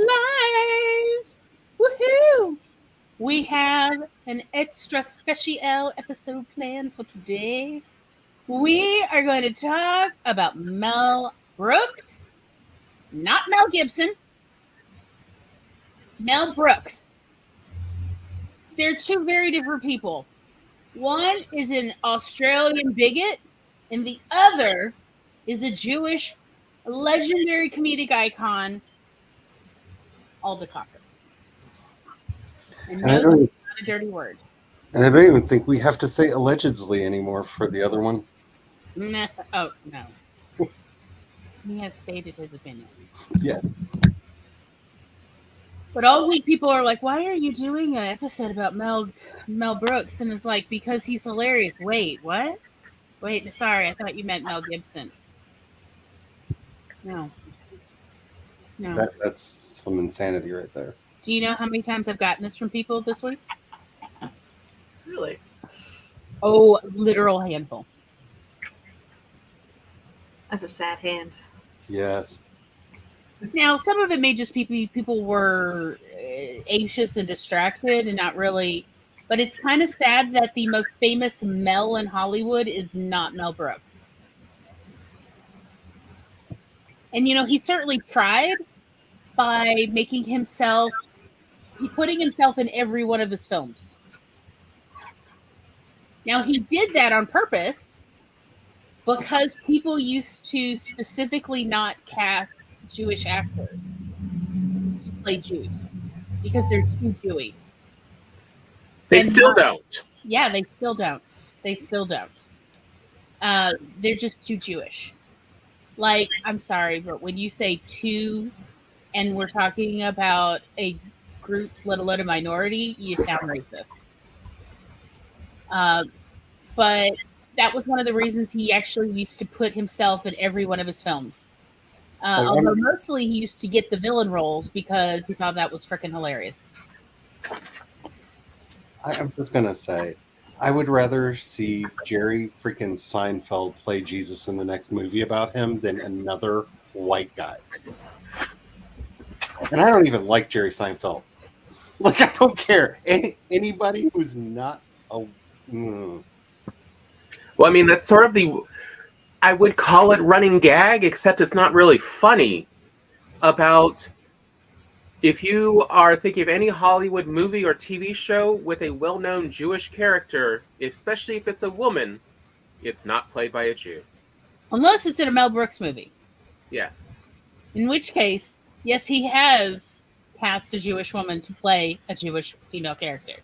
Live! Woohoo! We have an extra special episode planned for today. We are going to talk about Mel Brooks, not Mel Gibson. Mel Brooks. They're two very different people. One is an Australian bigot, and the other is a Jewish legendary comedic icon, Alda Cocker. And no, that's not a dirty word. And I don't even think we have to say allegedly anymore for the other one. Nah. Oh, no. He has stated his opinions. Yes. But all week people are like, why are you doing an episode about Mel Brooks? And it's like, because he's hilarious. Wait, what? Wait, sorry, I thought you meant Mel Gibson. No. That's some insanity right there. Do you know how many times I've gotten this from people this week? Really? Oh, literal handful. That's a sad hand. Yes. Now, some of it may just be people were anxious and distracted and not really. But it's kind of sad that the most famous Mel in Hollywood is not Mel Brooks. And, he certainly tried by making himself, putting himself in every one of his films. Now, he did that on purpose because people used to specifically not cast Jewish actors to play Jews because they're too Jewy. They still don't. Yeah, they still don't. They're just too Jewish. Like, I'm sorry, but when you say two and we're talking about a group, let alone a minority, you sound racist. But that was one of the reasons he actually used to put himself in every one of his films. Although mostly he used to get the villain roles because he thought that was freaking hilarious. I'm just going to say, I would rather see Jerry freaking Seinfeld play Jesus in the next movie about him than another white guy. And I don't even like Jerry Seinfeld. Like, I don't care. Anybody who's not a... Well, I mean, that's sort of I would call it running gag, except it's not really funny. About if you are thinking of any Hollywood movie or TV show with a well-known Jewish character, especially if it's a woman, it's not played by a Jew. Unless it's in a Mel Brooks movie. Yes. In which case, yes, he has cast a Jewish woman to play a Jewish female character.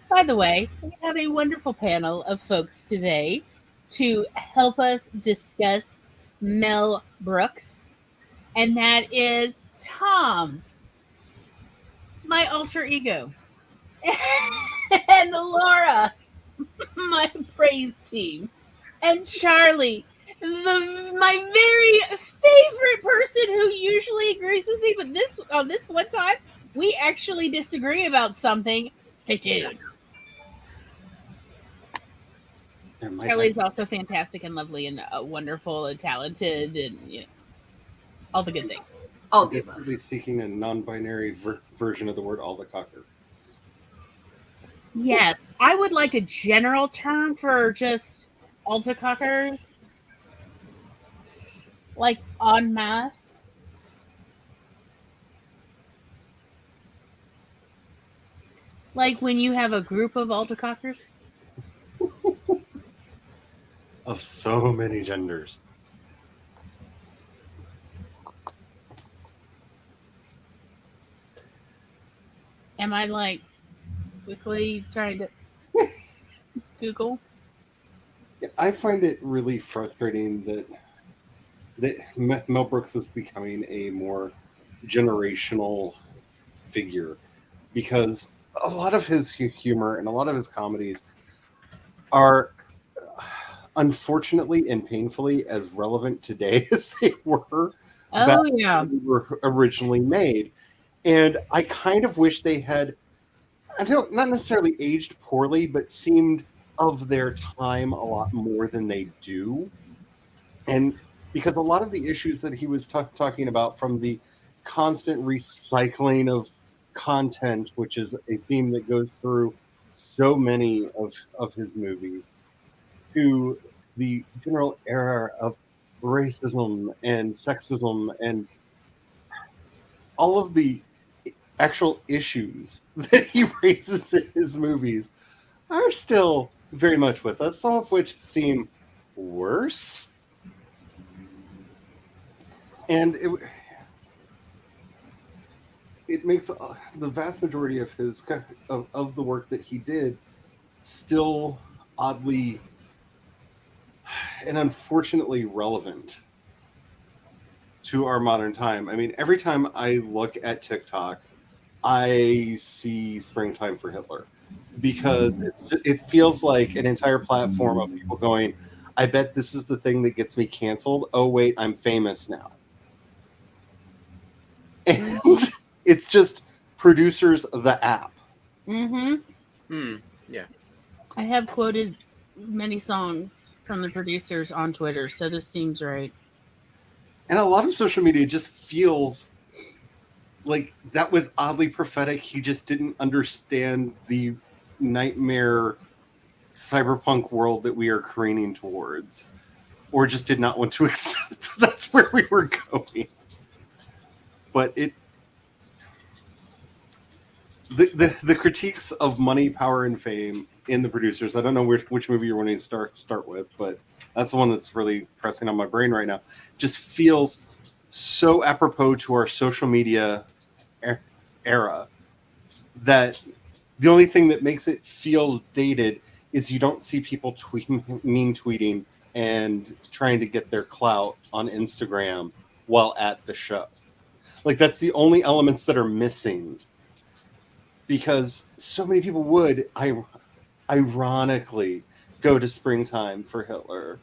By the way, we have a wonderful panel of folks today to help us discuss Mel Brooks. And that is Tom, my alter ego, and Laura, my praise team, and Charlie, my very favorite person who usually agrees with me, but on this one time, we actually disagree about something. Stay tuned. Charlie's also fantastic and lovely and wonderful and talented and, all the good things. All good stuff. Desperately seeking a non-binary version of the word Alda Cocker. Yes, I would like a general term for just Alda Cockers. Like en masse. Like when you have a group of Alda Cockers. Of so many genders. Am I like quickly trying to Google? Yeah, I find it really frustrating that Mel Brooks is becoming a more generational figure because a lot of his humor and a lot of his comedies are unfortunately and painfully as relevant today as they were back Oh yeah. when they were originally made. And I kind of wish they had, I don't, not necessarily aged poorly, but seemed of their time a lot more than they do. And because a lot of the issues that he was talking about, from the constant recycling of content, which is a theme that goes through so many of his movies, to the general era of racism and sexism and all of the actual issues that he raises in his movies are still very much with us, some of which seem worse. And it makes the vast majority of his of the work that he did still oddly and unfortunately relevant to our modern time. I mean, every time I look at TikTok, I see Springtime for Hitler, because it feels like an entire platform of people going, I bet this is the thing that gets me canceled. Oh, wait, I'm famous now. And it's just producers, the app. Mm-hmm. Yeah. I have quoted many songs from the producers on Twitter, so this seems right. And a lot of social media just feels like that was oddly prophetic. He just didn't understand the nightmare cyberpunk world that we are careening towards, or just did not want to accept that's where we were going. But the critiques of money, power, and fame in the producers. I don't know which movie you're wanting to start with, but that's the one that's really pressing on my brain right now. Just feels so apropos to our social media era that the only thing that makes it feel dated is you don't see people tweeting and trying to get their clout on Instagram while at the show. Like, that's the only elements that are missing, because so many people would ironically go to Springtime for Hitler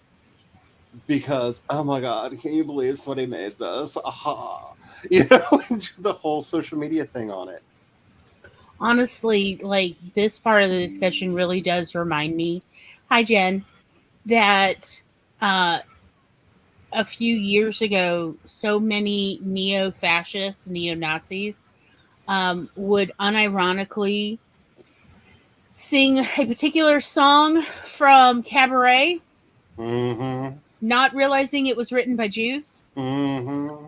because, oh my god, can you believe somebody made this? Aha. And do the whole social media thing on it. Honestly, like, this part of the discussion really does remind me, hi Jen, that a few years ago, so many neo-fascists, neo-Nazis would unironically sing a particular song from Cabaret, Mm-hmm. not realizing it was written by Jews. Mm-hmm.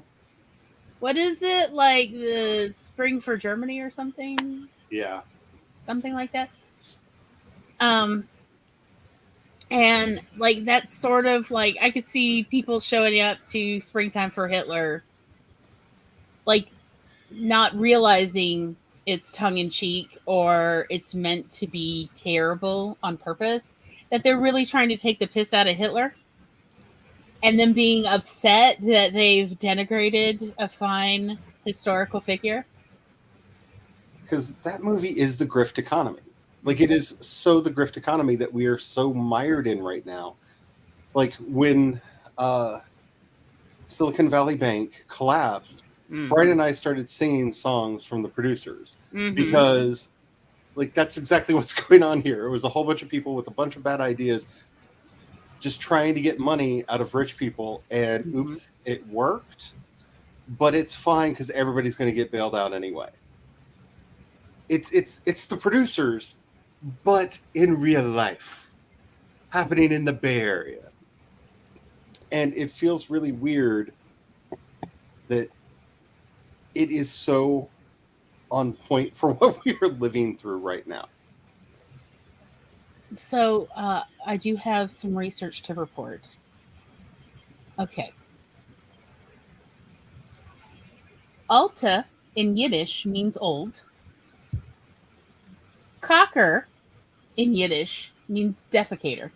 What is it, like the Spring for Germany or something? Yeah. Something like that. And like, that's sort of like, I could see people showing up to Springtime for Hitler, like, not realizing it's tongue in cheek or it's meant to be terrible on purpose, that they're really trying to take the piss out of Hitler, and then being upset that they've denigrated a fine historical figure. Because that movie is the grift economy. Like, it is so the grift economy that we are so mired in right now. Like, when Silicon Valley Bank collapsed, Brian and I started singing songs from the producers because, like, that's exactly what's going on here. It was a whole bunch of people with a bunch of bad ideas just trying to get money out of rich people, and oops, it worked. But it's fine because everybody's going to get bailed out anyway. It's the producers, but in real life, happening in the Bay Area. And it feels really weird that it is so on point for what we are living through right now. So I do have some research to report. Okay. Alta in Yiddish means old. Cocker in Yiddish means defecator.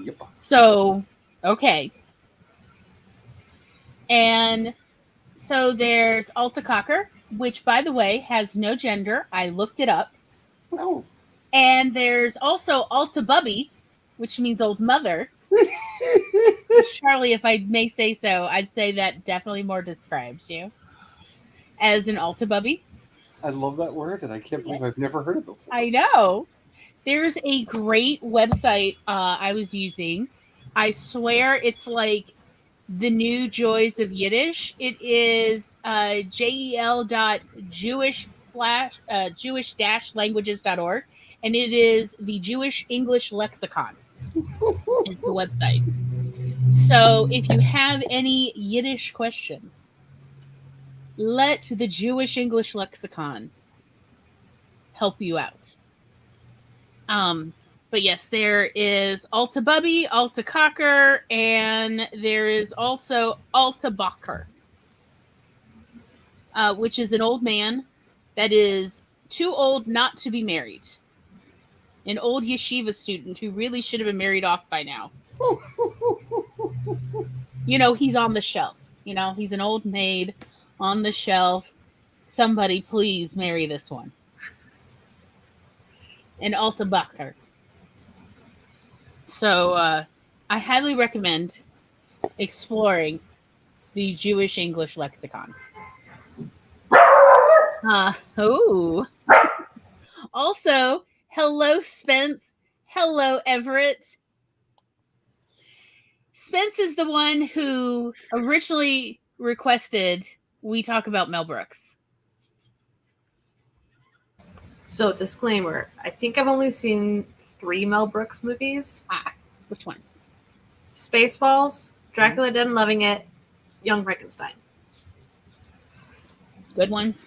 Yep. So, okay. And so there's Alta Cocker, which, by the way, has no gender. I looked it up. No. And there's also Alta Bubby, which means old mother. Charlie, if I may say so, I'd say that definitely more describes you as an Alta Bubby. I love that word, and I can't believe I've never heard it before. I know. There's a great website I was using. I swear it's like the new joys of Yiddish. It is jewish-languages.org, and it is the Jewish English Lexicon is the website. So if you have any Yiddish questions, let the Jewish English Lexicon help you out. But yes, there is Alta Bubby, Alta Cocker, and there is also Alta Bacher, which is an old man that is too old not to be married. An old yeshiva student who really should have been married off by now. He's on the shelf. He's an old maid on the shelf. Somebody please marry this one. An Alta Bacher. So I highly recommend exploring the Jewish English Lexicon. Also, hello, Spence. Hello, Everett. Spence is the one who originally requested we talk about Mel Brooks. So, disclaimer, I think I've only seen 3 Mel Brooks movies. Which ones? Spaceballs, Dracula Dead and Loving It, Young Frankenstein. Good ones.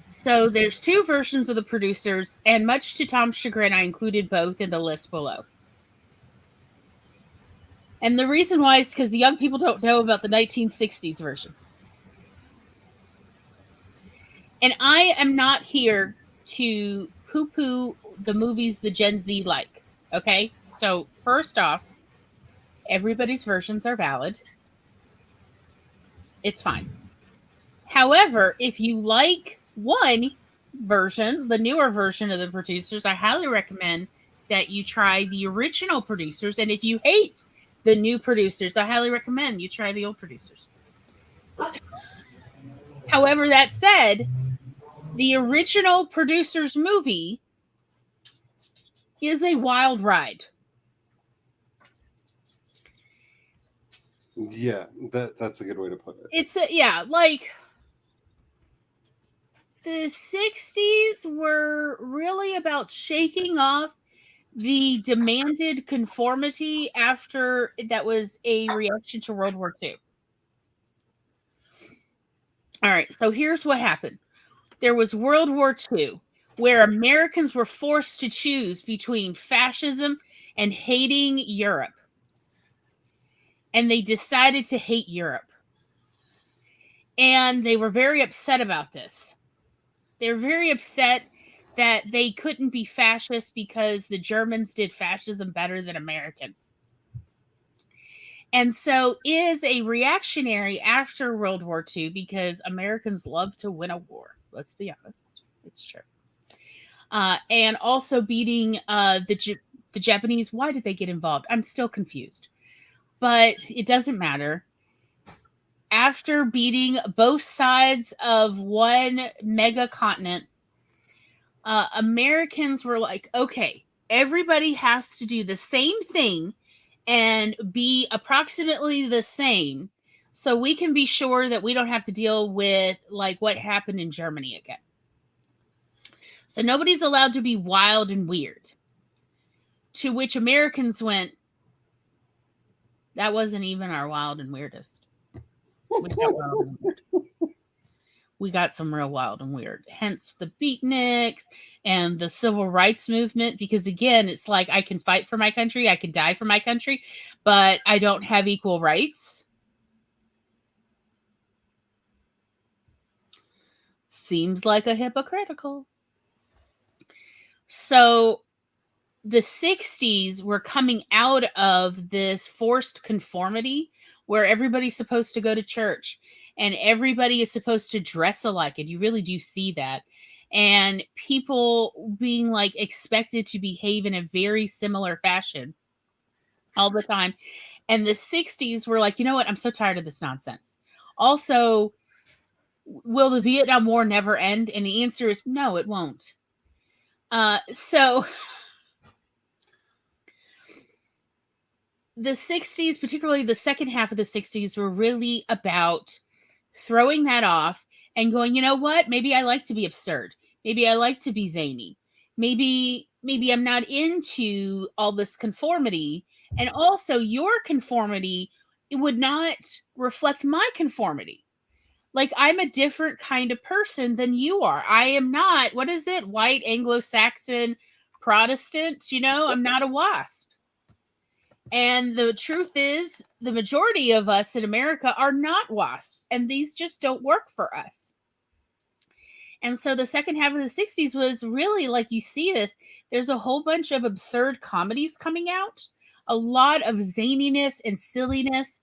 So there's 2 versions of the producers, and much to Tom's chagrin, I included both in the list below. And the reason why is because the young people don't know about the 1960s version. And I am not here to poo-poo the movies the Gen Z like, okay? So first off, everybody's versions are valid. It's fine. However, if you like one version, the newer version of the producers, I highly recommend that you try the original producers. And if you hate the new producers, I highly recommend you try the old producers. However, that said, the original producers movie is a wild ride. Yeah, that's a good way to put it. It's like the 60s were really about shaking off the demanded conformity after that was a reaction to World War II. All right, so here's what happened. There was World War II, where Americans were forced to choose between fascism and hating Europe. And they decided to hate Europe. And they were very upset about this. They were very upset that they couldn't be fascist because the Germans did fascism better than Americans. And so is a reactionary after World War II because Americans love to win a war. Let's be honest. It's true. And also beating the Japanese. Why did they get involved? I'm still confused. But it doesn't matter. After beating both sides of one mega continent, Americans were like, okay, everybody has to do the same thing and be approximately the same so we can be sure that we don't have to deal with like what happened in Germany again. So nobody's allowed to be wild and weird. To which Americans went, that wasn't even our wild and weirdest. We got some real wild and weird. Hence the beatniks and the civil rights movement. Because again, it's like I can fight for my country. I can die for my country. But I don't have equal rights. Seems like a hypocritical. So the 60s were coming out of this forced conformity where everybody's supposed to go to church and everybody is supposed to dress alike, and you really do see that. And people being like expected to behave in a very similar fashion all the time. And the 60s were like, you know what? I'm so tired of this nonsense. Also, will the Vietnam War never end? And the answer is no, it won't. So the 60s, particularly the second half of the 60s, were really about throwing that off and going, you know what? Maybe I like to be absurd. Maybe I like to be zany. Maybe I'm not into all this conformity. And also your conformity, it would not reflect my conformity. Like, I'm a different kind of person than you are. I am not, what is it? White, Anglo-Saxon, Protestant, you know, I'm not a WASP. And the truth is, the majority of us in America are not WASPs, and these just don't work for us. And so the second half of the 60s was really like, you see this, there's a whole bunch of absurd comedies coming out, a lot of zaniness and silliness.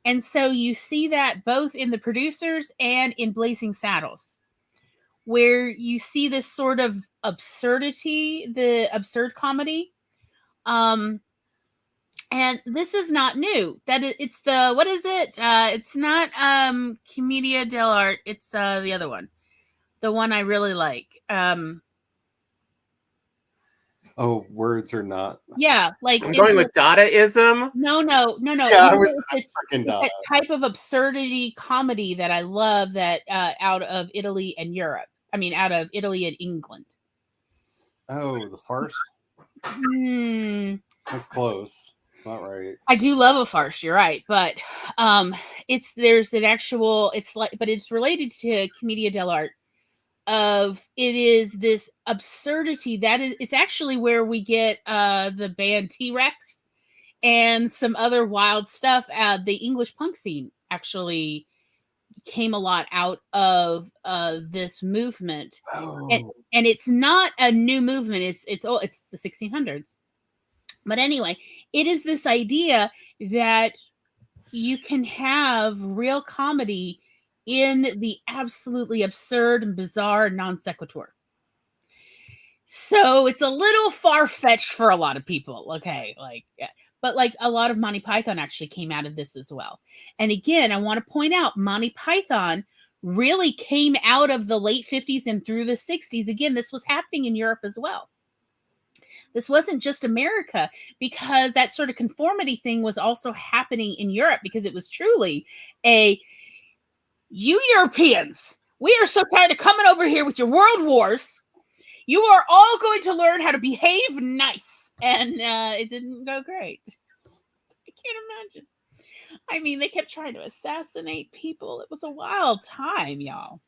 And so you see that both in the producers and in Blazing Saddles, where you see this sort of absurdity, the absurd comedy. And this is not new. That it's the, what is it? It's not Commedia dell'arte. It's the other one, the one I really like. Oh, words are not. Yeah, like I'm going with Dadaism. No. Yeah, I was freaking that type of absurdity comedy that I love. That out of Italy and Europe. I mean, out of Italy and England. Oh, the farce. That's close. It's not right. I do love a farce. You're right, but there's an actual. It's like, but it's related to Commedia dell'arte. Of it is this absurdity that is, it's actually where we get the band T-Rex and some other wild stuff. The English punk scene actually came a lot out of this movement. Oh. And it's not a new movement. It's the 1600s. But anyway, it is this idea that you can have real comedy in the absolutely absurd and bizarre non sequitur. So it's a little far-fetched for a lot of people. Okay, but like a lot of Monty Python actually came out of this as well. And again, I want to point out Monty Python really came out of the late 50s and through the 60s. Again, this was happening in Europe as well. This wasn't just America, because that sort of conformity thing was also happening in Europe, because it was truly you Europeans, we are so tired of coming over here with your world wars. You are all going to learn how to behave nice. And it didn't go great. I can't imagine. I mean, they kept trying to assassinate people. It was a wild time, y'all.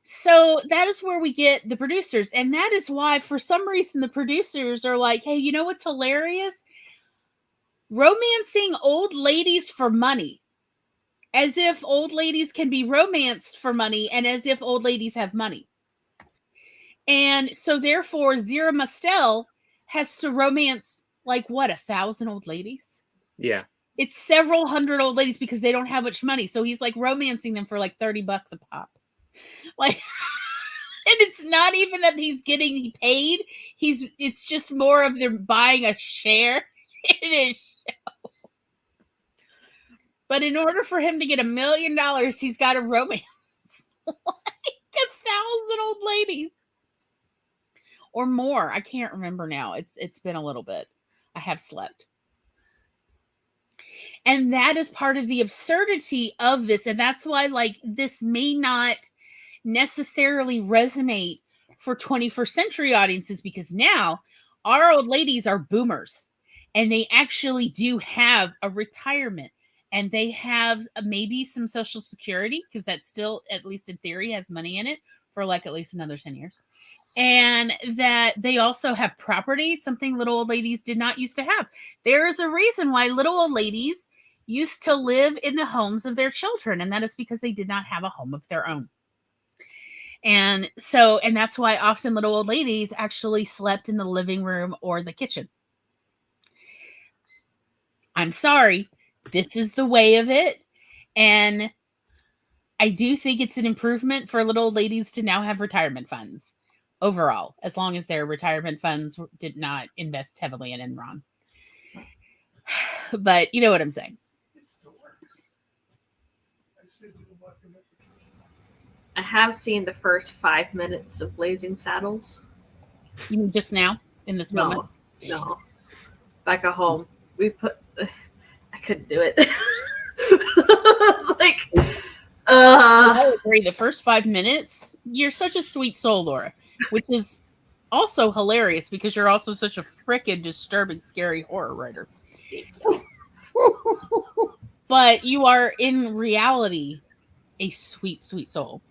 So that is where we get the producers. And that is why, for some reason, the producers are like, hey, you know what's hilarious? Romancing old ladies for money. As if old ladies can be romanced for money, and as if old ladies have money. And so therefore, Zira Mastel has to romance, like, what, 1,000 old ladies? Yeah. It's several hundred old ladies because they don't have much money. So he's like romancing them for like $30 a pop. Like, and it's not even that he's getting paid. It's just more of them buying a share in his show. But in order for him to get $1 million, he's got to romance like 1,000 old ladies or more. I can't remember now. It's been a little bit. I have slept. And that is part of the absurdity of this. And that's why, like, this may not necessarily resonate for 21st century audiences, because now our old ladies are boomers and they actually do have a retirement. And they have maybe some Social Security, because that still, at least in theory, has money in it for like at least another 10 years. And that they also have property, something little old ladies did not used to have. There is a reason why little old ladies used to live in the homes of their children, and that is because they did not have a home of their own. And so, and that's why often little old ladies actually slept in the living room or the kitchen. I'm sorry. This is the way of it. And I do think it's an improvement for little old ladies to now have retirement funds overall, as long as their retirement funds did not invest heavily in Enron. But you know what I'm saying. I have seen the first 5 minutes of Blazing Saddles. You mean just now in this moment? No. Back at home, I couldn't do it. I agree. The first 5 minutes, you're such a sweet soul, Laura, which is also hilarious because you're also such a frickin' disturbing, scary horror writer. But you are in reality a sweet, sweet soul.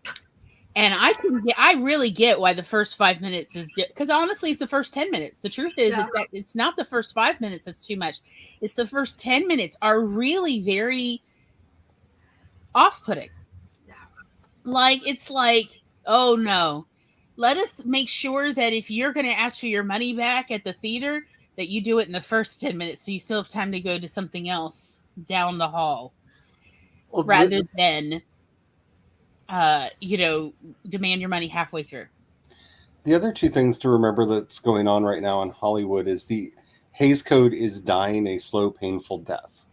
And I really get why the first 5 minutes is because honestly, it's the first 10 minutes. The truth is that it's not the first 5 minutes that's too much. It's the first 10 minutes are really very off-putting. Like, it's like, oh no, let us make sure that if you're going to ask for your money back at the theater, that you do it in the first 10 minutes so you still have time to go to something else down the hall rather than demand your money halfway through. The other two things to remember that's going on right now in Hollywood is the Hays Code is dying a slow, painful death.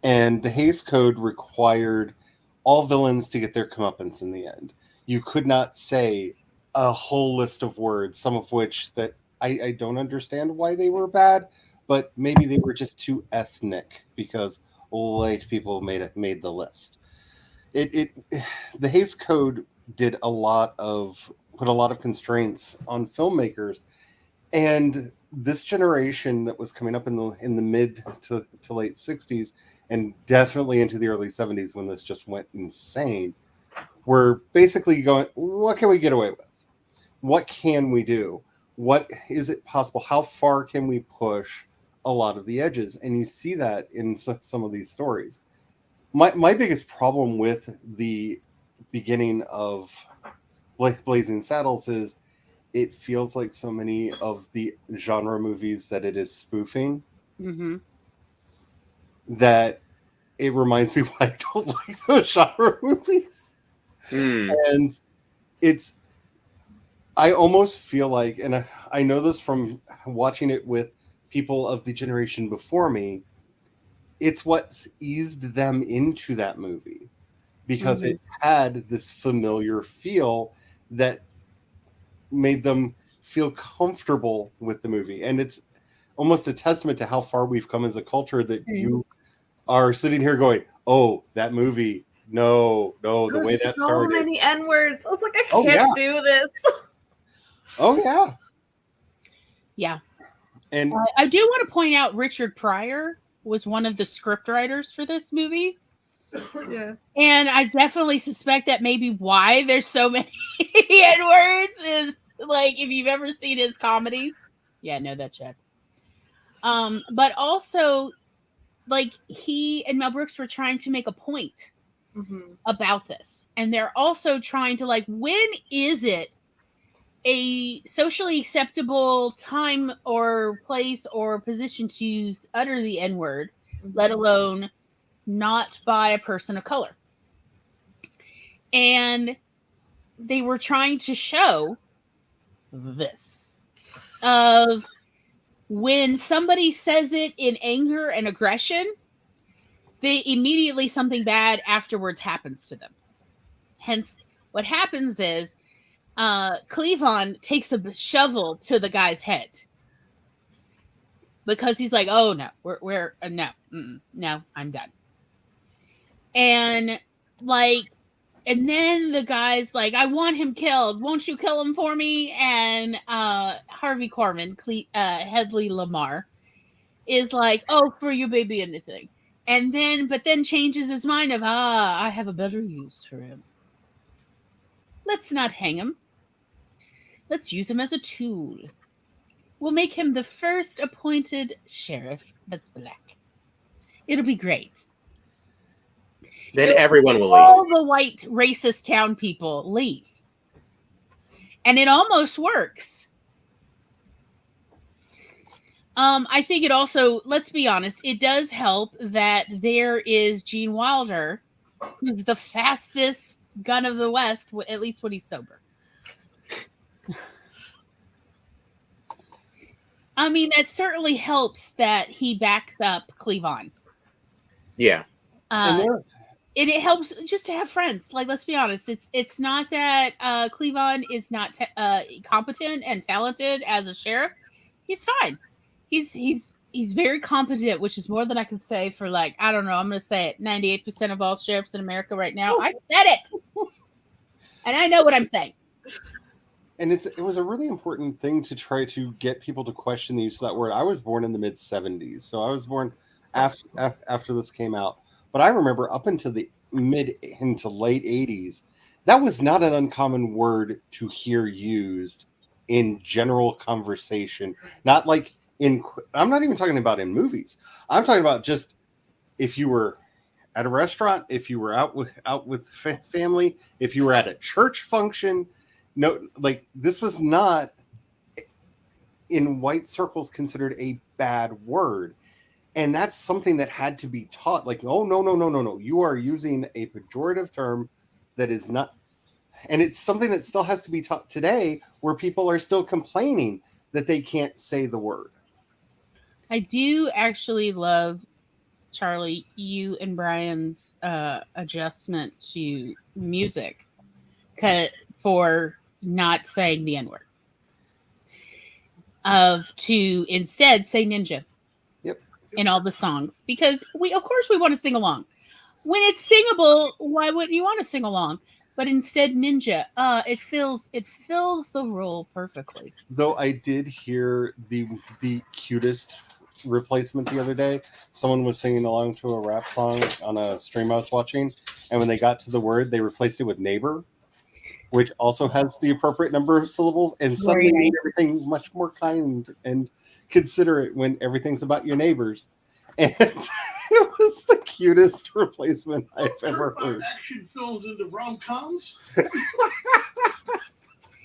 And the Hays Code required all villains to get their comeuppance in the end. You could not say a whole list of words, some of which that I don't understand why they were bad, but maybe they were just too ethnic because white people made the list. The Hays Code put a lot of constraints on filmmakers, and this generation that was coming up in the mid to late 60s and definitely into the early 70s when this just went insane, were basically going, what can we get away with? What can we do? What is it possible? How far can we push a lot of the edges? And you see that in some of these stories. My biggest problem with the beginning of Blazing Saddles is it feels like so many of the genre movies that it is spoofing that it reminds me why I don't like those genre movies. And I almost feel like, and I know this from watching it with people of the generation before me, it's what's eased them into that movie because it had this familiar feel that made them feel comfortable with the movie. And it's almost a testament to how far we've come as a culture that you are sitting here going, oh, that movie, no, the way that started. So many N-words. I was like, I can't do this. Oh, yeah. Yeah. And I do want to point out Richard Pryor was one of the script writers for this movie. Yeah. And I definitely suspect that maybe why there's so many N-words is like, if you've ever seen his comedy. Yeah, no, that checks. But also, like, he and Mel Brooks were trying to make a point about this. And they're also trying to, like, when is it a socially acceptable time or place or position to utter the N-word, let alone not by a person of color? And they were trying to show this of when somebody says it in anger and aggression, they immediately something bad afterwards happens to them. Hence, what happens is Cleavon takes a shovel to the guy's head because he's like, "Oh no, no, I'm done." And then the guy's like, "I want him killed. Won't you kill him for me?" And Harvey Korman, Hedley Lamar, is like, "Oh, for you, baby, anything." And then changes his mind of, I have a better use for him. Let's not hang him. Let's use him as a tool. We'll make him the first appointed sheriff that's black. It'll be great. Then everyone will leave. All the white racist town people leave. And it almost works. I think it also, let's be honest, it does help that there is Gene Wilder who's the fastest gun of the West, at least when he's sober. I mean, that certainly helps that he backs up Cleavon. Yeah. And it helps just to have friends. Like, let's be honest, it's not that Cleavon is not competent and talented as a sheriff. He's fine. He's very competent, which is more than I can say for, like, I don't know, I'm going to say it, 98% of all sheriffs in America right now. I said it, and I know what I'm saying. And it was a really important thing to try to get people to question the use of that word. I was born in the mid 70s, so I was born after this came out. But I remember up into the mid into late 80s, that was not an uncommon word to hear used in general conversation. Not like I'm not even talking about in movies. I'm talking about just if you were at a restaurant, if you were out with family, if you were at a church function. No, like, this was not in white circles considered a bad word. And that's something that had to be taught. Like, oh, no. You are using a pejorative term that is not. And it's something that still has to be taught today, where people are still complaining that they can't say the word. I do actually love, Charlie, you and Brian's adjustment to music for not saying the N-word. To instead say ninja. Yep. In all the songs. Because of course we want to sing along. When it's singable, why wouldn't you want to sing along? But instead ninja. It fills the role perfectly. Though I did hear the cutest replacement the other day. Someone was singing along to a rap song on a stream I was watching, and when they got to the word, they replaced it with neighbor, which also has the appropriate number of syllables, and suddenly made everything much more kind and considerate when everything's about your neighbors. And it was the cutest replacement I've ever heard. Action films into rom-coms.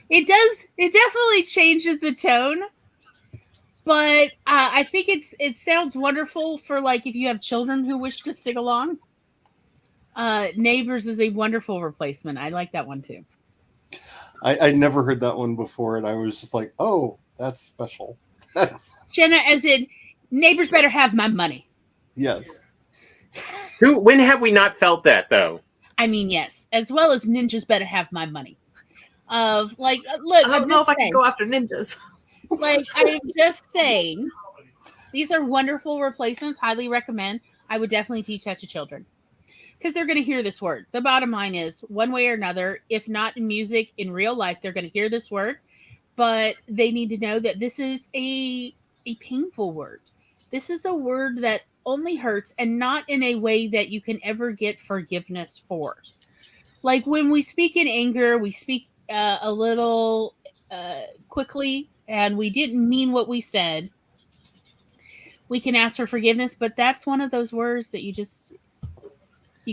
It does. It definitely changes the tone, but I think it sounds wonderful for, like, if you have children who wish to sing along. Neighbors is a wonderful replacement. I like that one too. I'd never heard that one before, and I was just like, oh, that's special. That's Jenna, as in, neighbors better have my money. Yes. When have we not felt that, though? I mean, yes. As well as ninjas better have my money. Look, I don't know if I can go after ninjas. Like, I'm just saying, these are wonderful replacements. Highly recommend. I would definitely teach that to children, because they're going to hear this word. The bottom line is, one way or another, if not in music, in real life, they're going to hear this word, but they need to know that this is a painful word. This is a word that only hurts, and not in a way that you can ever get forgiveness for. Like, when we speak in anger, we speak a little quickly, and we didn't mean what we said. We can ask for forgiveness, but that's one of those words that you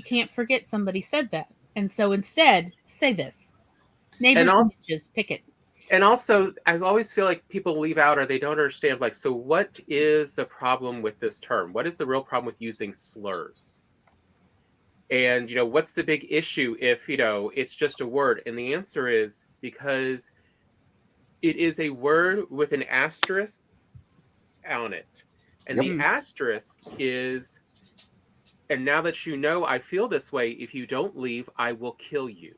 can't forget somebody said that. And so instead, say this. Neighbors, just pick it. And also, I always feel like people leave out, or they don't understand, like, so what is the problem with this term? What is the real problem with using slurs? And, what's the big issue if, it's just a word? And the answer is because it is a word with an asterisk on it. And the asterisk is, and now that you know I feel this way, if you don't leave, I will kill you.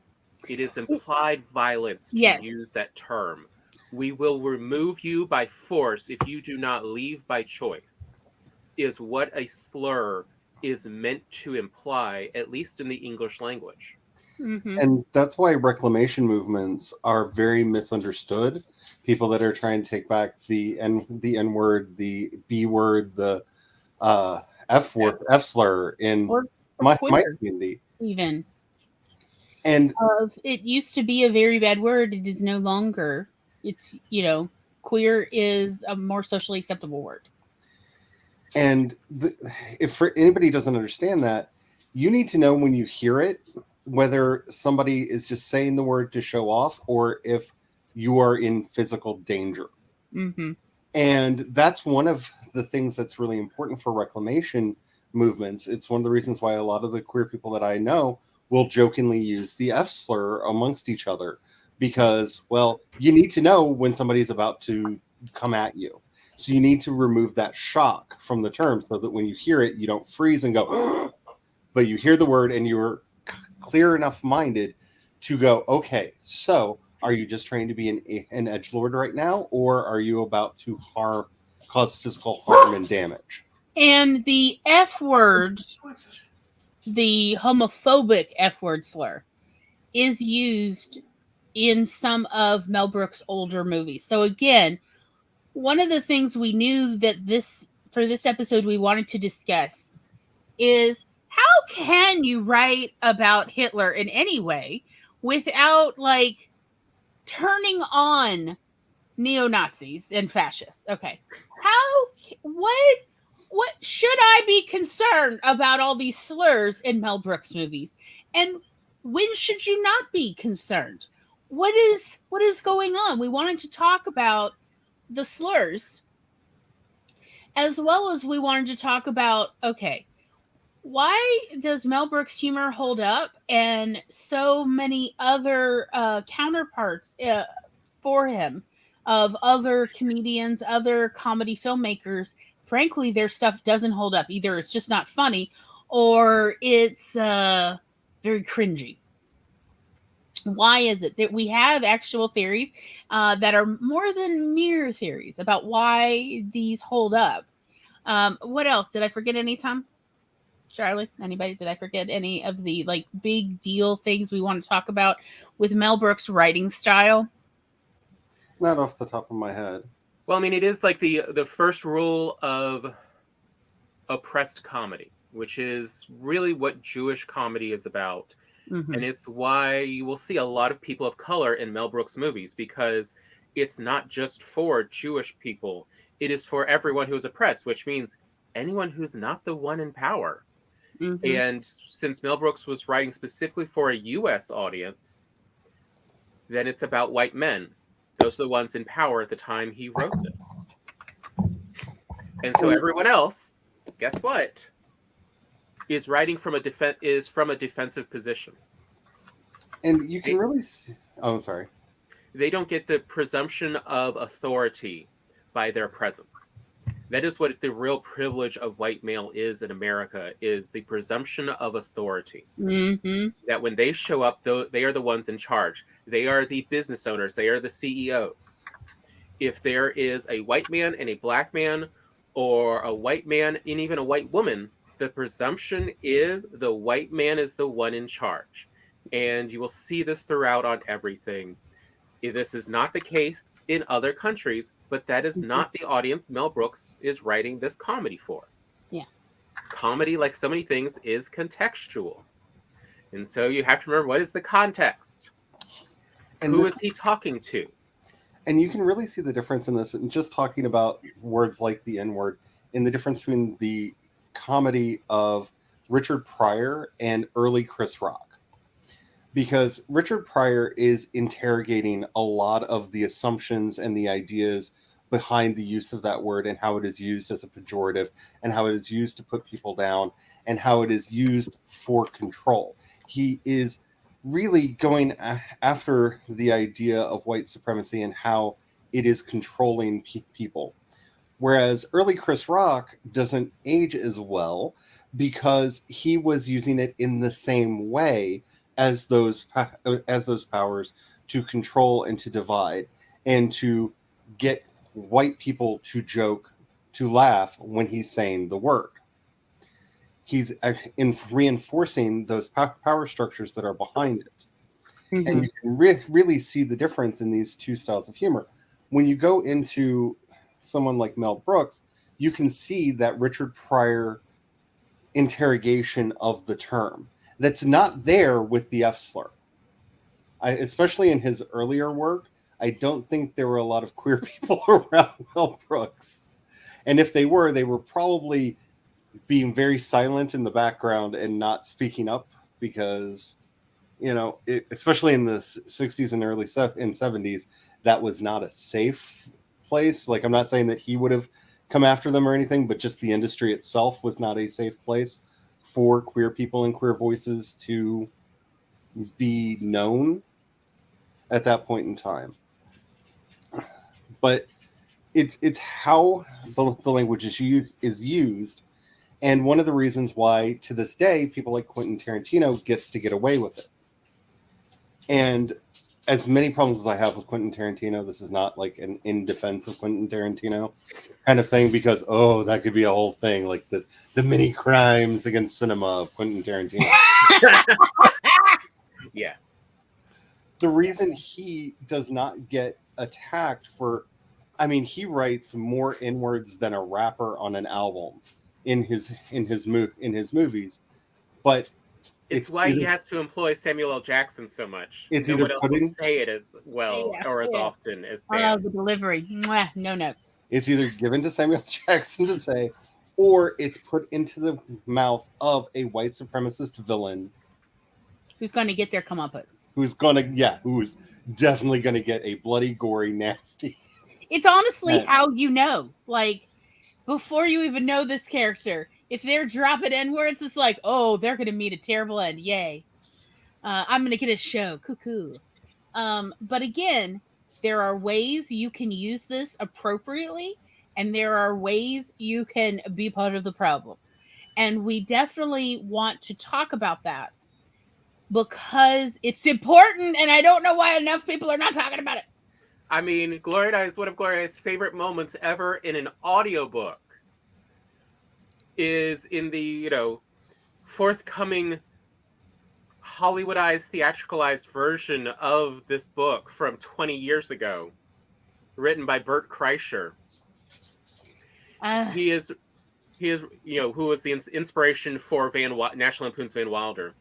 It is implied violence to use that term. We will remove you by force if you do not leave by choice, is what a slur is meant to imply, at least in the English language. Mm-hmm. And that's why reclamation movements are very misunderstood. People that are trying to take back the N word, the B word, the F word, F slur in my community, even. And it used to be a very bad word. It is no longer. It's, queer is a more socially acceptable word. And if for anybody doesn't understand that, you need to know when you hear it, whether somebody is just saying the word to show off, or if you are in physical danger. Mm-hmm. And that's one of the things that's really important for reclamation movements. It's one of the reasons why a lot of the queer people that I know will jokingly use the F slur amongst each other, because, well, you need to know when somebody's about to come at you. So you need to remove that shock from the term so that when you hear it, you don't freeze and go, but you hear the word and you're clear enough minded to go, okay, so are you just trying to be an edgelord right now, or are you about to cause physical harm and damage? And the F word, the homophobic F word slur, is used in some of Mel Brooks' older movies. So again, one of the things we knew that for this episode we wanted to discuss is, how can you write about Hitler in any way without like turning on neo-Nazis and fascists? Okay. What should I be concerned about all these slurs in Mel Brooks movies? And when should you not be concerned? What is going on? We wanted to talk about the slurs, as well as we wanted to talk about, okay, why does Mel Brooks' humor hold up and so many other counterparts for him of other comedians, other comedy filmmakers? Frankly, their stuff doesn't hold up. Either it's just not funny or it's very cringy. Why is it that we have actual theories that are more than mere theories about why these hold up? What else? Did I forget any, Tom? Charlie? Anybody? Did I forget any of the like big deal things we want to talk about with Mel Brooks' writing style? Not off the top of my head. Well, I mean, it is like the first rule of oppressed comedy, which is really what Jewish comedy is about. Mm-hmm. And it's why you will see a lot of people of color in Mel Brooks movies, because it's not just for Jewish people. It is for everyone who is oppressed, which means anyone who's not the one in power. Mm-hmm. And since Mel Brooks was writing specifically for a U.S. audience, then it's about white men. Those are the ones in power at the time he wrote this. And so everyone else, guess what? Is writing from a defensive position. And you can really see... Oh, I'm sorry. They don't get the presumption of authority by their presence. That is what the real privilege of white male is in America, is the presumption of authority. Mm-hmm. That when they show up, they are the ones in charge. They are the business owners. They are the CEOs. If there is a white man and a black man, or a white man and even a white woman, the presumption is the white man is the one in charge. And you will see this throughout on everything. This is not the case in other countries, but that is not the audience Mel Brooks is writing this comedy for. Yeah. Comedy, like so many things, is contextual. And so you have to remember, what is the context? And who is he talking to? And you can really see the difference in this, and just talking about words like the N-word, in the difference between the comedy of Richard Pryor and early Chris Rock. Because Richard Pryor is interrogating a lot of the assumptions and the ideas behind the use of that word, and how it is used as a pejorative, and how it is used to put people down, and how it is used for control. He is really going after the idea of white supremacy and how it is controlling people. Whereas early Chris Rock doesn't age as well, because he was using it in the same way as those powers to control and to divide, and to get white people to joke, to laugh when he's saying the word. He's reinforcing those power structures that are behind it. Mm-hmm. And you can really see the difference in these two styles of humor. When you go into someone like Mel Brooks, you can see that Richard Pryor interrogation of the term that's not there with the F slur. Especially in his earlier work, I don't think there were a lot of queer people around Mel Brooks. And if they were probably being very silent in the background and not speaking up, because, especially in the 60s and early 70s, that was not a safe place. Like, I'm not saying that he would have come after them or anything, but just the industry itself was not a safe place for queer people and queer voices to be known at that point in time. But it's how the language is used, and one of the reasons why to this day people like Quentin Tarantino gets to get away with it. And as many problems as I have with Quentin Tarantino, this is not like an in defense of Quentin Tarantino kind of thing, because that could be a whole thing, like the many crimes against cinema of Quentin Tarantino. Yeah. The reason he does not get attacked for, I mean, he writes more N-words than a rapper on an album in his movies, but it's why he has to employ Samuel L. Jackson so much. It's no either one else will say it as well or as Yeah. often as Sam. The delivery. Mwah, no notes. It's either given to Samuel Jackson to say, or it's put into the mouth of a white supremacist villain Who's going to get their comeuppance? who's definitely going to get a bloody, gory, nasty. It's honestly how you know. Like, before you even know this character, if they're dropping N-words, it's like, oh, they're going to meet a terrible end. Yay. I'm going to get a show. Cuckoo. But again, there are ways you can use this appropriately, and there are ways you can be part of the problem. And we definitely want to talk about that because it's important, and I don't know why enough people are not talking about it. I mean, Gloria Dice, one of Gloria's favorite moments ever in an audiobook is in the, forthcoming Hollywoodized, theatricalized version of this book from 20 years ago, written by Bert Kreischer. He is, who was the inspiration for National Lampoon's Van Wilder.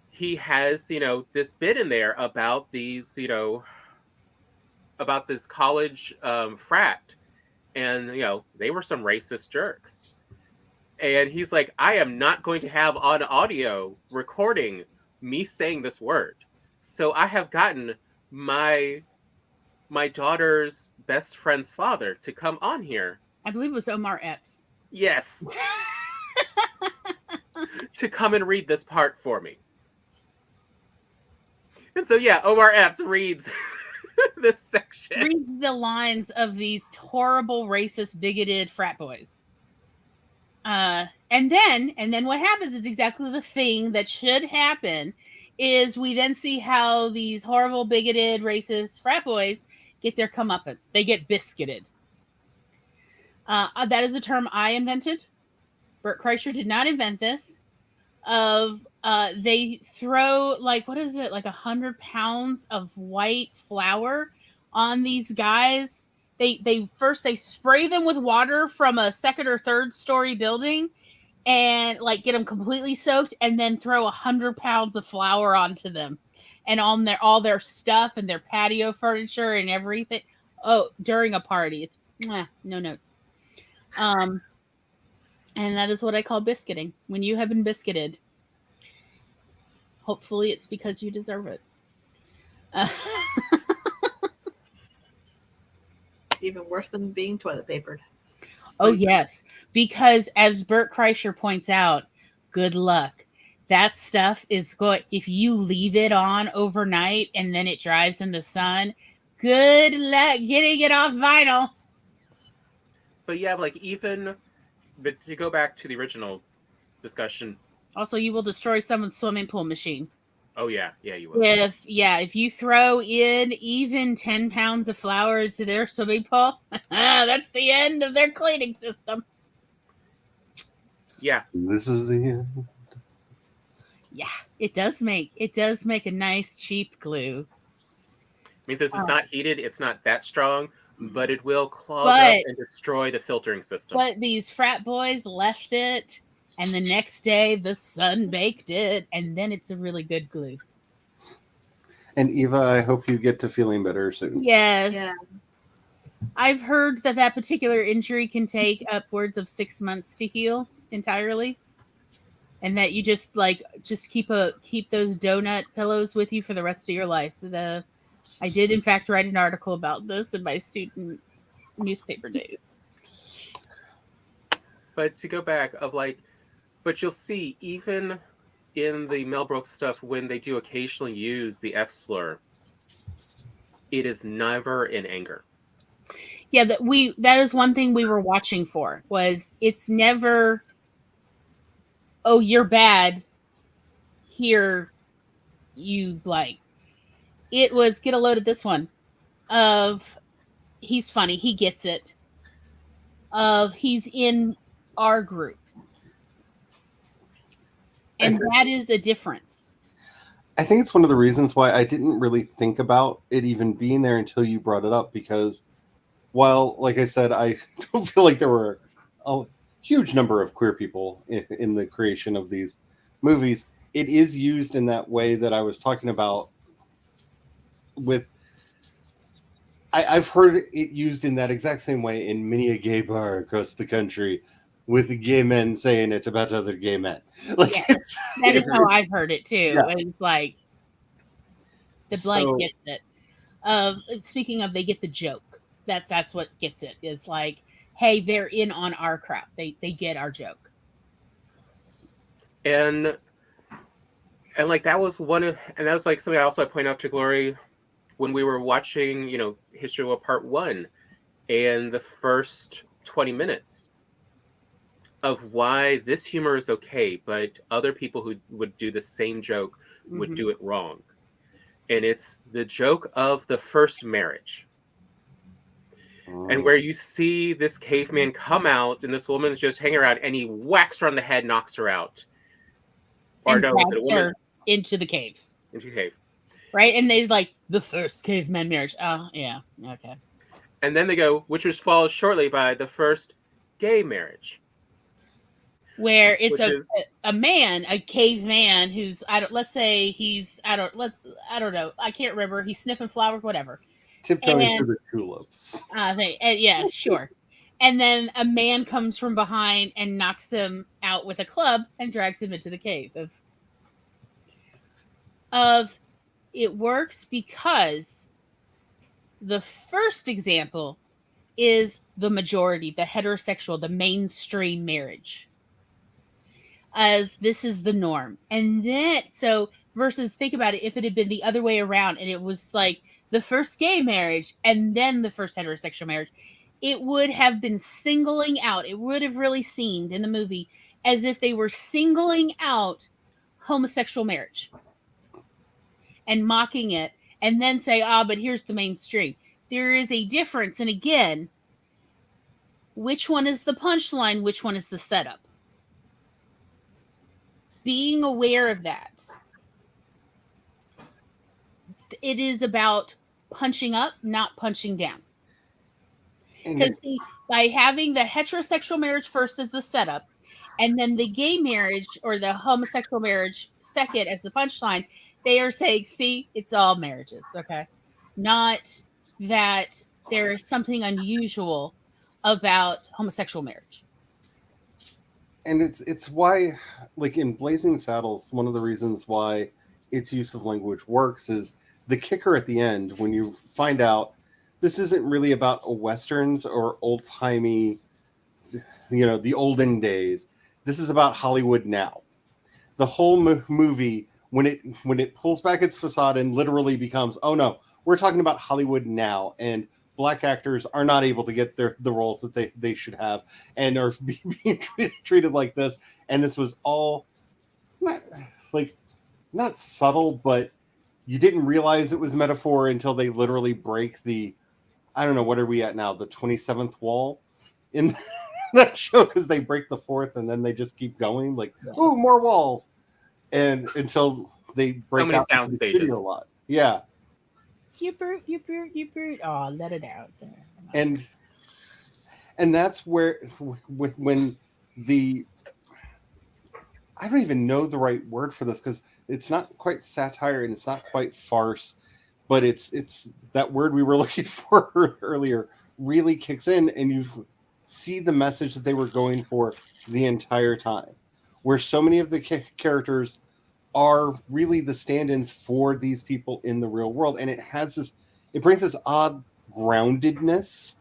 He has, this bit in there about these, about this college frat, and they were some racist jerks. And he's like, I am not going to have on audio recording me saying this word. So I have gotten my daughter's best friend's father to come on here. I believe it was Omar Epps. Yes. To come and read this part for me. And so, Omar Epps reads this section. Read the lines of these horrible, racist, bigoted frat boys. And then what happens is exactly the thing that should happen is we then see how these horrible, bigoted, racist frat boys get their comeuppance. They get biscuited. That is a term I invented. Bert Kreischer did not invent this. They throw like 100 pounds of white flour on these guys. They first spray them with water from a second or third story building and get them completely soaked, and then throw 100 pounds of flour onto them and on all their stuff and their patio furniture and everything. Oh, during a party. It's no notes. And that is what I call biscuiting. When you have been biscuited, hopefully it's because you deserve it. Even worse than being toilet papered. Oh, yes. Because as Bert Kreischer points out, good luck. That stuff is good. If you leave it on overnight and then it dries in the sun, good luck getting it off vinyl. But but to go back to the original discussion. Also, you will destroy someone's swimming pool machine. Oh, yeah. Yeah, you will. If you throw in even 10 pounds of flour into their swimming pool, that's the end of their cleaning system. Yeah. This is the end. Yeah, it does make a nice cheap glue. Means it's not heated, it's not that strong, but it will clog up and destroy the filtering system. But these frat boys left it, and the next day the sun baked it, and then it's a really good glue. And Eva, I hope you get to feeling better soon. Yes. Yeah. I've heard that particular injury can take upwards of 6 months to heal entirely. And that you just keep those donut pillows with you for the rest of your life. I did in fact write an article about this in my student newspaper days. but to go back of like, but you'll see even in the Mel Brooks stuff when they do occasionally use the F slur, it is never in anger. Yeah, that is one thing we were watching for, was it's never, oh, you're bad, here you blank. It was, get a load of this one, of he's funny, he gets it, of he's in our group. And that is a difference. I think it's one of the reasons why I didn't really think about it even being there until you brought it up, because while, like I said, I don't feel like there were a huge number of queer people in the creation of these movies, it is used in that way that I was talking about with... I've heard it used in that exact same way in many a gay bar across the country, with gay men saying it about other gay men. Like, yes, that is how I've heard it too. Yeah. It's like the blank gets it. Speaking of, they get the joke. That's what gets it. Is like, hey, they're in on our crap. They get our joke. And like that was that was like something I also pointed out to Glory when we were watching, History World Part 1 and the first 20 minutes of why this humor is okay, but other people who would do the same joke would do it wrong. And it's the joke of the first marriage. And where you see this caveman come out and this woman is just hanging around and he whacks her on the head, knocks her out. Or no, was it a woman? Into the cave. Into the cave. Right? And they like, the first caveman marriage. Oh, yeah. Okay. And then they go, which was followed shortly by the first gay marriage. Where it's a man, a caveman who's, let's say he's, I don't know. I can't remember. He's sniffing flowers, whatever. Tiptoeing through the tulips. Yeah, sure. And then a man comes from behind and knocks him out with a club and drags him into the cave. It works because the first example is the majority, the heterosexual, the mainstream marriage. As this is the norm. And then, versus, think about it, if it had been the other way around and it was like the first gay marriage and then the first heterosexual marriage, it would have been singling out. It would have really seemed in the movie as if they were singling out homosexual marriage and mocking it, and then say, but here's the mainstream. There is a difference. And again, which one is the punchline? Which one is the setup? Being aware of that. It is about punching up, not punching down. Because by having the heterosexual marriage first as the setup, and then the gay marriage or the homosexual marriage second as the punchline, they are saying, see, it's all marriages, okay? Not that there is something unusual about homosexual marriage. And it's why, like in Blazing Saddles, one of the reasons why its use of language works is the kicker at the end when you find out this isn't really about Westerns or old-timey, the olden days. This is about Hollywood now. The whole movie, when it pulls back its facade and literally becomes, oh no, we're talking about Hollywood now, and Black actors are not able to get the roles that they should have and are being treated like this. And this was all not subtle, but you didn't realize it was metaphor until they literally break the, I don't know, what are we at now? The 27th wall in that show, because they break the 4th and then they just keep going like, oh, more walls. And until they break out sound stages a lot. Yeah. You brute. Oh, let it out there. And that's where when the, I don't even know the right word for this, because it's not quite satire and it's not quite farce, but it's that word we were looking for earlier really kicks in, and you see the message that they were going for the entire time, where so many of the characters are really the stand-ins for these people in the real world. And it brings this odd groundedness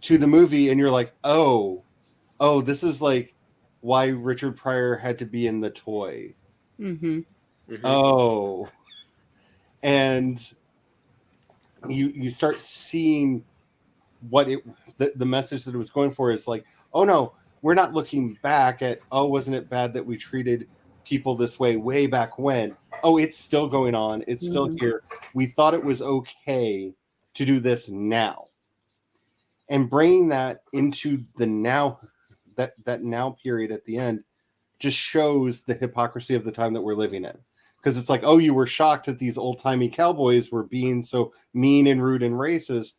to the movie. And you're like, oh, oh, this is like why Richard Pryor had to be in The Toy. Mm-hmm. Mhm. Oh, and you start seeing what the message that it was going for is like, oh no, we're not looking back at, oh, wasn't it bad that we treated people this way back when? Oh, it's still going on. It's still here. We thought it was okay to do this now. And bringing that into the now, that now period at the end just shows the hypocrisy of the time that we're living in. Because it's like, oh, you were shocked that these old-timey cowboys were being so mean and rude and racist.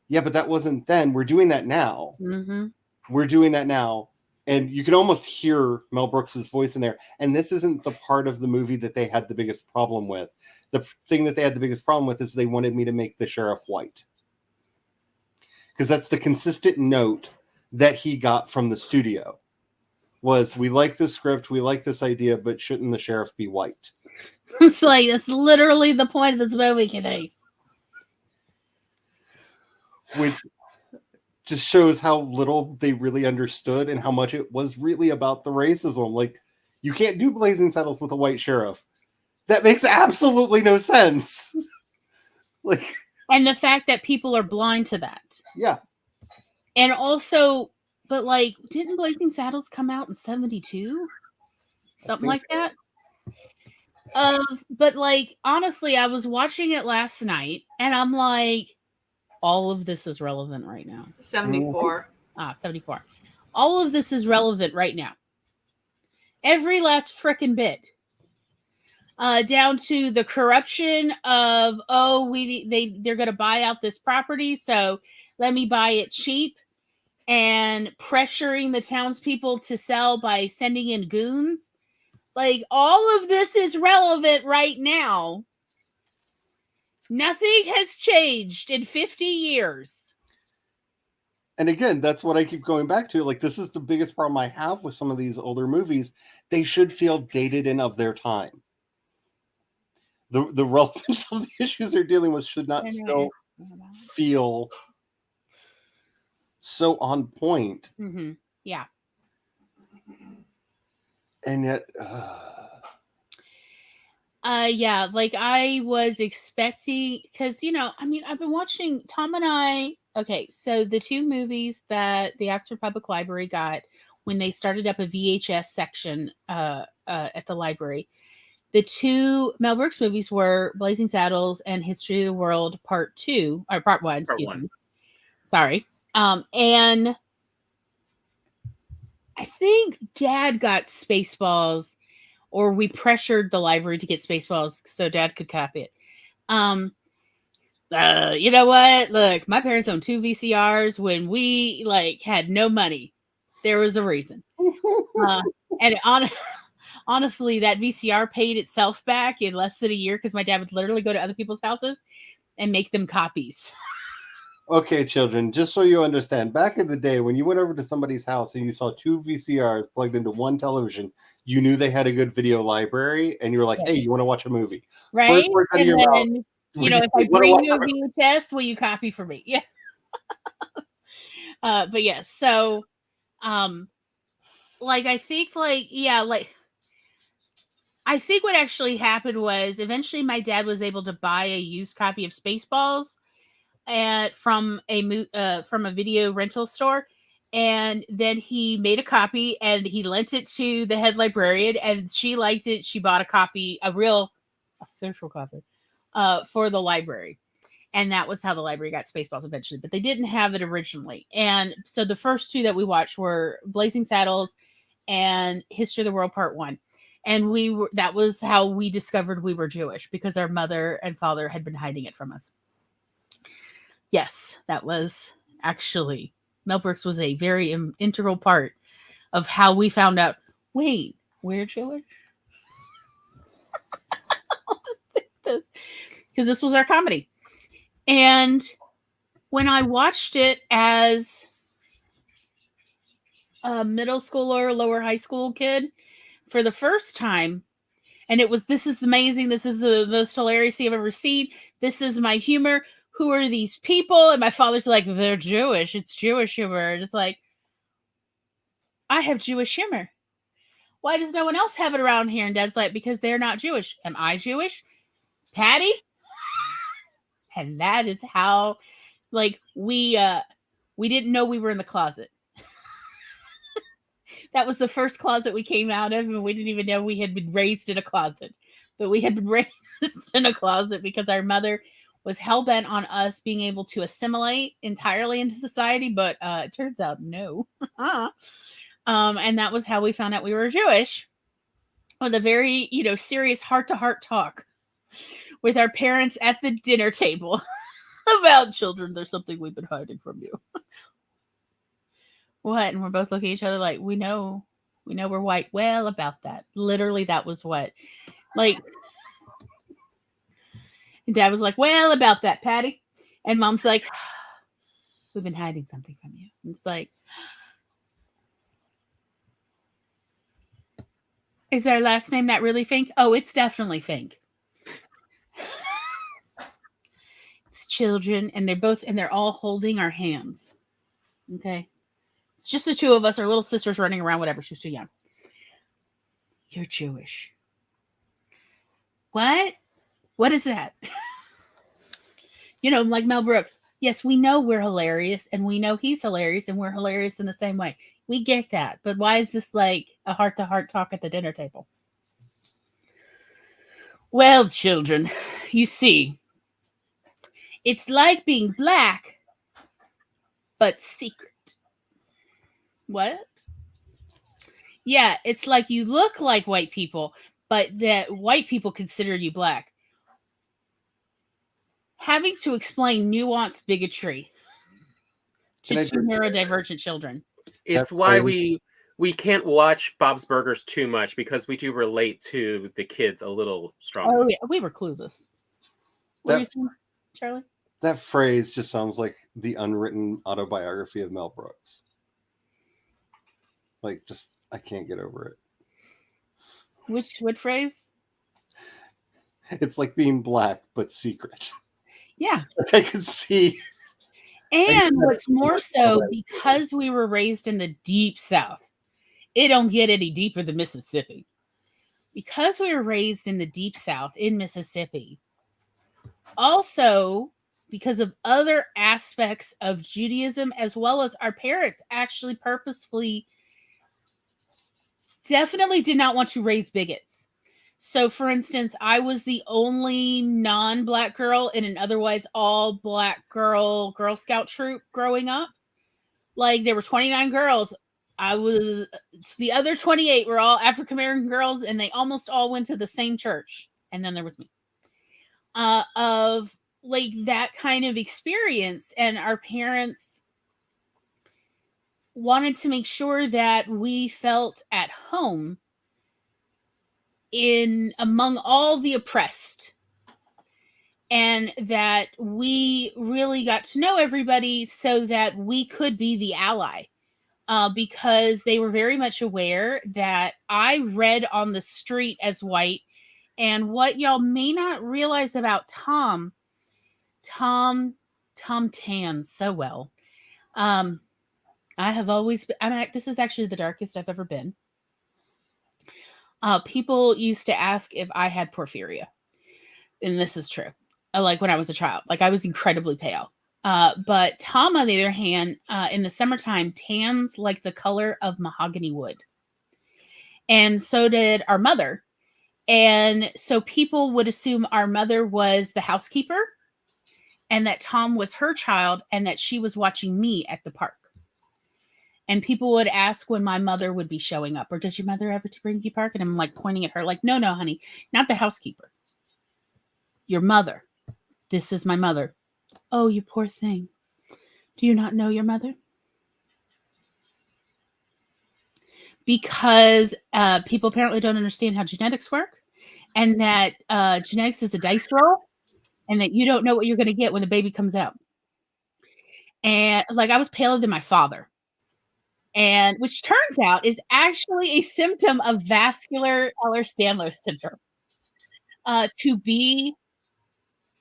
Yeah, but that wasn't then. We're doing that now. Mm-hmm. We're doing that now. And you can almost hear Mel Brooks' voice in there. And this isn't the part of the movie that they had the biggest problem with. The thing that they had the biggest problem with is they wanted me to make the sheriff white. Because that's the consistent note that he got from the studio. Was, we like the script, we like this idea, but shouldn't the sheriff be white? It's like, that's literally the point of this movie, kiddies. Which just shows how little they really understood and how much it was really about the racism. Like, you can't do Blazing Saddles with a white sheriff. That makes absolutely no sense. Like, And the fact that people are blind to that. yeah. And also, but like, didn't Blazing Saddles come out in 72? Something like that? But like, honestly, I was watching it last night and I'm like, all of this is relevant right now. 74. 74. All of this is relevant right now. Every last frickin' bit. Down to the corruption of, oh, they're gonna buy out this property, so let me buy it cheap, and pressuring the townspeople to sell by sending in goons. Like, all of this is relevant right now. Nothing has changed in 50 years. And again, that's what I keep going back to. Like, this is the biggest problem I have with some of these older movies. They should feel dated and of their time. The relevance of the issues they're dealing with should not still feel so on point. Mm-hmm. Yeah. And yet, yeah, like I was expecting, because, you know, I mean, I've been watching Tom and I. Okay, so the two movies that the Oxford Public Library got when they started up a VHS section at the library, the two Mel Brooks movies were Blazing Saddles and History of the World Part 2, or Part 1, excuse me. Sorry. And I think Dad got Spaceballs, or we pressured the library to get Spaceballs so Dad could copy it. You know what? Look, my parents owned 2 VCRs when we like had no money. There was a reason. And honestly, that VCR paid itself back in less than a year because my dad would literally go to other people's houses and make them copies. Okay, children, just so you understand, back in the day when you went over to somebody's house and you saw 2 VCRs plugged into one television, you knew they had a good video library, and you were like, hey, you want to watch a movie? Right? And then, you know, if I bring you a VHS, will you copy for me? Yeah. But yes, so, like, I think, like, yeah, like, I think what actually happened was eventually my dad was able to buy a used copy of Spaceballs from a video rental store, and then he made a copy and he lent it to the head librarian, and she liked it. She bought a copy, a real official copy, for the library, and that was how the library got Spaceballs eventually. But they didn't have it originally, and so the first 2 that we watched were Blazing Saddles and History of the World Part 1. And that was how we discovered we were Jewish, because our mother and father had been hiding it from us. Yes, that was actually, Mel Brooks was a very integral part of how we found out, wait, we're Jewish? Because this was our comedy. And when I watched it as a middle schooler, lower high school kid for the first time, and it was, this is amazing, this is the most hilarious thing I've ever seen, this is my humor, who are these people? And my father's like, they're Jewish, it's Jewish humor. And it's like, I have Jewish humor. Why does no one else have it around here? And Dad's like, because they're not Jewish. Am I Jewish? Patty? And that is how, like, we didn't know we were in the closet. That was the first closet we came out of, and we didn't even know we had been raised in a closet. But we had been raised in a closet because our mother was hell-bent on us being able to assimilate entirely into society, but it turns out no. And that was how we found out we were Jewish, with a very, serious heart-to-heart talk with our parents at the dinner table about children. There's something we've been hiding from you. What? And we're both looking at each other like, we know we're white. Well, about that. Literally, that was what. Like, and Dad was like, well, about that, Patty. And Mom's like, we've been hiding something from you. And it's like, is our last name not really Fink? Oh, it's definitely Fink. It's children, and they're all holding our hands. Okay. It's just the two of us, our little sisters running around, whatever. She was too young. You're Jewish. What? What is that? Like Mel Brooks. Yes, we know we're hilarious, and we know he's hilarious, and we're hilarious in the same way. We get that. But why is this like a heart-to-heart talk at the dinner table? Well, children, you see, it's like being black, but secret. What? Yeah, it's like you look like white people, but that white people consider you black. Having to explain nuanced bigotry to two neurodivergent children. It's why we can't watch Bob's Burgers too much, because we do relate to the kids a little strongly. Oh, yeah, we were clueless. What are you saying, Charlie? That phrase just sounds like the unwritten autobiography of Mel Brooks. Like, just, I can't get over it. What phrase? It's like being black, but secret. Yeah. Like, I could see. And what's more so, because we were raised in the deep South, it don't get any deeper than Mississippi. Because we were raised in the deep South in Mississippi, also because of other aspects of Judaism, as well as our parents actually purposefully definitely did not want to raise bigots. So, for instance, I was the only non-black girl in an otherwise all-black Girl Scout troop growing up. Like, there were 29 girls. The other 28 were all African-American girls, and they almost all went to the same church. And then there was me. Of, like, that kind of experience. And our parents wanted to make sure that we felt at home among all the oppressed, and that we really got to know everybody so that we could be the ally, because they were very much aware that I read on the street as white. And what y'all may not realize about Tom tans so well. I have always been, this is actually the darkest I've ever been. People used to ask if I had porphyria. And this is true. Like when I was a child, like I was incredibly pale. But Tom, on the other hand, in the summertime, tans like the color of mahogany wood. And so did our mother. And so people would assume our mother was the housekeeper and that Tom was her child and that she was watching me at the park. And people would ask when my mother would be showing up, or does your mother ever to bring you park? And I'm like pointing at her like, no, honey, not the housekeeper. Your mother. This is my mother. Oh, you poor thing. Do you not know your mother? Because people apparently don't understand how genetics work, and that genetics is a dice roll, and that you don't know what you're going to get when the baby comes out. And like I was paler than my father. And which turns out is actually a symptom of vascular Ehlers-Danlos syndrome. To be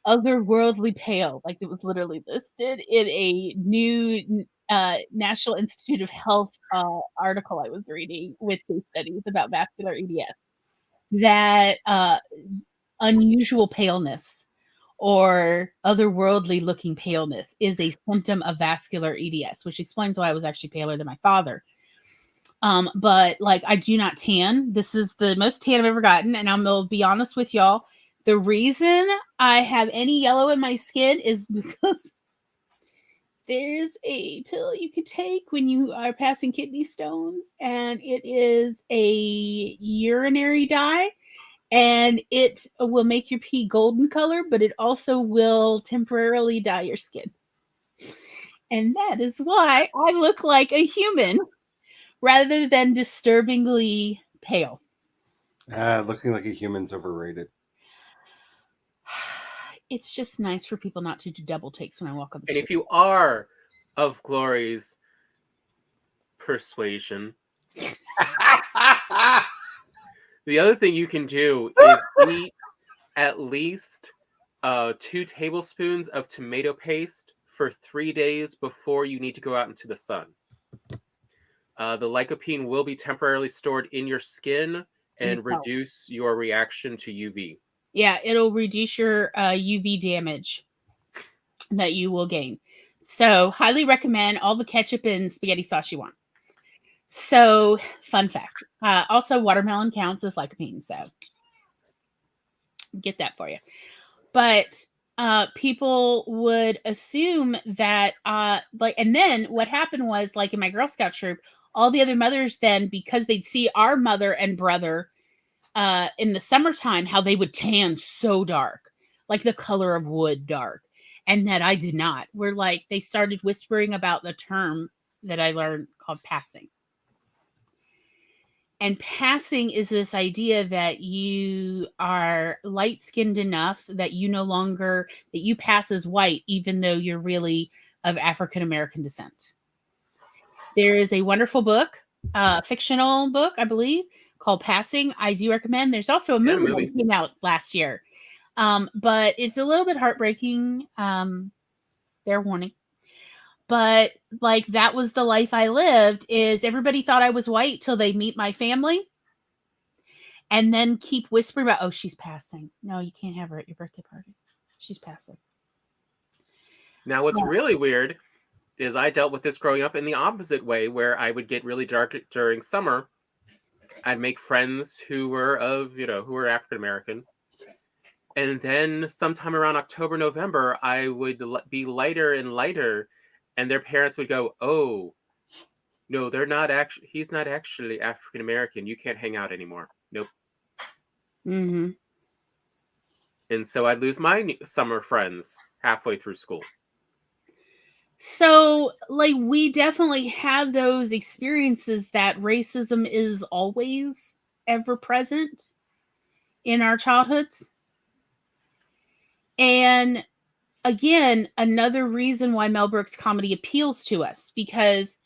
otherworldly pale, like it was literally listed in a new National Institute of Health article I was reading with case studies about vascular EDS that unusual paleness or otherworldly looking paleness is a symptom of vascular EDS, which explains why I was actually paler than my father. But like, I do not tan. This is the most tan I've ever gotten. And I'm going to be honest with y'all. The reason I have any yellow in my skin is because there's a pill you can take when you are passing kidney stones, and it is a urinary dye, and it will make your pee golden color, but it also will temporarily dye your skin. And that is why I look like a human rather than disturbingly pale. Looking like a human's overrated. It's just nice for people not to do double takes when I walk on the And street. if you are of Glory's persuasion, the other thing you can do is eat at least 2 tablespoons of tomato paste for 3 days before you need to go out into the sun. The lycopene will be temporarily stored in your skin and reduce your reaction to UV. Yeah, it'll reduce your UV damage that you will gain. So, highly recommend all the ketchup and spaghetti sauce you want. So, fun fact. Also, watermelon counts as lycopene, so get that for you. But people would assume that, and then what happened was, like in my Girl Scout troop, all the other mothers then, because they'd see our mother and brother in the summertime, how they would tan so dark, like the color of wood dark, and that I did not. We're like, they started whispering about the term that I learned called passing. And passing is this idea that you are light-skinned enough that you no longer, that you pass as white, even though you're really of African-American descent. There is a wonderful book, fictional book, I believe, called Passing. I do recommend. There's also a movie that came out last year. But it's a little bit heartbreaking. Fair warning. But like, that was the life I lived, is everybody thought I was white till they meet my family and then keep whispering about, oh, she's passing. No, you can't have her at your birthday party. She's passing. Now, what's really weird is I dealt with this growing up in the opposite way, where I would get really dark during summer. I'd make friends who were African American. And then sometime around October, November, I would be lighter and lighter. And their parents would go, oh, no, he's not actually African American. You can't hang out anymore. Nope. Mm-hmm. And so I'd lose my summer friends halfway through school. So, like, we definitely have those experiences that racism is always ever present in our childhoods. And again, another reason why Mel Brooks comedy appeals to us, because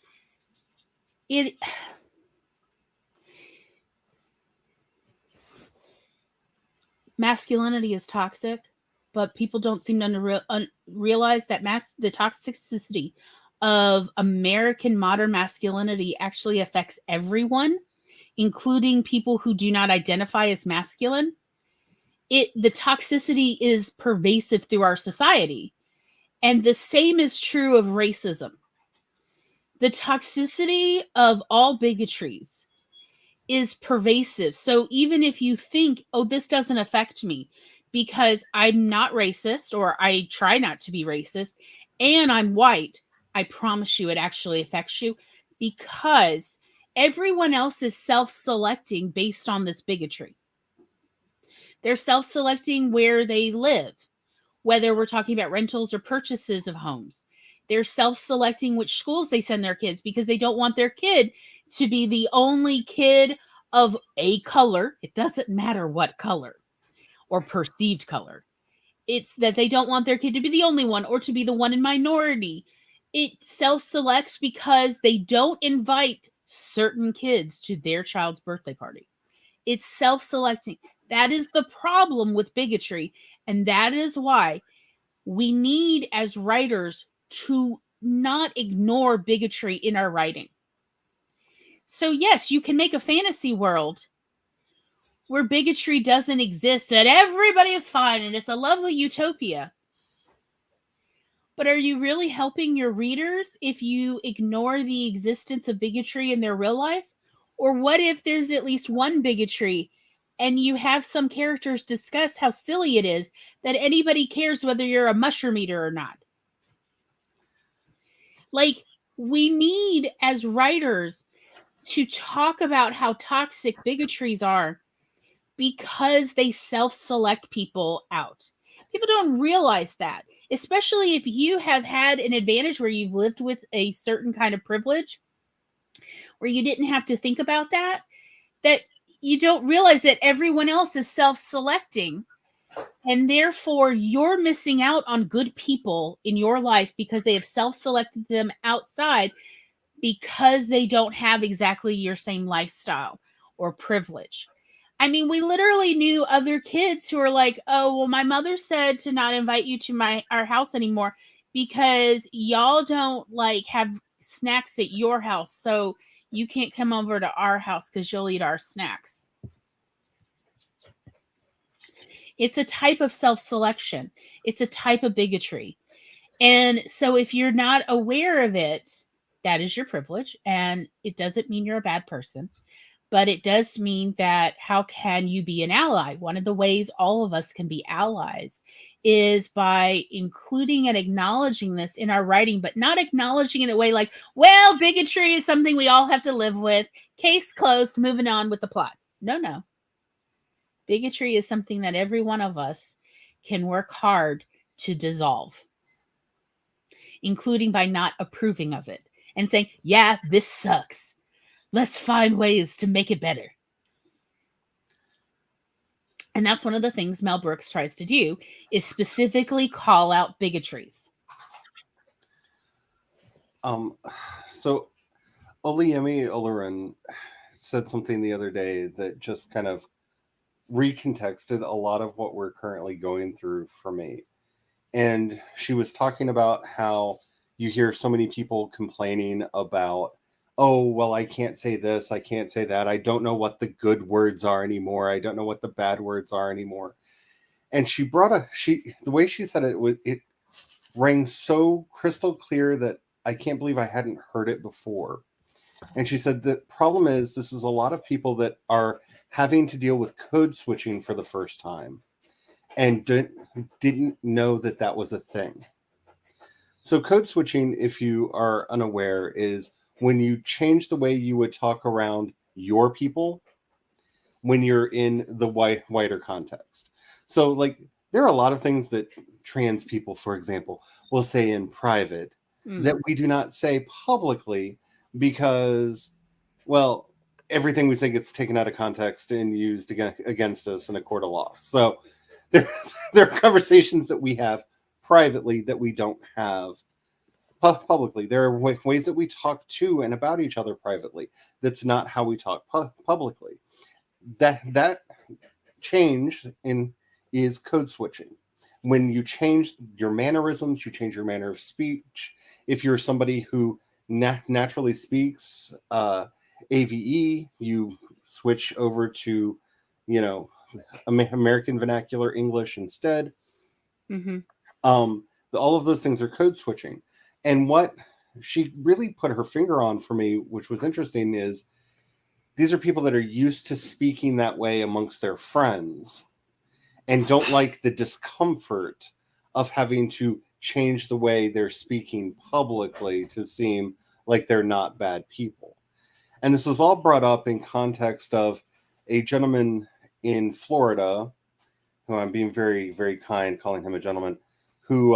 masculinity is toxic, but people don't seem to realize that the toxicity of American modern masculinity actually affects everyone, including people who do not identify as masculine. The toxicity is pervasive through our society. And the same is true of racism. The toxicity of all bigotries is pervasive. So even if you think, oh, this doesn't affect me because I'm not racist, or I try not to be racist, and I'm white, I promise you it actually affects you, because everyone else is self-selecting based on this bigotry. They're self-selecting where they live, whether we're talking about rentals or purchases of homes. They're self-selecting which schools they send their kids, because they don't want their kid to be the only kid of a color. It doesn't matter what color or perceived color. It's that they don't want their kid to be the only one, or to be the one in minority. It self-selects because they don't invite certain kids to their child's birthday party. It's self-selecting. That is the problem with bigotry. And that is why we need, as writers, to not ignore bigotry in our writing. So yes, you can make a fantasy world where bigotry doesn't exist, that everybody is fine and it's a lovely utopia. But are you really helping your readers if you ignore the existence of bigotry in their real life? Or what if there's at least one bigotry and you have some characters discuss how silly it is that anybody cares whether you're a mushroom eater or not? Like, we need, as writers, to talk about how toxic bigotries are because they self-select people out. People don't realize that, especially if you have had an advantage where you've lived with a certain kind of privilege where you didn't have to think about that you don't realize that everyone else is self-selecting, and therefore you're missing out on good people in your life because they have self-selected them outside because they don't have exactly your same lifestyle or privilege. I mean, we literally knew other kids who are like, oh, well, my mother said to not invite you to our house anymore because y'all don't like have snacks at your house. So you can't come over to our house because you'll eat our snacks. It's a type of self-selection. It's a type of bigotry. And so if you're not aware of it, that is your privilege. And it doesn't mean you're a bad person. But it does mean that how can you be an ally? One of the ways all of us can be allies is by including and acknowledging this in our writing, but not acknowledging it in a way like, well, bigotry is something we all have to live with. Case closed, moving on with the plot. No. Bigotry is something that every one of us can work hard to dissolve, including by not approving of it and saying, yeah, this sucks. Let's find ways to make it better. And that's one of the things Mel Brooks tries to do, is specifically call out bigotries. So Oliemi Olurin said something the other day that just kind of recontexted a lot of what we're currently going through for me. And she was talking about how you hear so many people complaining about, oh, well, I can't say this, I can't say that. I don't know what the good words are anymore. I don't know what the bad words are anymore. And the way she said it rang so crystal clear that I can't believe I hadn't heard it before. And she said the problem is this is a lot of people that are having to deal with code switching for the first time and didn't know that was a thing. So code switching, if you are unaware, is when you change the way you would talk around your people when you're in the wider context. So, like, there are a lot of things that trans people, for example, will say in private that we do not say publicly because, well, everything we say gets taken out of context and used against us in a court of law. So there are conversations that we have privately that we don't have publicly. There are ways that we talk to and about each other privately. That's not how we talk publicly. That change is code switching. When you change your mannerisms, you change your manner of speech. If you're somebody who naturally speaks AVE, you switch over to, American vernacular English instead. Mm-hmm. All of those things are code switching. And what she really put her finger on for me, which was interesting, is these are people that are used to speaking that way amongst their friends and don't like the discomfort of having to change the way they're speaking publicly to seem like they're not bad people. And this was all brought up in context of a gentleman in Florida, who I'm being very, very kind, calling him a gentleman, who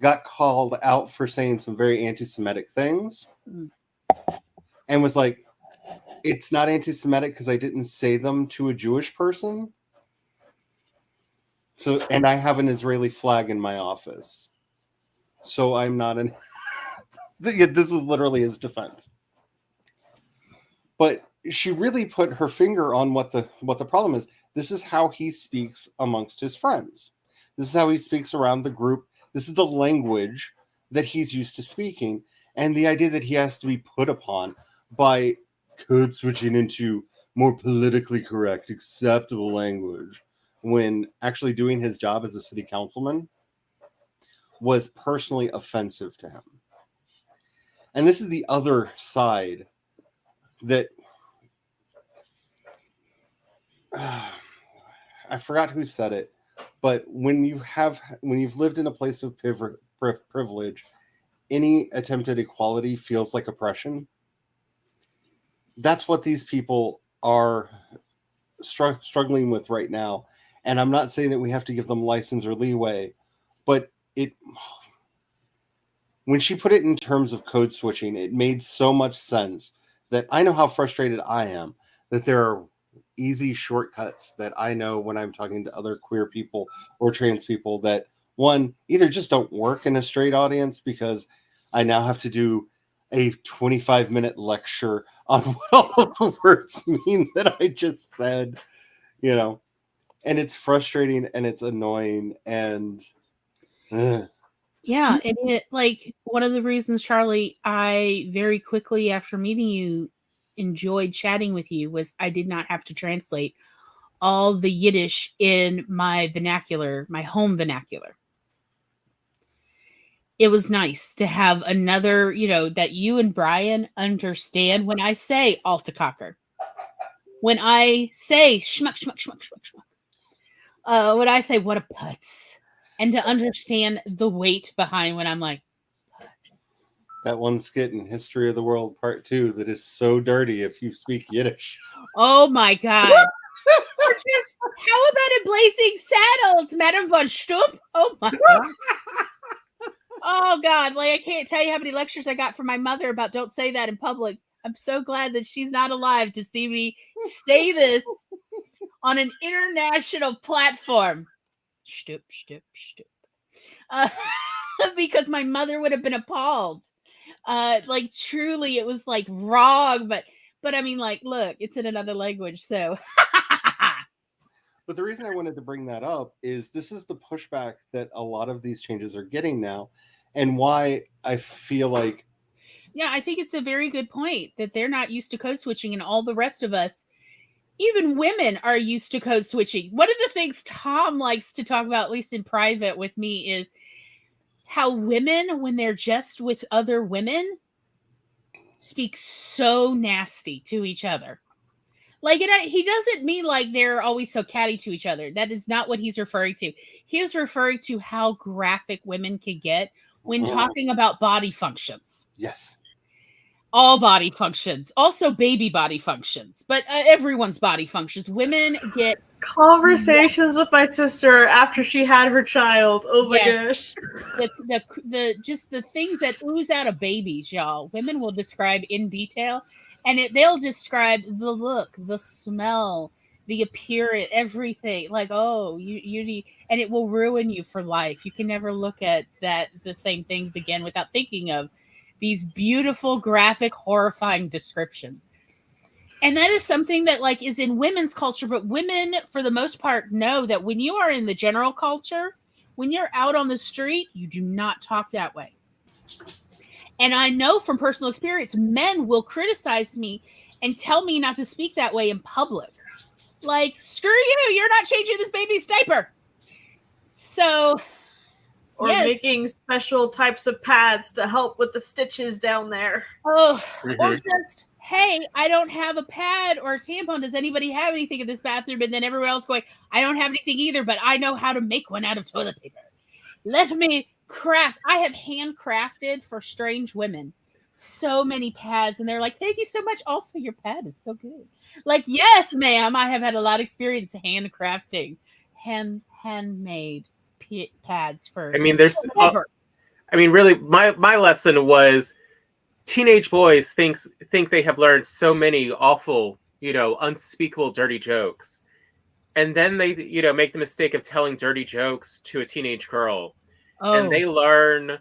got called out for saying some very anti-Semitic things and was like, it's not anti-Semitic because I didn't say them to a Jewish person. So, and I have an Israeli flag in my office. So I'm not an... This was literally his defense. But she really put her finger on what the problem is. This is how he speaks amongst his friends. This is how he speaks around the group. This is the language that he's used to speaking, and the idea that he has to be put upon by code switching into more politically correct, acceptable language when actually doing his job as a city councilman was personally offensive to him. And this is the other side that I forgot who said it, but when you've lived in a place of privilege, any attempt at equality feels like oppression. That's what these people are struggling with right now. And I'm not saying that we have to give them license or leeway, but when she put it in terms of code switching, it made so much sense that I know how frustrated I am that there are easy shortcuts that I know when I'm talking to other queer people or trans people that, one, either just don't work in a straight audience because I now have to do a 25-minute lecture on what all of the words mean that I just said, and it's frustrating and it's annoying and yeah, and like one of the reasons, Charlie, I very quickly after meeting you enjoyed chatting with you was I did not have to translate all the Yiddish in my vernacular, my home vernacular. It was nice to have another, that you and Brian understand when I say Altacocker, when I say schmuck, schmuck, schmuck, schmuck, schmuck, when I say what a putz, and to understand the weight behind when I'm like, that one skit in History of the World Part 2 that is so dirty if you speak Yiddish. Oh my God. Or just, how about in Blazing Saddles, Madame von Stupp? Oh my God. Oh God, like I can't tell you how many lectures I got from my mother about don't say that in public. I'm so glad that she's not alive to see me say this on an international platform. Stupp, Stupp, Stupp. Because my mother would have been appalled. Like truly, it was like wrong, but I mean, like, look, it's in another language, so. But the reason I wanted to bring that up is this is the pushback that a lot of these changes are getting now, and why I feel like. Yeah, I think it's a very good point that they're not used to code switching, and all the rest of us, even women, are used to code switching. One of the things Tom likes to talk about, at least in private with me, is how women, when they're just with other women, speak so nasty to each other. Like, he doesn't mean like they're always so catty to each other. That is not what he's referring to. He is referring to how graphic women can get when talking about body functions. Yes. All body functions, also baby body functions, but everyone's body functions. Women get conversations with my sister after she had her child. Oh my gosh. The things that ooze out of babies, y'all. Women will describe in detail, and they'll describe the look, the smell, the appearance, everything. Like, oh, you need, and it will ruin you for life. You can never look at the same things again without thinking of these beautiful, graphic, horrifying descriptions. And that is something that like is in women's culture, but women, for the most part, know that when you are in the general culture, when you're out on the street, you do not talk that way. And I know from personal experience, men will criticize me and tell me not to speak that way in public. Like, screw you, you're not changing this baby's diaper. So... Or making special types of pads to help with the stitches down there. Oh, or just, hey, I don't have a pad or a tampon. Does anybody have anything in this bathroom? And then everyone else going, I don't have anything either, but I know how to make one out of toilet paper. Let me craft. I have handcrafted for strange women so many pads, and they're like, thank you so much. Also, your pad is so good. Like, yes, ma'am, I have had a lot of experience handcrafting, handmade pads for. I mean, there's. Really, my lesson was teenage boys think they have learned so many awful, unspeakable dirty jokes, and then they, make the mistake of telling dirty jokes to a teenage girl, and they learn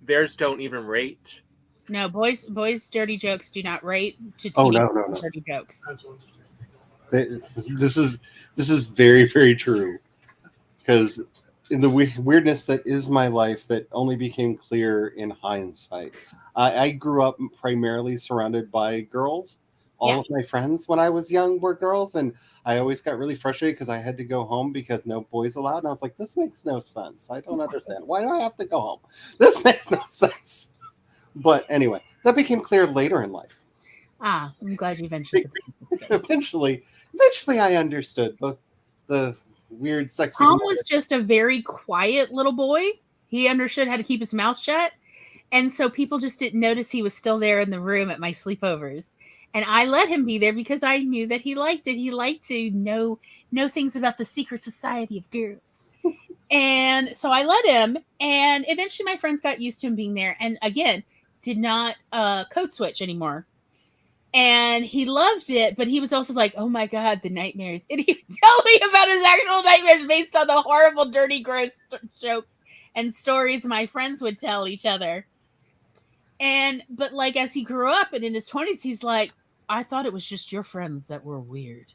theirs don't even rate. No, boys, dirty jokes do not rate to teenage dirty jokes. This is very, very true. Because in the weirdness that is my life that only became clear in hindsight. I grew up primarily surrounded by girls. All of my friends when I was young were girls, and I always got really frustrated because I had to go home because no boys allowed. And I was like, this makes no sense. I don't understand. Why do I have to go home? This makes no sense. But anyway, that became clear later in life. Ah, I'm glad you eventually. Eventually, I understood both the weird sexism. Tom was just a very quiet little boy. He understood how to keep his mouth shut. And so people just didn't notice he was still there in the room at my sleepovers. And I let him be there because I knew that he liked it. He liked to know things about the secret society of girls. And so I let him. And eventually my friends got used to him being there. And again, did not code switch anymore. And he loved it, but he was also like, oh my God, the nightmares. And he would tell me about his actual nightmares based on the horrible, dirty, gross jokes and stories my friends would tell each other. But like, as he grew up and in his 20s, he's like, I thought it was just your friends that were weird.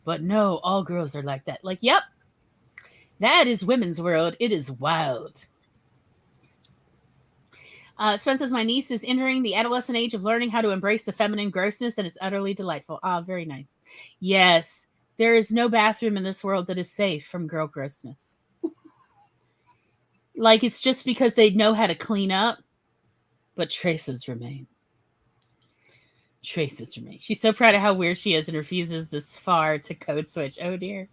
But no, all girls are like that. Like, yep, that is women's world. It is wild. Spence says, my niece is entering the adolescent age of learning how to embrace the feminine grossness, and it's utterly delightful. Ah, very nice. Yes, there is no bathroom in this world that is safe from girl grossness. Like, it's just because they know how to clean up, but traces remain. Traces remain. She's so proud of how weird she is and refuses this far to code switch. Oh, dear.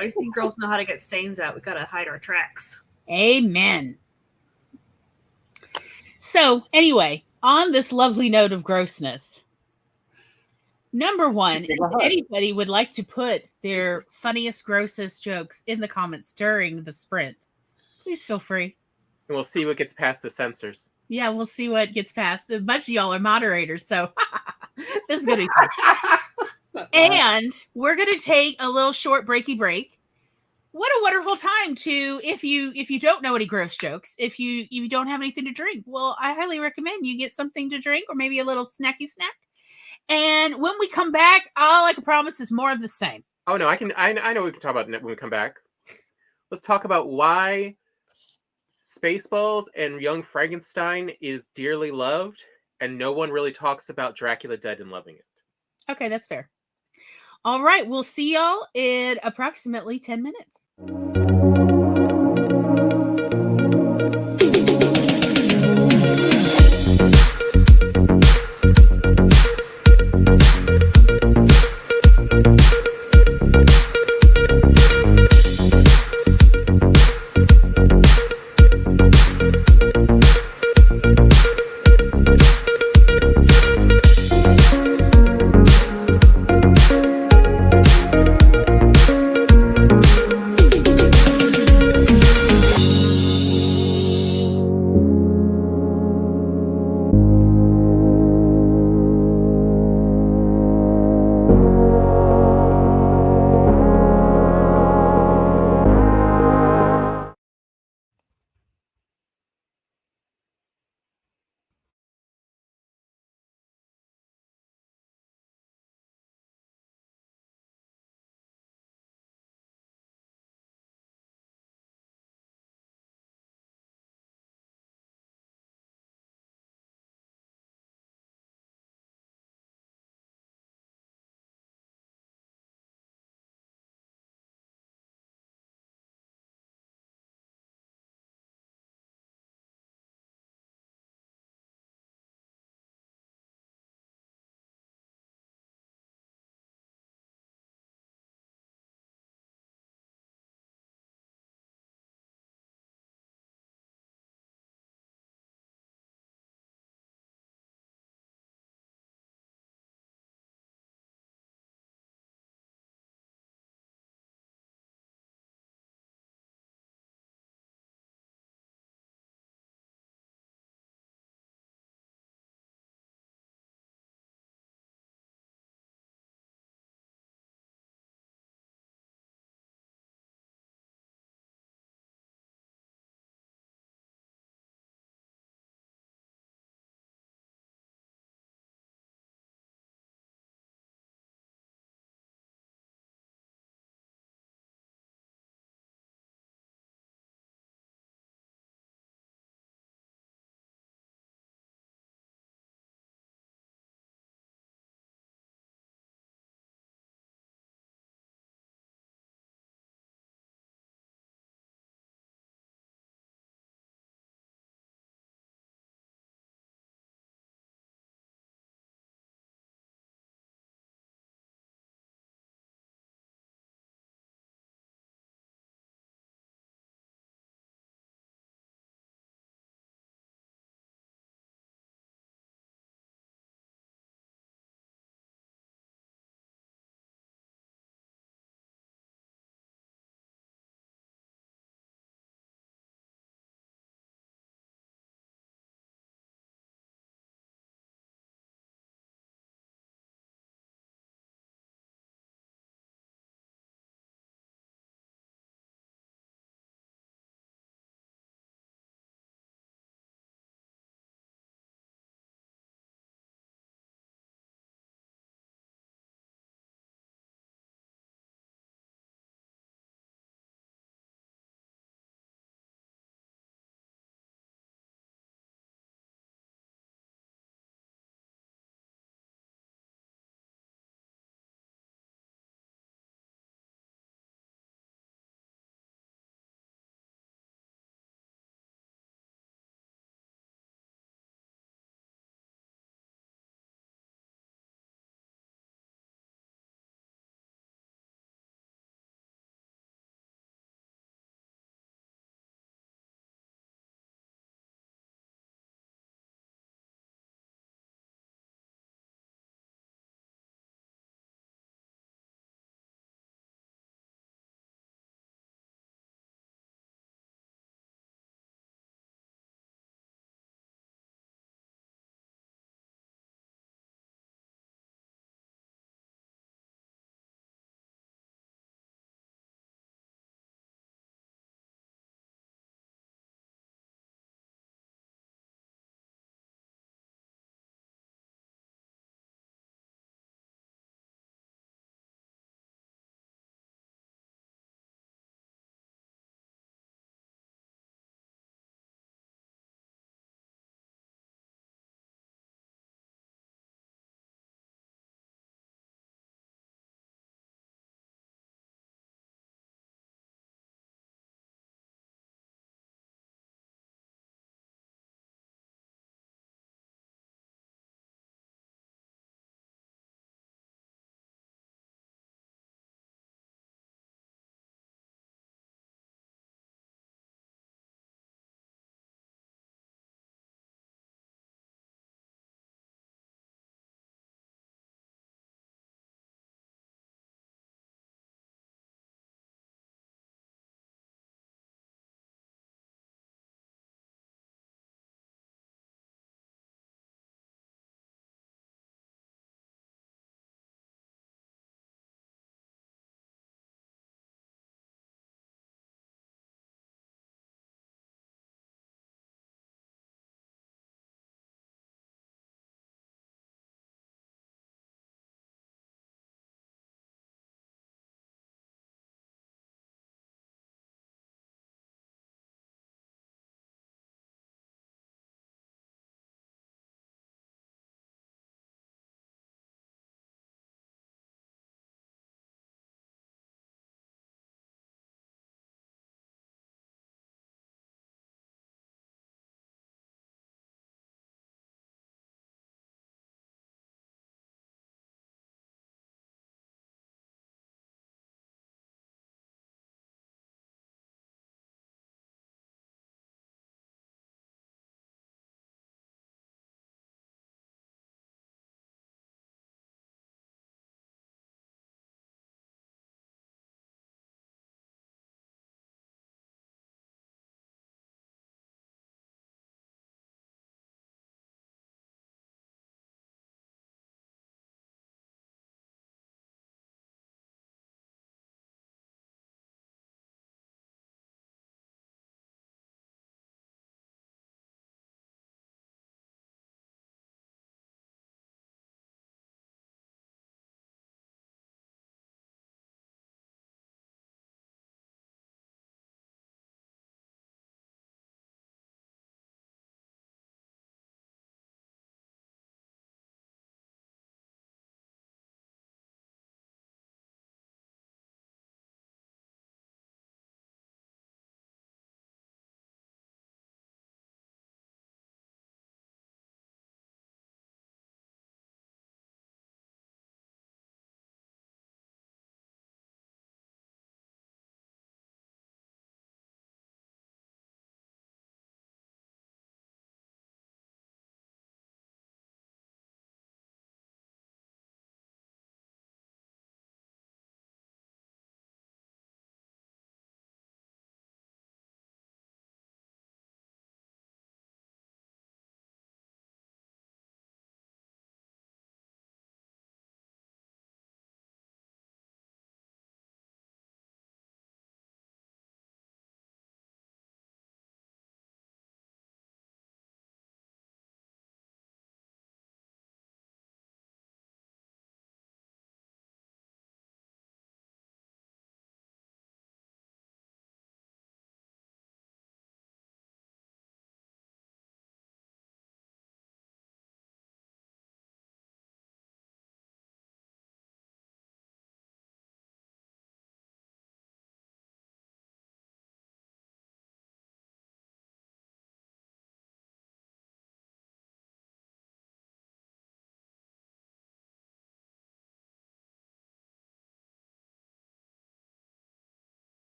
I think girls know how to get stains out. We got to hide our tracks. Amen. So, anyway, on this lovely note of grossness, number one, if anybody would like to put their funniest, grossest jokes in the comments during the sprint, please feel free. And we'll see what gets past the censors. Yeah, we'll see what gets past. A bunch of y'all are moderators, so this is going to be fun. And we're going to take a little short breaky break. What a wonderful time to, if you don't know any gross jokes, if you don't have anything to drink, well, I highly recommend you get something to drink or maybe a little snacky snack. And when we come back, all I can promise is more of the same. Oh no, I know we can talk about it when we come back. Let's talk about why Spaceballs and Young Frankenstein is dearly loved, and no one really talks about Dracula Dead and loving it. Okay, that's fair. All right, we'll see y'all in approximately 10 minutes.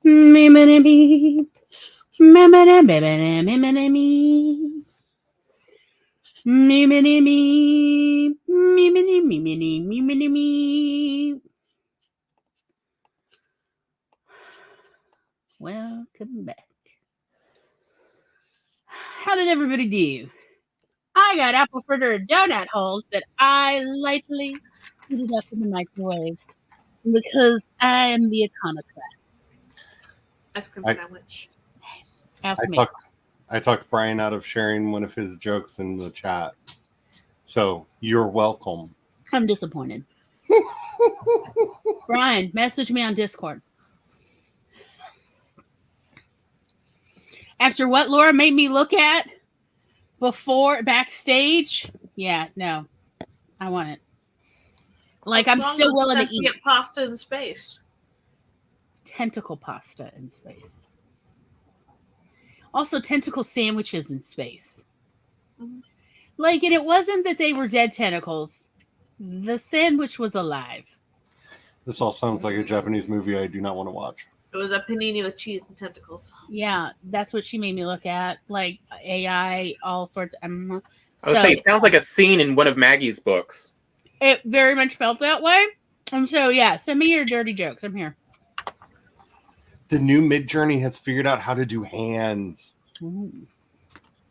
Me, me, me, me. Me, me, me, me, me, me, me, me. Me, me, me, me. Me, me, me, me, me, me, me, me, me. Welcome back. How did everybody do? I got apple fritter donut holes that I lightly heated up in the microwave because I am the iconoclast. Ice cream I- sandwich. Nice. Ask me. I talked Brian out of sharing one of his jokes in the chat. So you're welcome. I'm disappointed. Brian, message me on Discord. After what Laura made me look at before backstage, yeah, no, I want it. Like, I'm What's still wrong with willing to stuffing eat it pasta in space. tentacle pasta in space. Also, tentacle sandwiches in space. Mhm. Like, and it wasn't that they were dead tentacles. The sandwich was alive. This all sounds like a Japanese movie I do not want to watch. It was a panini with cheese and tentacles. Yeah, that's what she made me look at. Like AI, all sorts. I would say it sounds like a scene in one of Maggie's books. It very much felt that way. And so, yeah, send me your dirty jokes. I'm here. The new Midjourney has figured out how to do hands. Ooh.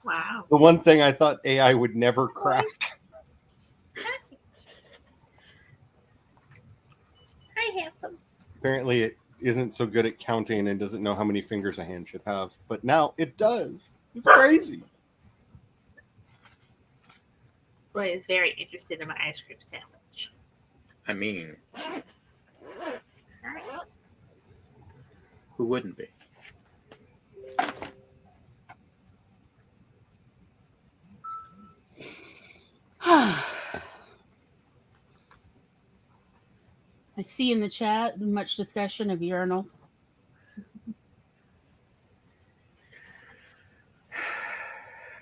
Wow. The one thing I thought AI would never crack. Hi, handsome. Apparently, it isn't so good at counting and doesn't know how many fingers a hand should have. But now it does. It's crazy. Roy is very interested in my ice cream sandwich. I mean, who wouldn't be? I see in the chat much discussion of urinals.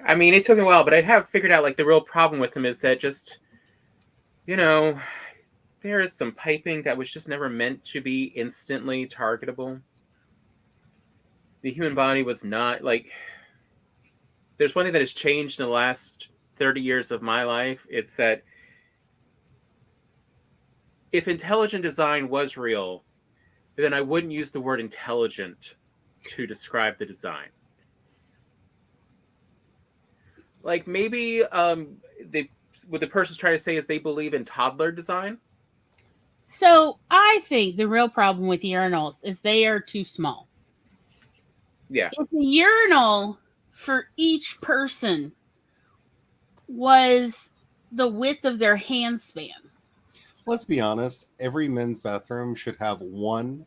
I mean, it took me a while, but I have figured out, like, the real problem with them is that just, you know, there is some piping that was just never meant to be instantly targetable. The human body was not, like, there's one thing that has changed in the last 30 years of my life. It's that if intelligent design was real, then I wouldn't use the word intelligent to describe the design. Like, maybe what the person's trying to say is they believe in toddler design. So I think the real problem with urinals is they are too small. Yeah. If the urinal for each person was the width of their hand span. Let's be honest. Every men's bathroom should have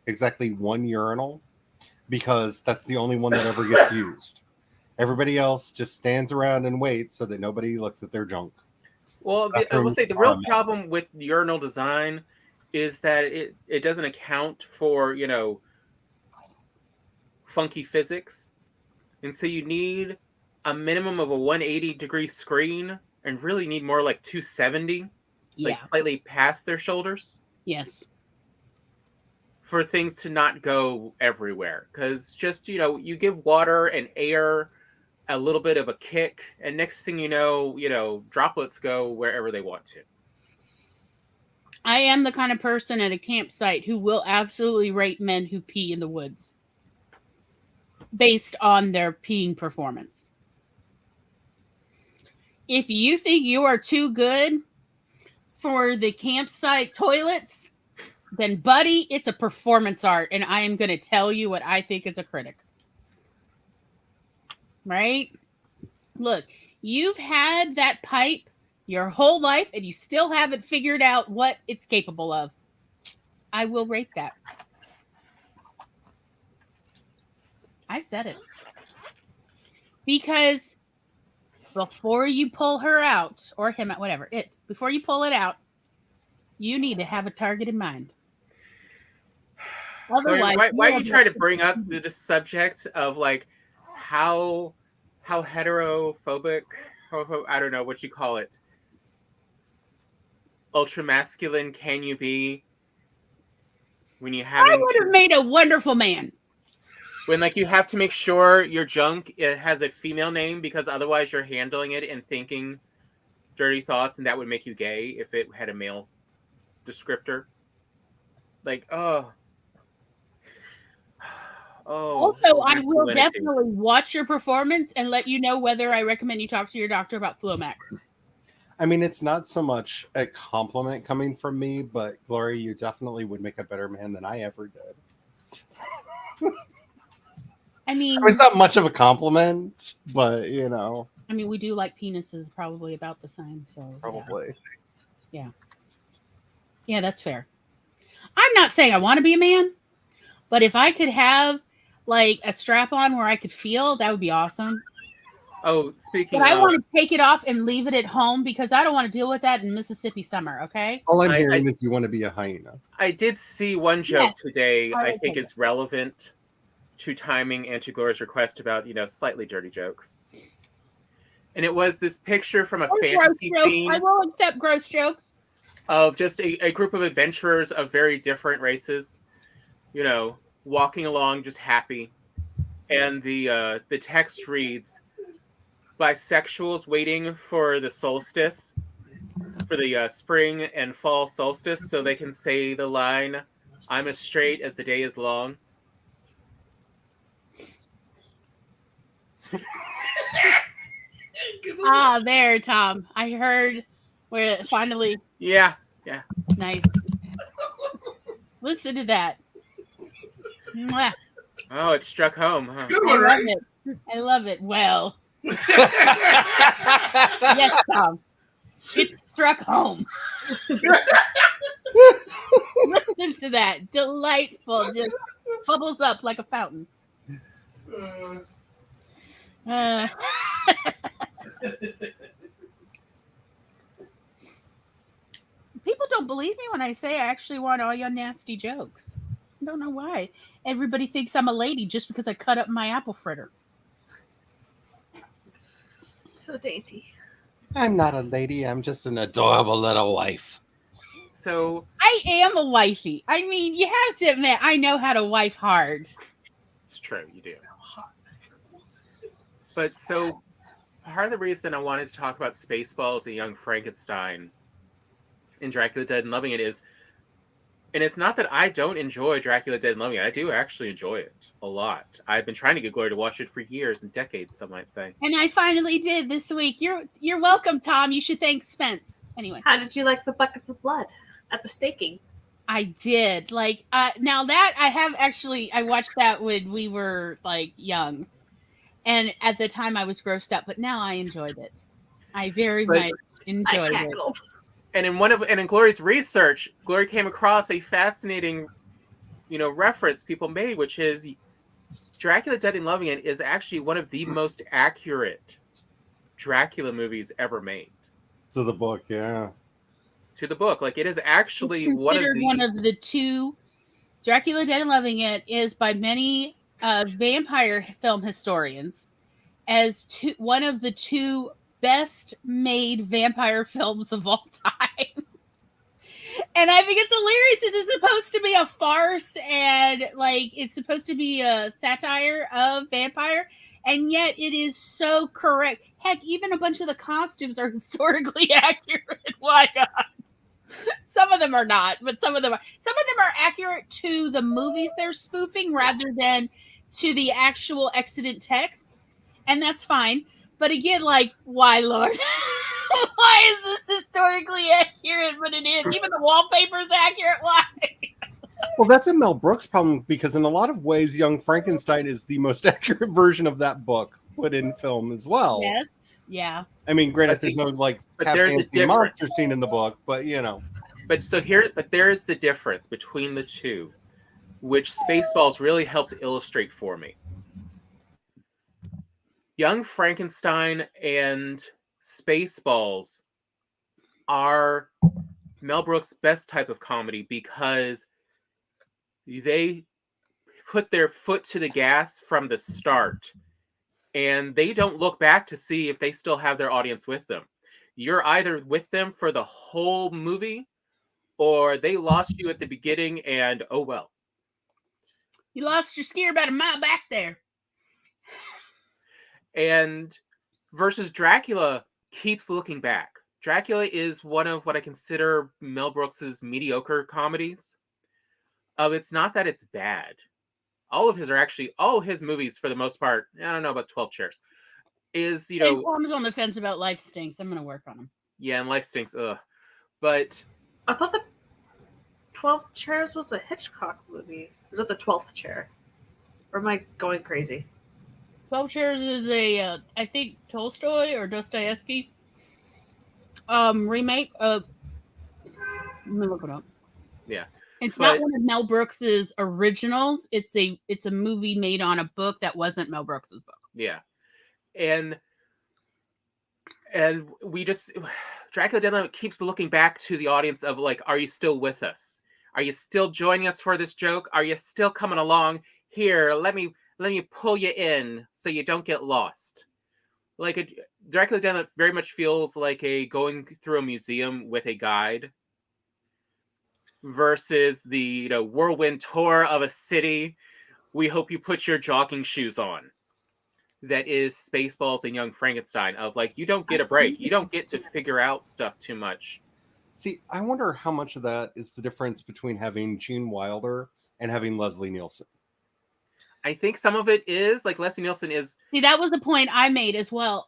exactly one urinal, because that's the only one that ever gets used. Everybody else just stands around and waits so that nobody looks at their junk. Well, I will say the real problem with urinal design is that it doesn't account for, you know, funky physics. And so you need a minimum of a 180-degree screen and really need more like 270, like slightly past their shoulders. Yes. For things to not go everywhere. Because just, you know, you give water and air a little bit of a kick, and next thing you know, droplets go wherever they want to. I am the kind of person at a campsite who will absolutely rate men who pee in the woods based on their peeing performance. If you think you are too good for the campsite toilets, then buddy, it's a performance art, and I am going to tell you what I think as a critic. Right? Look, you've had that pipe your whole life and you still haven't figured out what it's capable of. I will rate that. I said it. Because before you pull her out, or him out, whatever, before you pull it out, you need to have a target in mind. Otherwise, why are you trying to bring up the subject of, like, how heterophobic, I don't know what you call it, ultra masculine can you be when you have? I would have made a wonderful man. When like you have to make sure your junk it has a female name because otherwise you're handling it and thinking dirty thoughts, and that would make you gay if it had a male descriptor. Like, oh. Also, I will masculinity. definitely watch your performance and let you know whether I recommend you talk to your doctor about Flomax. I mean, it's not so much a compliment coming from me, but Glory, you definitely would make a better man than I ever did. I mean, It's not much of a compliment, but you know, I mean, we do like penises probably about the same. So probably. yeah, that's fair. I'm not saying I want to be a man, but if I could have like a strap on where I could feel, that would be awesome. Oh, speaking But I of, want to take it off and leave it at home because I don't want to deal with that in Mississippi summer. Okay. All I'm hearing is you want to be a hyena. I did see one joke today I I will think take is relevant to timing and to Gloria's request about, slightly dirty jokes. And it was this picture from a fantasy scene I will accept gross jokes. of just a group of adventurers of very different races, walking along just happy. And the text reads, bisexuals waiting for the solstice, for the spring and fall solstice, so they can say the line, I'm as straight as the day is long. There, Tom. I heard where it finally. Yeah. Nice. Listen to that. Mwah. Oh, it struck home, huh? Good one, right? I love it. Well. Yes, Tom. It struck home. Listen to that. Delightful. Just bubbles up like a fountain. People don't believe me when I say I actually want all your nasty jokes. I don't know why. Everybody thinks I'm a lady just because I cut up my apple fritter. So dainty. I'm not a lady. I'm just an adorable little wife. So I am a wifey. I mean, you have to admit, I know how to wife hard. it's true, you do. But so part of the reason I wanted to talk about Spaceballs and Young Frankenstein and Dracula Dead and Loving It is, and it's not that I don't enjoy Dracula Dead and Loving It. I do actually enjoy it a lot. I've been trying to get Gloria to watch it for years and decades, some might say. And I finally did this week. You're welcome, Tom. You should thank Spence. Anyway. How did you like the buckets of blood at the staking? I did. Like, now that I watched that when we were like young. And at the time I was grossed up, but now I enjoyed it. I very much enjoyed it. And in Gloria's research, Gloria came across a fascinating, reference people made, which is Dracula Dead and Loving It is actually one of the most accurate Dracula movies ever made. To the book, yeah. To the book. Like, it is actually one of the two. Dracula Dead and Loving It is by many vampire film historians as one of the two best made vampire films of all time. And I think it's hilarious. It's supposed to be a farce and like it's supposed to be a satire of vampire, and yet it is so correct. Heck, even a bunch of the costumes are historically accurate. My God. Some of them are not, but some of them are accurate to the movies they're spoofing rather than to the actual extant text. And that's fine. But again, like, why, Lord? Why is this historically accurate? But it is. Even the wallpaper's accurate. Why? Well, that's a Mel Brooks problem because in a lot of ways, Young Frankenstein is the most accurate version of that book put in film as well. Yes. Yeah. I mean, granted, there's no like there's a difference. monster scene in the book, but But there is the difference between the two, which Spaceballs really helped illustrate for me. Young Frankenstein and Spaceballs are Mel Brooks' best type of comedy because they put their foot to the gas from the start and they don't look back to see if they still have their audience with them. You're either with them for the whole movie or they lost you at the beginning and oh well. You lost your skier about a mile back there. And versus Dracula keeps looking back. Dracula is one of what I consider Mel Brooks's mediocre comedies. It's not that it's bad. All of his movies, for the most part, I don't know about 12 Chairs, is, And Tom's on the fence about Life Stinks. I'm going to work on him. Yeah, and Life Stinks, But I thought the 12 Chairs was a Hitchcock movie. Is it the 12th Chair? Or am I going crazy? 12 Chairs is a, I think, Tolstoy or Dostoevsky remake. Let me look it up. Yeah. It's not one of Mel Brooks's originals. It's a movie made on a book that wasn't Mel Brooks's book. Yeah. And we just, Dracula Deadline keeps looking back to the audience of like, are you still with us? Are you still joining us for this joke? Are you still coming along? Here, let me pull you in so you don't get lost. Like Dracula Deadline very much feels like a going through a museum with a guide versus the whirlwind tour of a city. We hope you put your jogging shoes on. That is Spaceballs and Young Frankenstein of like, you don't get a break. You don't get to figure out stuff too much. See, I wonder how much of that is the difference between having Gene Wilder and having Leslie Nielsen. I think some of it is like Leslie Nielsen is. See, that was the point I made as well.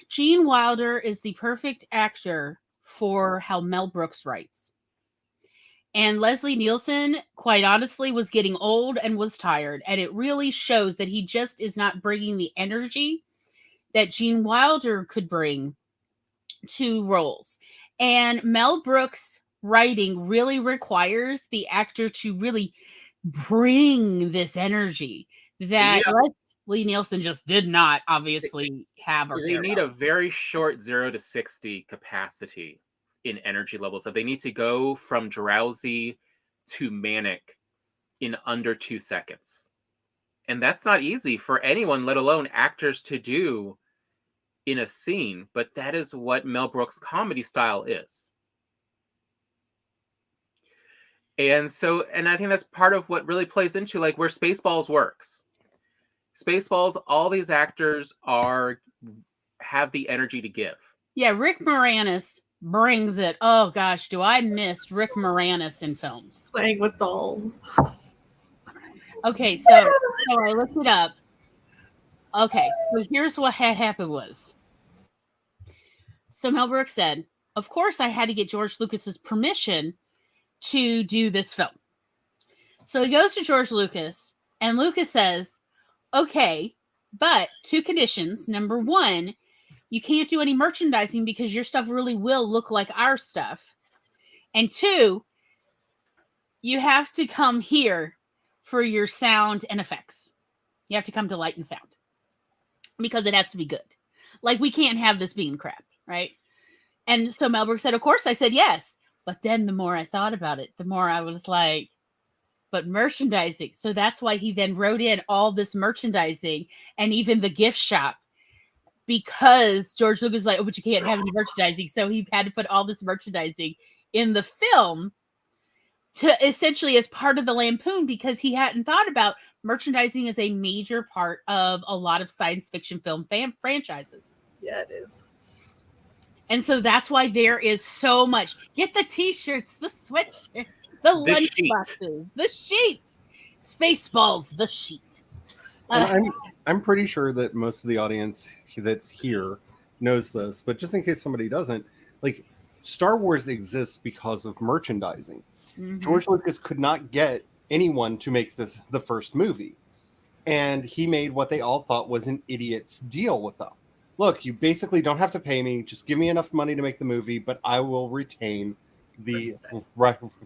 Gene Wilder is the perfect actor for how Mel Brooks writes. And Leslie Nielsen, quite honestly, was getting old and was tired. And it really shows that he just is not bringing the energy that Gene Wilder could bring to roles. And Mel Brooks' writing really requires the actor to really bring this energy that Leslie Nielsen just did not obviously have. They need a very short 0 to 60 capacity in energy levels. They need to go from drowsy to manic in under 2 seconds. And that's not easy for anyone, let alone actors, to do in a scene. But that is what Mel Brooks' comedy style is. And I think that's part of what really plays into like where Spaceballs works. Spaceballs, all these actors have the energy to give. Yeah, Rick Moranis brings it. Oh gosh, do I miss Rick Moranis in films? Playing with dolls. Okay, so I looked it up. Okay, so here's what had happened was. So Mel Brooks said, of course I had to get George Lucas's permission to do this film. So he goes to George Lucas, and Lucas says, okay, but 2 conditions. Number 1, you can't do any merchandising because your stuff really will look like our stuff. And 2, you have to come here for your sound and effects. You have to come to Light and Sound because it has to be good. Like, we can't have this being crap, right? And so Mel Brooks said, of course. I said, yes. But then the more I thought about it, the more I was like, but merchandising. So that's why he then wrote in all this merchandising and even the gift shop, because George Lucas was like, oh, but you can't have any merchandising. So he had to put all this merchandising in the film to essentially as part of the lampoon, because he hadn't thought about merchandising as a major part of a lot of science fiction film franchises. Yeah, it is. And so that's why there is so much. Get the t-shirts, the sweatshirts, the lunch boxes, the sheets, Spaceballs, the sheet. I'm pretty sure that most of the audience that's here knows this, but just in case somebody doesn't, like, Star Wars exists because of merchandising. Mm-hmm. George Lucas could not get anyone to make the first movie, and he made what they all thought was an idiot's deal with them. Look, you basically don't have to pay me. Just give me enough money to make the movie, but I will retain the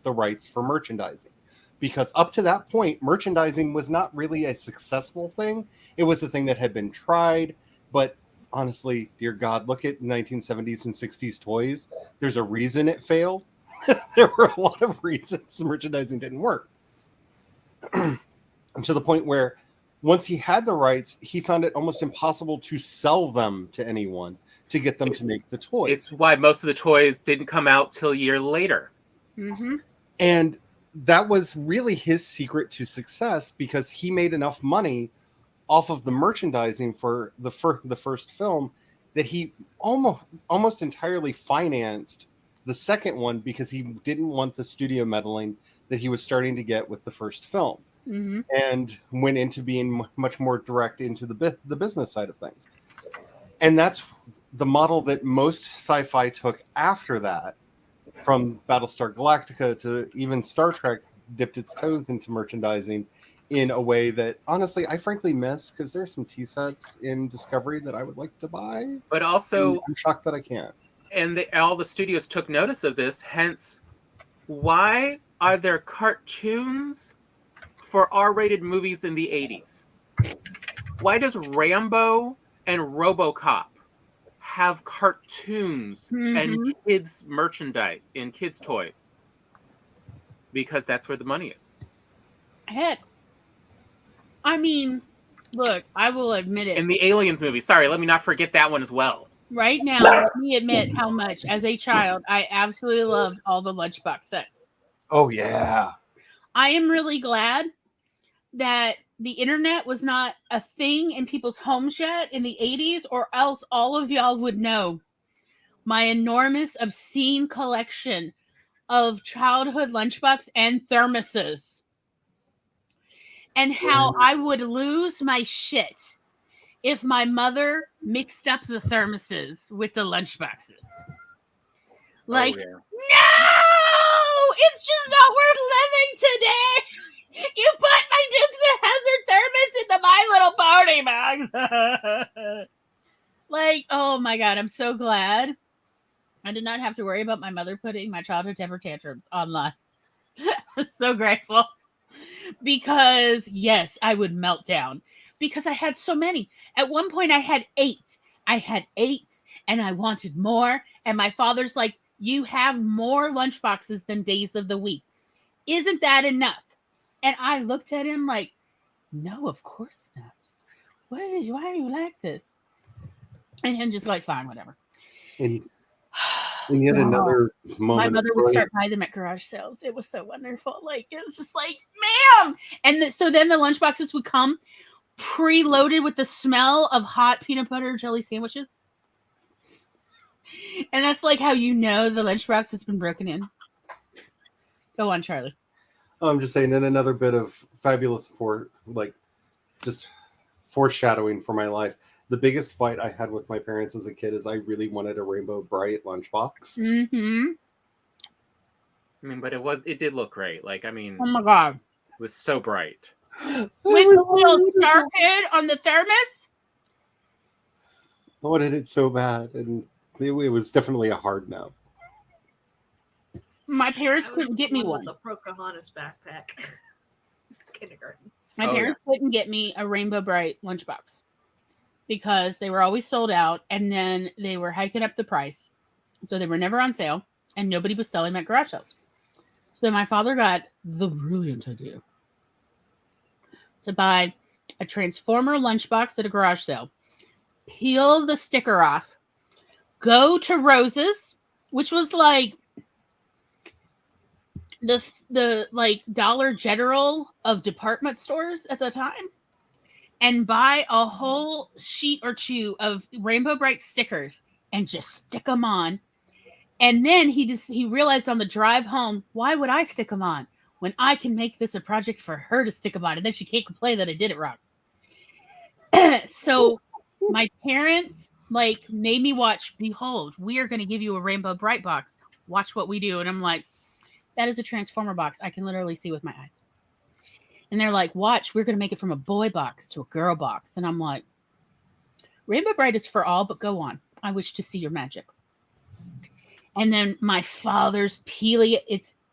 rights for merchandising. Because up to that point, merchandising was not really a successful thing. It was a thing that had been tried. But honestly, dear God, look at 1970s and 60s toys. There's a reason it failed. There were a lot of reasons merchandising didn't work. And to the point where once he had the rights, he found it almost impossible to sell them to anyone to get them to make the toys. It's why most of the toys didn't come out till a year later. Mm-hmm. And that was really his secret to success, because he made enough money off of the merchandising for the first film that he almost entirely financed the second one, because he didn't want the studio meddling that he was starting to get with the first film, and went into being much more direct into the business side of things. And that's the model that most sci-fi took after that, from Battlestar Galactica to even Star Trek dipped its toes into merchandising in a way that, honestly, I frankly miss, because there's some tea sets in Discovery that I would like to buy. But also, I'm shocked that I can't. And all the studios took notice of this, hence, why are there cartoons for R-rated movies in the 80s? Why does Rambo and RoboCop have cartoons and kids merchandise in kids' toys? Because that's where the money is. Heck, I mean, look, I will admit it. In the Aliens movie, sorry, let me not forget that one as well. Right now, let me admit how much, as a child, I absolutely loved all the Lunchbox sets. Oh, yeah. I am really glad that the internet was not a thing in people's homes yet in the 80s, or else all of y'all would know my enormous, obscene collection of childhood Lunchbox and thermoses, and how I would lose my shit if my mother mixed up the thermoses with the lunchboxes. Like, no, it's just not worth living today. You put my Dukes of Hazzard thermos in the My Little Pony box. Like, oh my God, I'm so glad I did not have to worry about my mother putting my childhood temper tantrums online. I'm so grateful. Because, yes, I would melt down. Because I had so many. At one point, I had 8. And I wanted more. And my father's like, you have more lunchboxes than days of the week. Isn't that enough? And I looked at him like, no, of course not. Why are you like this? And him just like, fine, whatever. And yet another moment. My mother would start buying them at garage sales. It was so wonderful. Like, it was just like, ma'am. And so then the lunchboxes would come preloaded with the smell of hot peanut butter jelly sandwiches. And that's like how you know the lunchbox has been broken in. Go on, Charlie. I'm just saying, and another bit of fabulous just foreshadowing for my life. The biggest fight I had with my parents as a kid is I really wanted a Rainbow Bright lunchbox. Mm-hmm. I mean, but it did look great. Like, I mean, Oh my God. It was so bright. With the little star kid on the thermos? I wanted it so bad, and it was definitely a hard no. My parents couldn't get me one. The Pocahontas backpack. Kindergarten. My parents couldn't get me a Rainbow Bright lunchbox because they were always sold out, and then they were hiking up the price. So they were never on sale, and nobody was selling them at garage sales. So my father got the brilliant idea to buy a Transformer lunchbox at a garage sale, peel the sticker off, go to Rose's, which was like the like Dollar General of department stores at the time, and buy a whole sheet or two of Rainbow Bright stickers and just stick them on. And then he realized on the drive home, why would I stick them on when I can make this a project for her to stick them on, and then she can't complain that I did it wrong. So my parents made me watch, behold, we are going to give you a Rainbow Bright box. Watch what we do. And I'm like, that is a Transformer box. I can literally see with my eyes. And they're like, watch, we're going to make it from a boy box to a girl box. And I'm like, Rainbow Bright is for all, but go on. I wish to see your magic. And then my father's peely,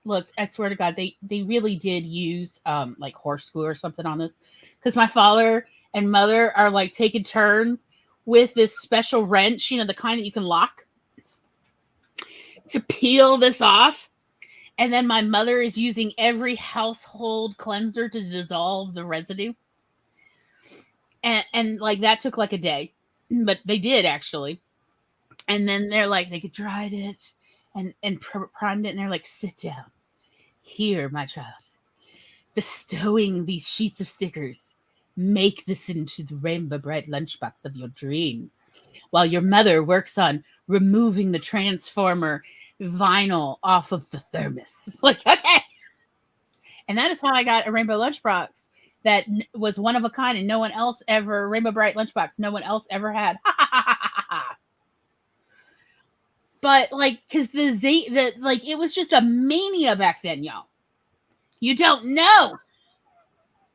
look, I swear to God, they really did use like horse glue or something on this, because my father and mother are like taking turns with this special wrench, the kind that you can lock, to peel this off. And then my mother is using every household cleanser to dissolve the residue. And like that took like a day, but they did actually. And then they're like, they dried it and primed it, and they're like, sit down. Here, my child, bestowing these sheets of stickers, make this into the rainbow bright lunchbox of your dreams, while your mother works on removing the transformer vinyl off of the thermos. Like, okay. And that is how I got a rainbow lunchbox that was one of a kind, and no one else ever, rainbow bright lunchbox, no one else ever had. But like, because it was just a mania back then, y'all. You don't know.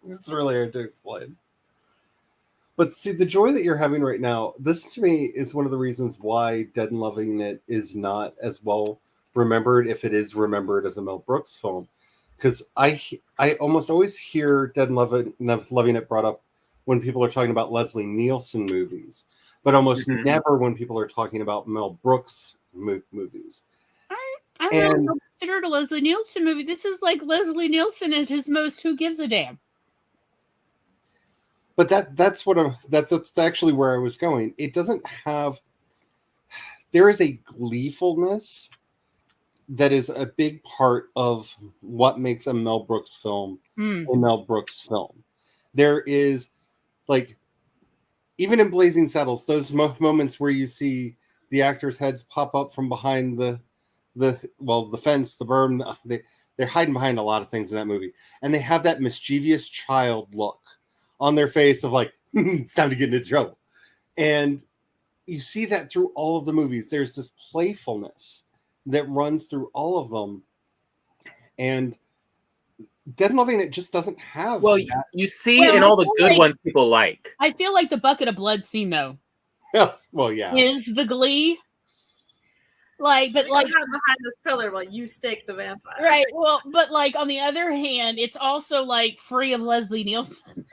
It's really hard to explain. But see, the joy that you're having right now, this to me is one of the reasons why Dead and Loving It is not as well remembered, if it is remembered as a Mel Brooks film. Because I almost always hear Dead and Loving It brought up when people are talking about Leslie Nielsen movies, but almost never when people are talking about Mel Brooks movies. I don't consider it a Leslie Nielsen movie. This is like Leslie Nielsen at his most who gives a damn. But that's actually where I was going. It doesn't have. There is a gleefulness that is a big part of what makes a Mel Brooks film a Mel Brooks film. There is, like, even in Blazing Saddles, those moments where you see the actors' heads pop up from behind the fence, the berm. They're hiding behind a lot of things in that movie, and they have that mischievous child look on their face of like, it's time to get into trouble. And you see that through all of the movies. There's this playfulness that runs through all of them. And Dead and Loving It just doesn't have that. You see in all the good ones people like. I feel like the bucket of blood scene, though. Yeah, well, yeah. Is the glee. Like, but like, behind this pillar while you stake the vampire. Right. Well, but like on the other hand, it's also like free of Leslie Nielsen.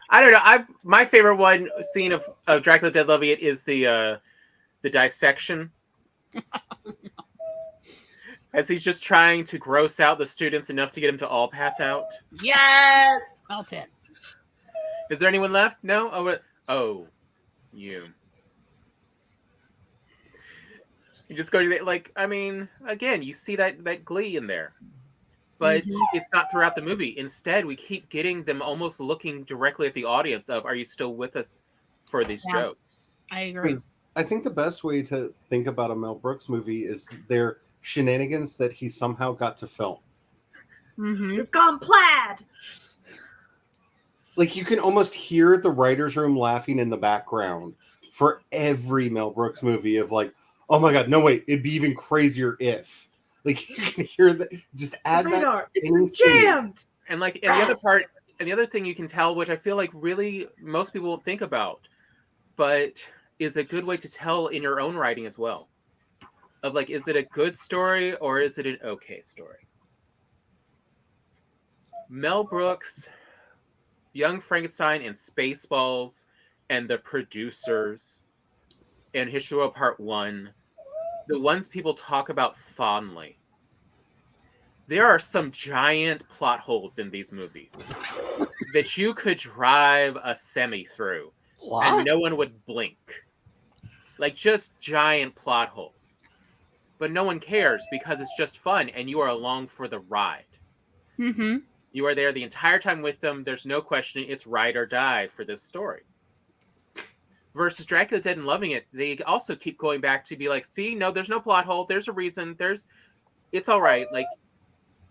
I don't know. My favorite one scene of Dracula Dead Loving It is the dissection. As he's just trying to gross out the students enough to get them to all pass out. Yes! All 10. Is there anyone left? No? You. You just go to the, like, I mean, again, you see that glee in there. But it's not throughout the movie. Instead, we keep getting them almost looking directly at the audience of, are you still with us for these jokes? I agree. I think the best way to think about a Mel Brooks movie is their shenanigans that he somehow got to film. We've gone plaid! Like, you can almost hear the writer's room laughing in the background for every Mel Brooks movie of like, oh my God, no, wait, it'd be even crazier if. Like, you can hear that. Just add that. It's jammed. And like, and the other part, and the other thing you can tell, which I feel like really most people won't think about, but is a good way to tell in your own writing as well. Of like, is it a good story or is it an okay story? Mel Brooks, Young Frankenstein, and Spaceballs, and The Producers, and History of Part 1, the ones people talk about fondly. There are some giant plot holes in these movies that you could drive a semi through and no one would blink. Like, just giant plot holes. But no one cares because it's just fun and you are along for the ride. You are there the entire time with them. There's no questioning. It's ride or die for this story. Versus Dracula Dead and Loving It, they also keep going back to be like, see, no, there's no plot hole. There's a reason. It's all right. Like,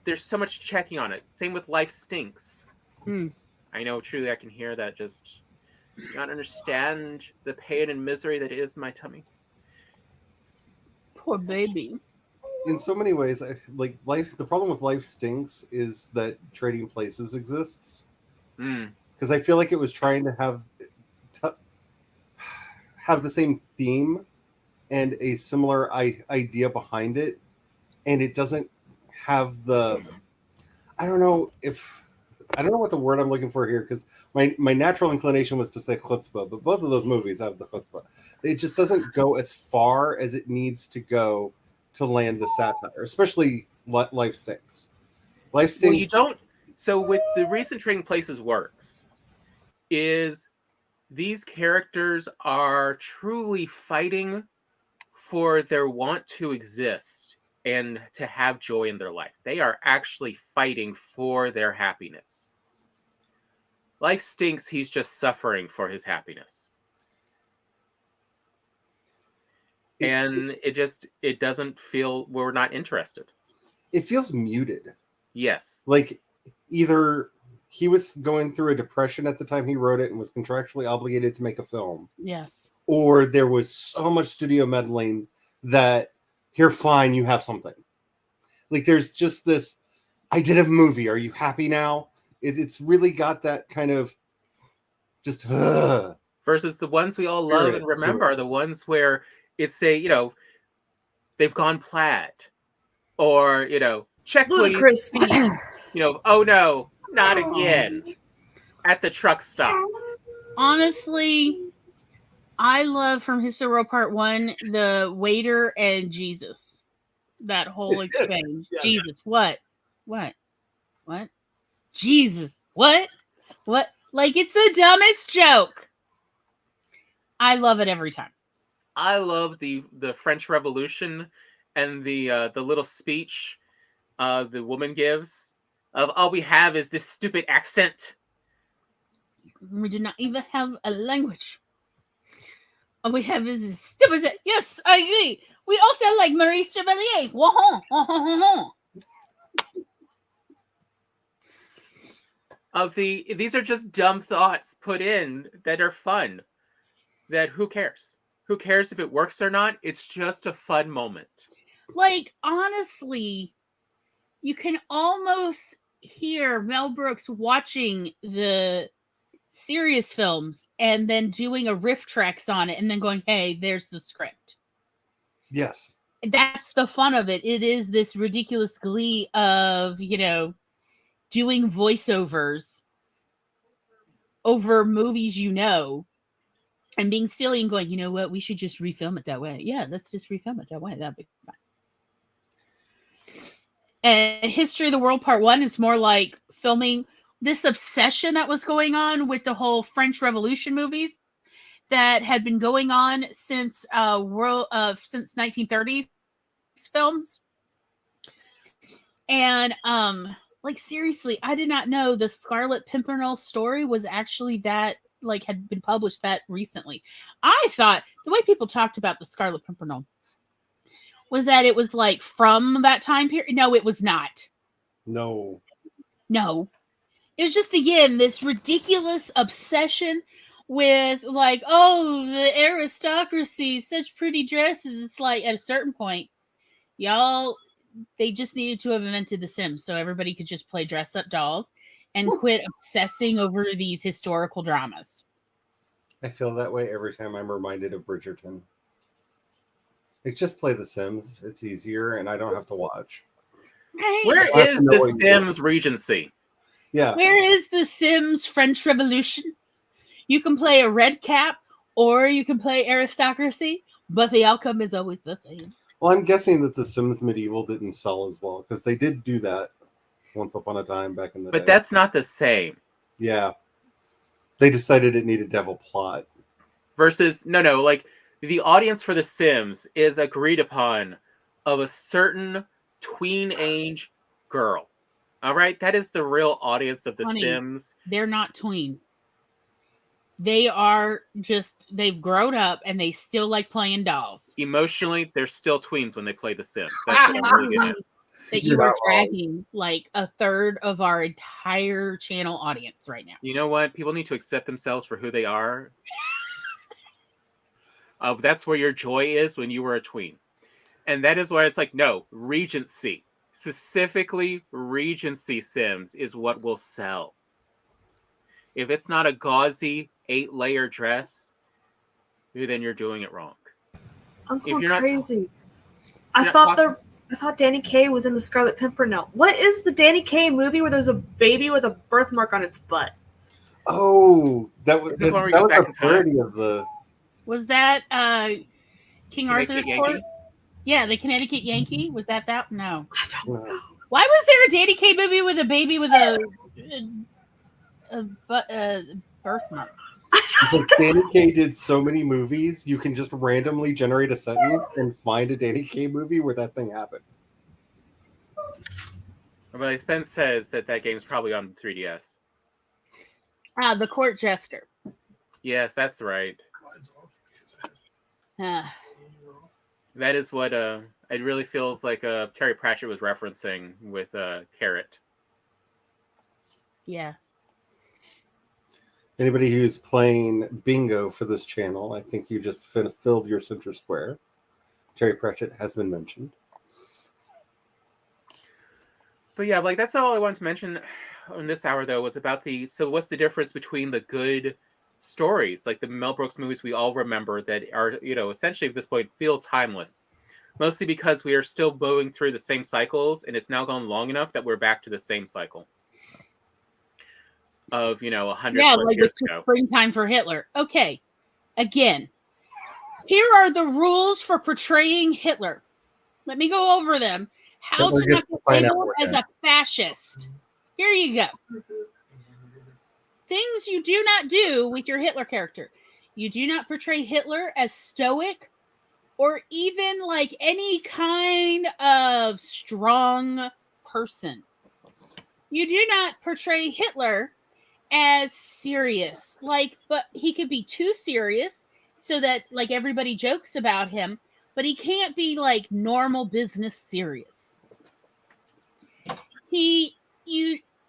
there's so much checking on it. Same with Life Stinks. I know, truly, I can hear that. Just do not understand the pain and misery that is my tummy. Poor baby. In so many ways, the problem with Life Stinks is that Trading Places exists. Because I feel like it was trying to have the same theme and a similar idea behind it, and it doesn't have the. I don't know what the word I'm looking for here, because my natural inclination was to say chutzpah, but both of those movies have the chutzpah. It just doesn't go as far as it needs to go to land the satire, especially Life Stinks. Life Stinks. Well, you don't. So with the recent Trading Places works, is these characters are truly fighting for their want to exist and to have joy in their life. They are actually fighting for their happiness. Life stinks, he's just suffering for his happiness. And it doesn't feel, we're not interested. It feels muted. Yes. Like either he was going through a depression at the time he wrote it and was contractually obligated to make a film, Yes. or there was so much studio meddling that here, fine, you have something. Like there's just this, I did a movie. Are you happy now? It's really got that kind of just versus the ones we all love and remember are the ones where it's they've gone plaid, or check Ludicrous please, speed. oh no, not again at the truck stop. Honestly, I love from History World Part 1 the waiter and Jesus. That whole exchange. Yeah. Jesus, what? Jesus, what? Like it's the dumbest joke. I love it every time. I love the French Revolution and the little speech the woman gives of all we have is this stupid accent. We do not even have a language. All we have is this stupid. Yes, I agree. We all sound like Marie Chevalier. These are just dumb thoughts put in that are fun. That who cares? Who cares if it works or not? It's just a fun moment. Like, honestly, you can almost hear Mel Brooks watching the serious films and then doing a riff tracks on it and then going, hey, there's the script. Yes. That's the fun of it. It is this ridiculous glee of, doing voiceovers over movies, and being silly and going, you know what, we should just refilm it that way. Yeah, let's just refilm it that way. That'd be fun. And History of the World Part 1 is more like filming this obsession that was going on with the whole French Revolution movies that had been going on since since 1930s films. And like seriously, I did not know the Scarlet Pimpernel story was actually that had been published that recently. I thought the way people talked about the Scarlet Pimpernel was that it was like from that time period. No, it was not. No. It was just, again, this ridiculous obsession with the aristocracy, such pretty dresses. It's like at a certain point, they just needed to have invented The Sims so everybody could just play dress up dolls and quit obsessing over these historical dramas. I feel that way every time I'm reminded of Bridgerton. Just play The Sims. It's easier, and I don't have to watch. Right? Where is The Sims Regency? Yeah. Where is The Sims French Revolution? You can play a red cap, or you can play aristocracy, but the outcome is always the same. Well, I'm guessing that The Sims Medieval didn't sell as well, because they did do that once upon a time back in the day. But that's not the same. Yeah. They decided it needed to have a plot. Versus, the audience for The Sims is agreed upon of a certain tween age girl. All right? That is the real audience of The Sims. They're not tween. They are they've grown up and they still like playing dolls. Emotionally, they're still tweens when they play The Sims. That's what I'm really getting at. That you are dragging like a third of our entire channel audience right now. You know what? People need to accept themselves for who they are. That's where your joy is when you were a tween. And that is why it's like, no, Regency. Specifically, Regency Sims is what will sell. If it's not a gauzy 8-layer dress, then you're doing it wrong. I'm going crazy. I thought Danny Kaye was in the Scarlet Pimpernel. What is the Danny Kaye movie where there's a baby with a birthmark on its butt? Oh, that was a parody of the. Was that King Arthur's Court? Yankee? Yeah, the Connecticut Yankee. Was that? No. I don't know. Why was there a Danny Kaye movie with a baby with a birthmark? Because Danny Kaye did so many movies, you can just randomly generate a sentence and find a Danny Kaye movie where that thing happened. But Spence says that game's probably on 3DS. The Court Jester. Yes, that's right. Ah. That is what it really feels like Terry Pratchett was referencing with Carrot. Yeah. Anybody who's playing bingo for this channel, I think you just filled your center square. Terry Pratchett has been mentioned. But yeah, like that's all I wanted to mention in this hour, though, was about so what's the difference between the good stories, like the Mel Brooks movies we all remember that are, essentially at this point feel timeless. Mostly because we are still going through the same cycles, and it's now gone long enough that we're back to the same cycle of 100 plus years ago. Springtime for Hitler. Okay, again, here are the rules for portraying Hitler. Let me go over them. How to not get labeled as a fascist. Here you go. Things you do not do with your Hitler character. You do not portray Hitler as stoic or even like any kind of strong person. You do not portray Hitler as serious. But he could be too serious so that like everybody jokes about him, but he can't be like normal business serious.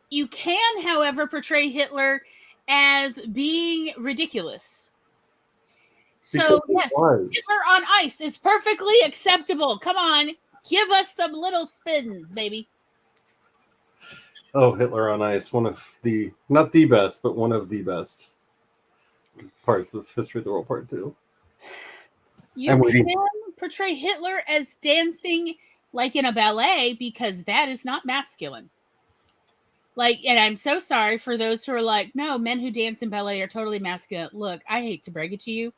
You can, however, portray Hitler as being ridiculous. So, yes, Hitler on Ice is perfectly acceptable. Come on, give us some little spins, baby. Oh, Hitler on Ice, one of the, not the best, but one of the best parts of History of the World Part 2. You can portray Hitler as dancing like in a ballet because that is not masculine. And I'm so sorry for those who are like, no, men who dance in ballet are totally masculine. Look, I hate to break it to you,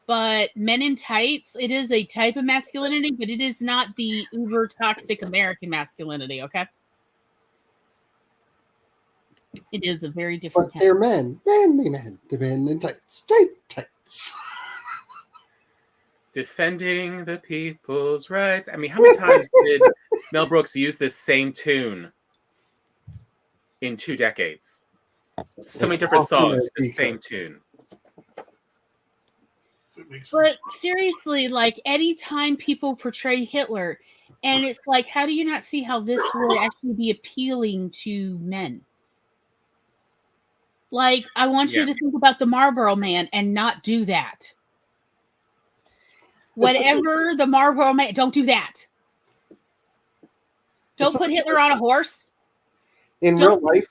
but men in tights, it is a type of masculinity, but it is not the uber toxic American masculinity, okay? It is a very different kind. They're manly men. They're men in tights, tights. Defending the people's rights. I mean, how many times did Mel Brooks use this same tune in 2 decades? So many different songs, the same tune. But seriously, like anytime people portray Hitler, and it's like, how do you not see how this would actually be appealing to men? Like, I want you to think about the Marlboro Man and not do that. Whatever the Marlboro Man, don't do that. Don't put Hitler on a horse. In real life,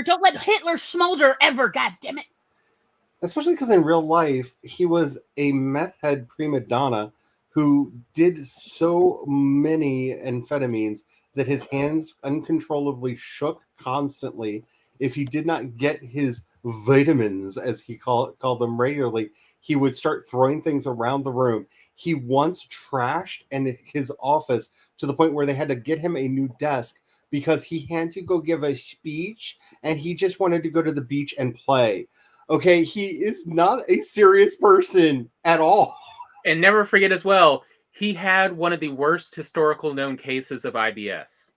don't let Hitler smolder ever. God damn it! Especially because in real life, he was a meth head prima donna who did so many amphetamines that his hands uncontrollably shook constantly. If he did not get his vitamins, as he called them regularly, he would start throwing things around the room. He once trashed his office to the point where they had to get him a new desk because he had to go give a speech and he just wanted to go to the beach and play. Okay, he is not a serious person at all. And never forget as well, he had one of the worst historical known cases of IBS.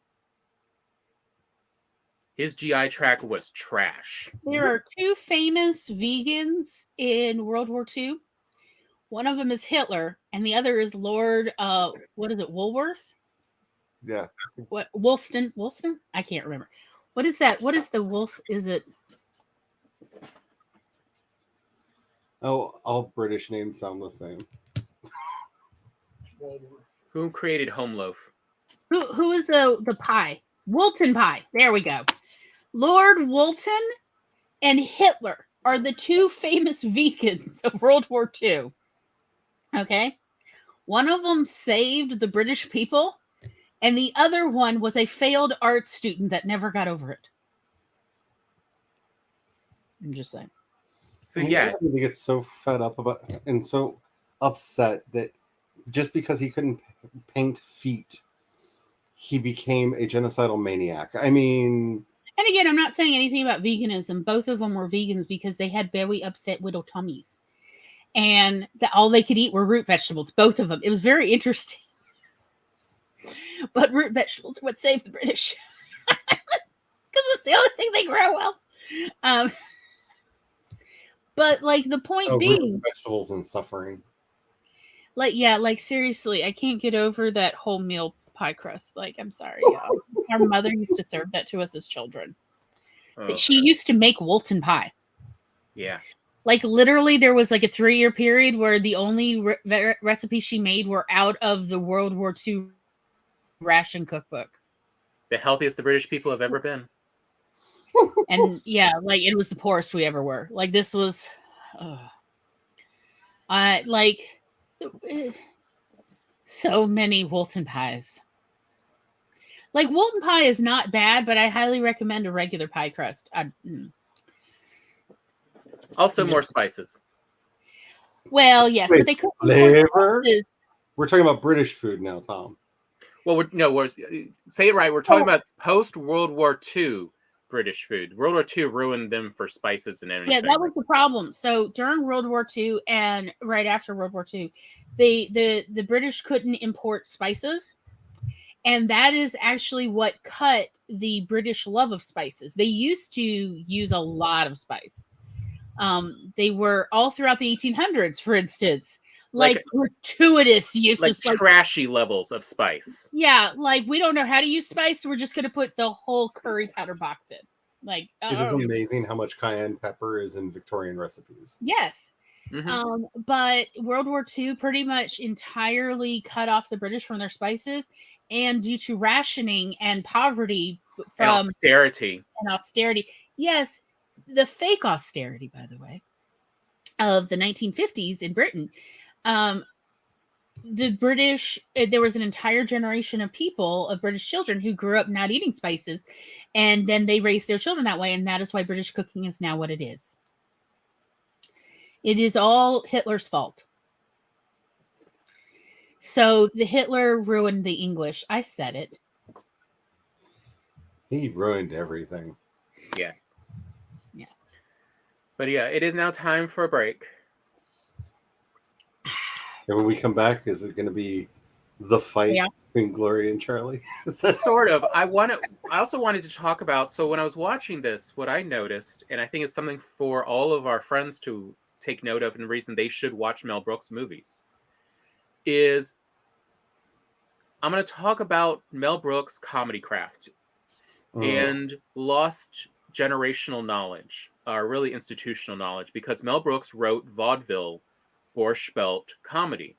His GI tract was trash. There are 2 famous vegans in World War II. One of them is Hitler, and the other is Lord, what is it, Woolworth? Yeah. What, Woolston? I can't remember. What is that? What is the Wolf? Is it? Oh, all British names sound the same. Who created Home Loaf? Who is the pie? Woolton pie. There we go. Lord Woolton and Hitler are the 2 famous vegans of World War II. Okay? One of them saved the British people, and the other one was a failed art student that never got over it. I'm just saying. So yeah, he gets so fed up about and so upset that just because he couldn't paint feet, he became a genocidal maniac. I mean, and again, I'm not saying anything about veganism. Both of them were vegans because they had very upset widow tummies, and all they could eat were root vegetables. Both of them. It was very interesting. But root vegetables would save the British. because it's the only thing they grow well. But like the point being, vegetables and suffering. Like like seriously, I can't get over that wholemeal pie crust. Like, I'm sorry, y'all. Our mother used to serve that to us as children. She used to make Woolton pie. Yeah. Like literally, there was like a 3-year period where the only recipes she made were out of the World War II ration cookbook. The healthiest the British people have ever been. And yeah, like it was the poorest we ever were. Like this was, like so many Woolton pies. Like Woolton pie is not bad, but I highly recommend a regular pie crust. Also, more spices. Well, yes, but they cook flavor. We're talking about British food now, Tom. Well, say it right. We're talking about post World War II British food. World War II ruined them for spices and everything. Yeah, that was the problem. So during World War II and right after World War II, the British couldn't import spices. And that is actually what cut the British love of spices. They used to use a lot of spice. They were all throughout the 1800s, for instance, like gratuitous uses, like trashy levels of spice. Yeah, like we don't know how to use spice, so we're just going to put the whole curry powder box in. Like it is amazing how much cayenne pepper is in Victorian recipes. Yes. Mm-hmm. But World War II pretty much entirely cut off the British from their spices, and due to rationing and poverty from austerity. Yes, the fake austerity, by the way, of the 1950s in Britain. The British, there was an entire generation of people, of British children, who grew up not eating spices, and then they raised their children that way, and that is why British cooking is now what it is. It is all Hitler's fault. So the Hitler ruined the English. I said it. He ruined everything. Yes. Yeah. But yeah, it is now time for a break. And when we come back, is it going to be the fight between Gloria and Charlie? Sort of. I also wanted to talk about, so when I was watching this, what I noticed, and I think it's something for all of our friends to take note of, and the reason they should watch Mel Brooks movies, is I'm going to talk about Mel Brooks' comedy craft and lost generational knowledge, or really institutional knowledge, because Mel Brooks wrote vaudeville, Borscht Belt comedy,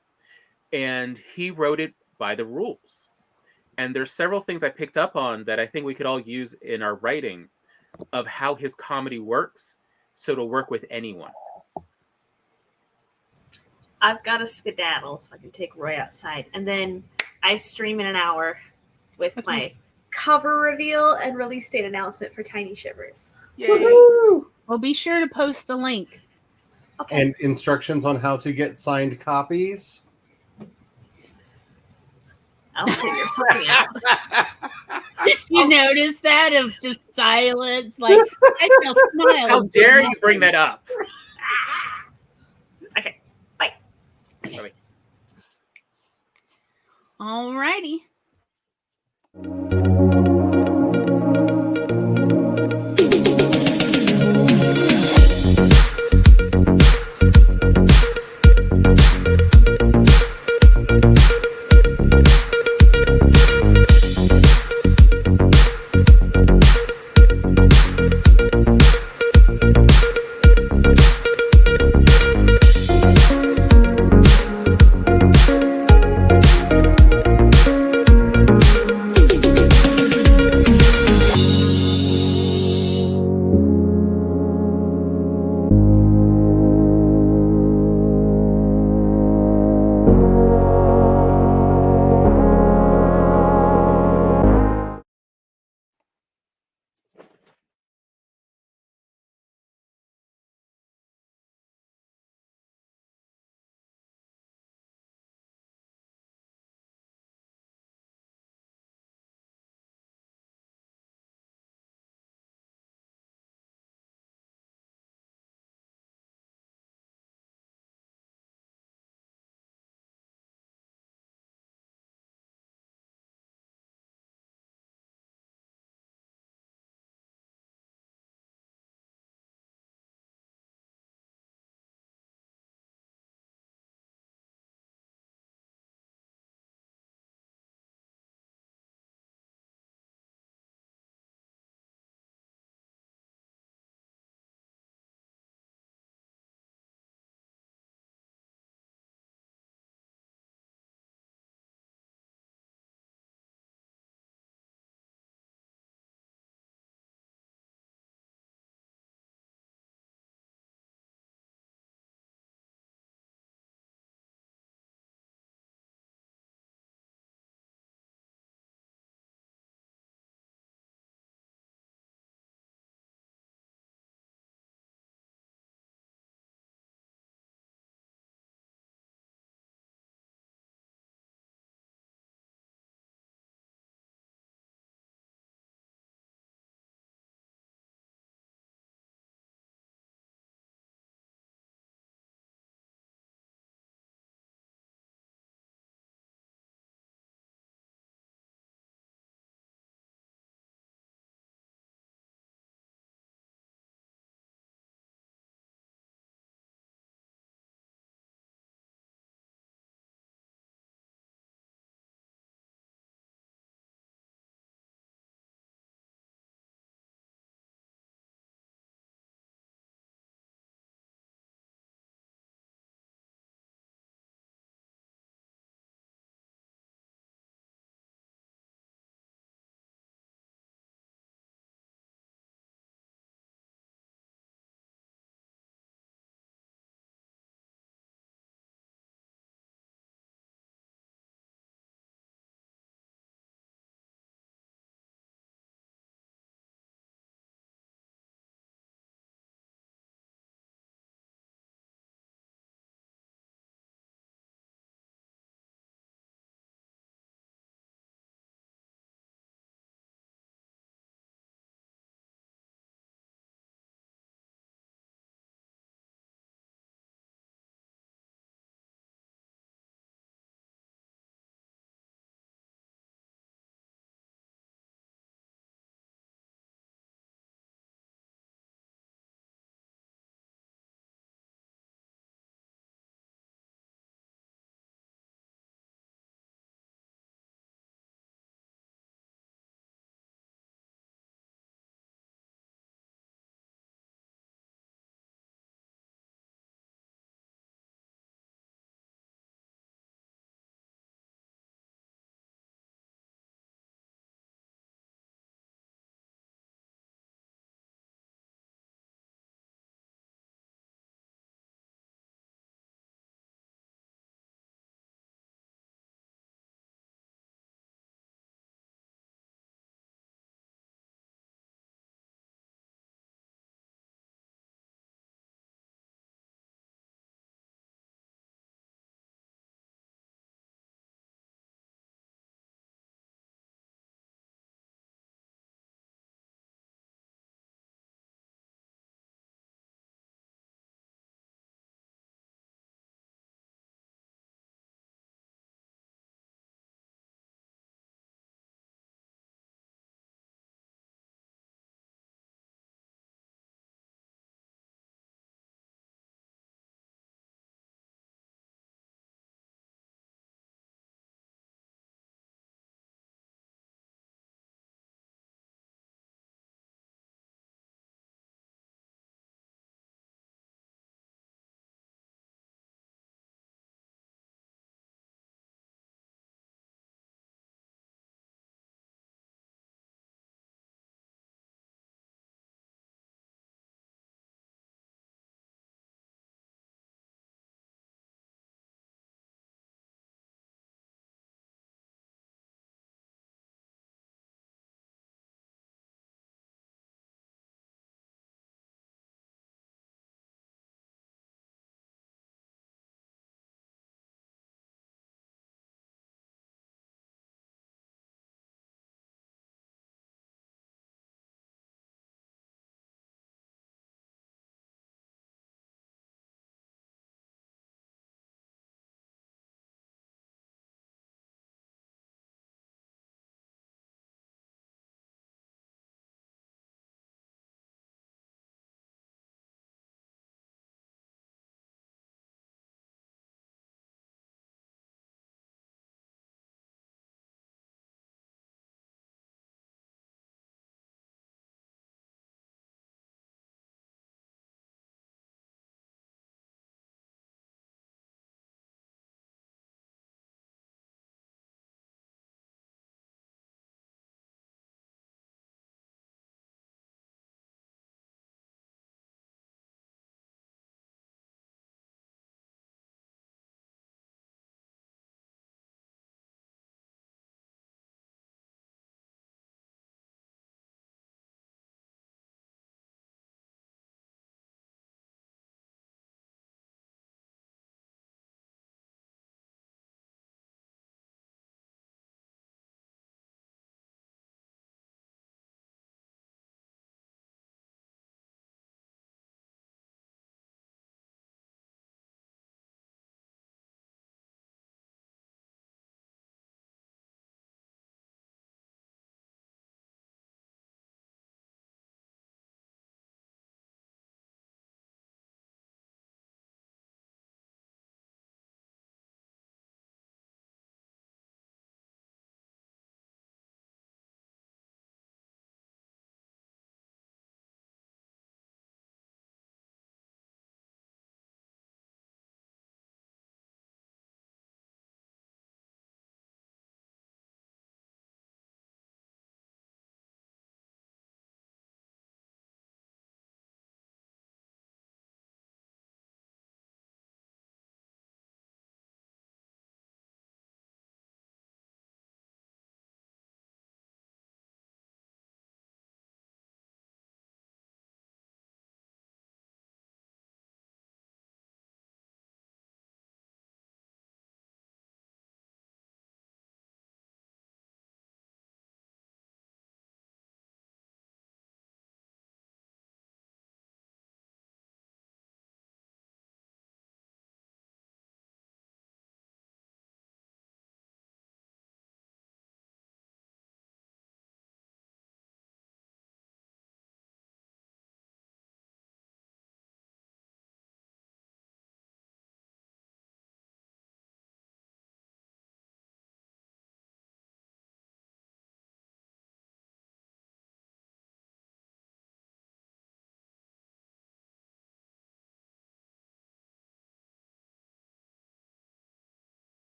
and he wrote it by the rules. And there's several things I picked up on that I think we could all use in our writing of how his comedy works, so it'll work with anyone. I've got a skedaddle so I can take Roy outside, and then I stream in an hour with my cover reveal and release date announcement for Tiny Shivers. Yay! Woo-hoo! Well, be sure to post the link. Okay. And instructions on how to get signed copies. I'll figure something out. Did you notice that of just silence? Like, I felt smile. How dare you bring that up? Okay, bye. Bye. All righty.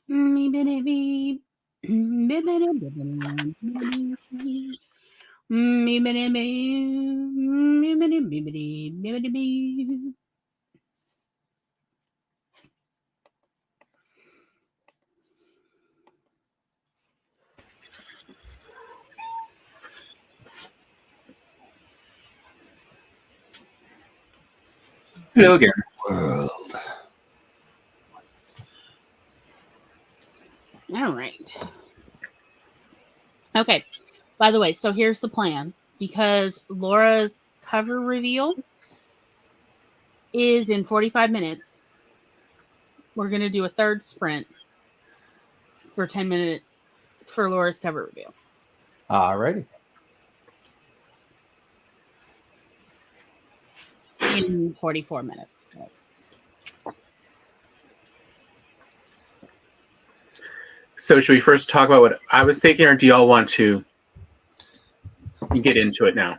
Me, bitty, me. Me, bitty, bitty, me. Me, bitty, me. Me, bitty, bitty, bitty, bitty. Hello again. World. All right. Okay. By the way, so here's the plan. Because Laura's cover reveal is in 45 minutes, we're going to do a third sprint for 10 minutes for Laura's cover reveal. Alrighty. In 44 minutes. So should we first talk about what I was thinking, or do y'all want to get into it now?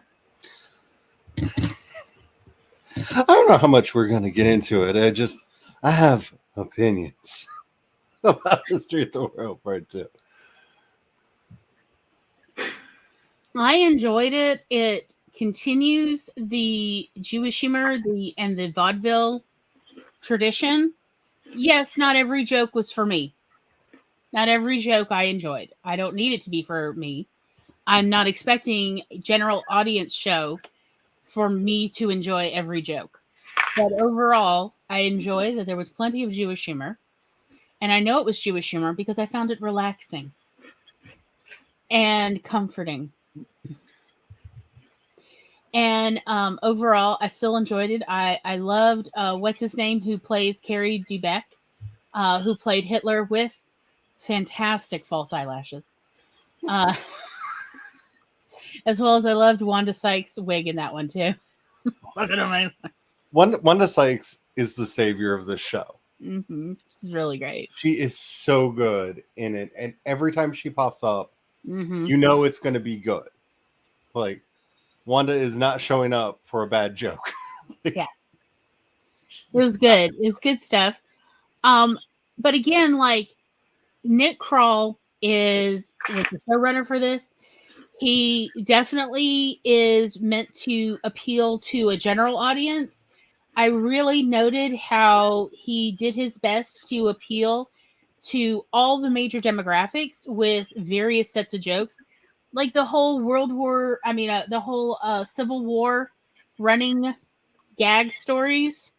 I don't know how much we're going to get into it. I have opinions about History of the World Part 2. I enjoyed it. It continues the Jewish humor and the vaudeville tradition. Yes, not every joke was for me. Not every joke I enjoyed. I don't need it to be for me. I'm not expecting a general audience show for me to enjoy every joke. But overall, I enjoy that there was plenty of Jewish humor. And I know it was Jewish humor because I found it relaxing and comforting. And overall, I still enjoyed it. I loved, what's his name, who plays Carrie Dubeck, who played Hitler with fantastic false eyelashes. As well as I loved Wanda Sykes' wig in that one, too. Look at him. Wanda Sykes is the savior of the show. Mm-hmm. This is really great. She is so good in it. And every time she pops up, Mm-hmm. you know it's going to be good. Like, Wanda is not showing up for a bad joke. Yeah. It was good. It was good stuff. But again, like, Nick Kroll was the showrunner for this. He definitely is meant to appeal to a general audience. I really noted how he did his best to appeal to all the major demographics with various sets of jokes. Like the whole the whole Civil War running gag stories.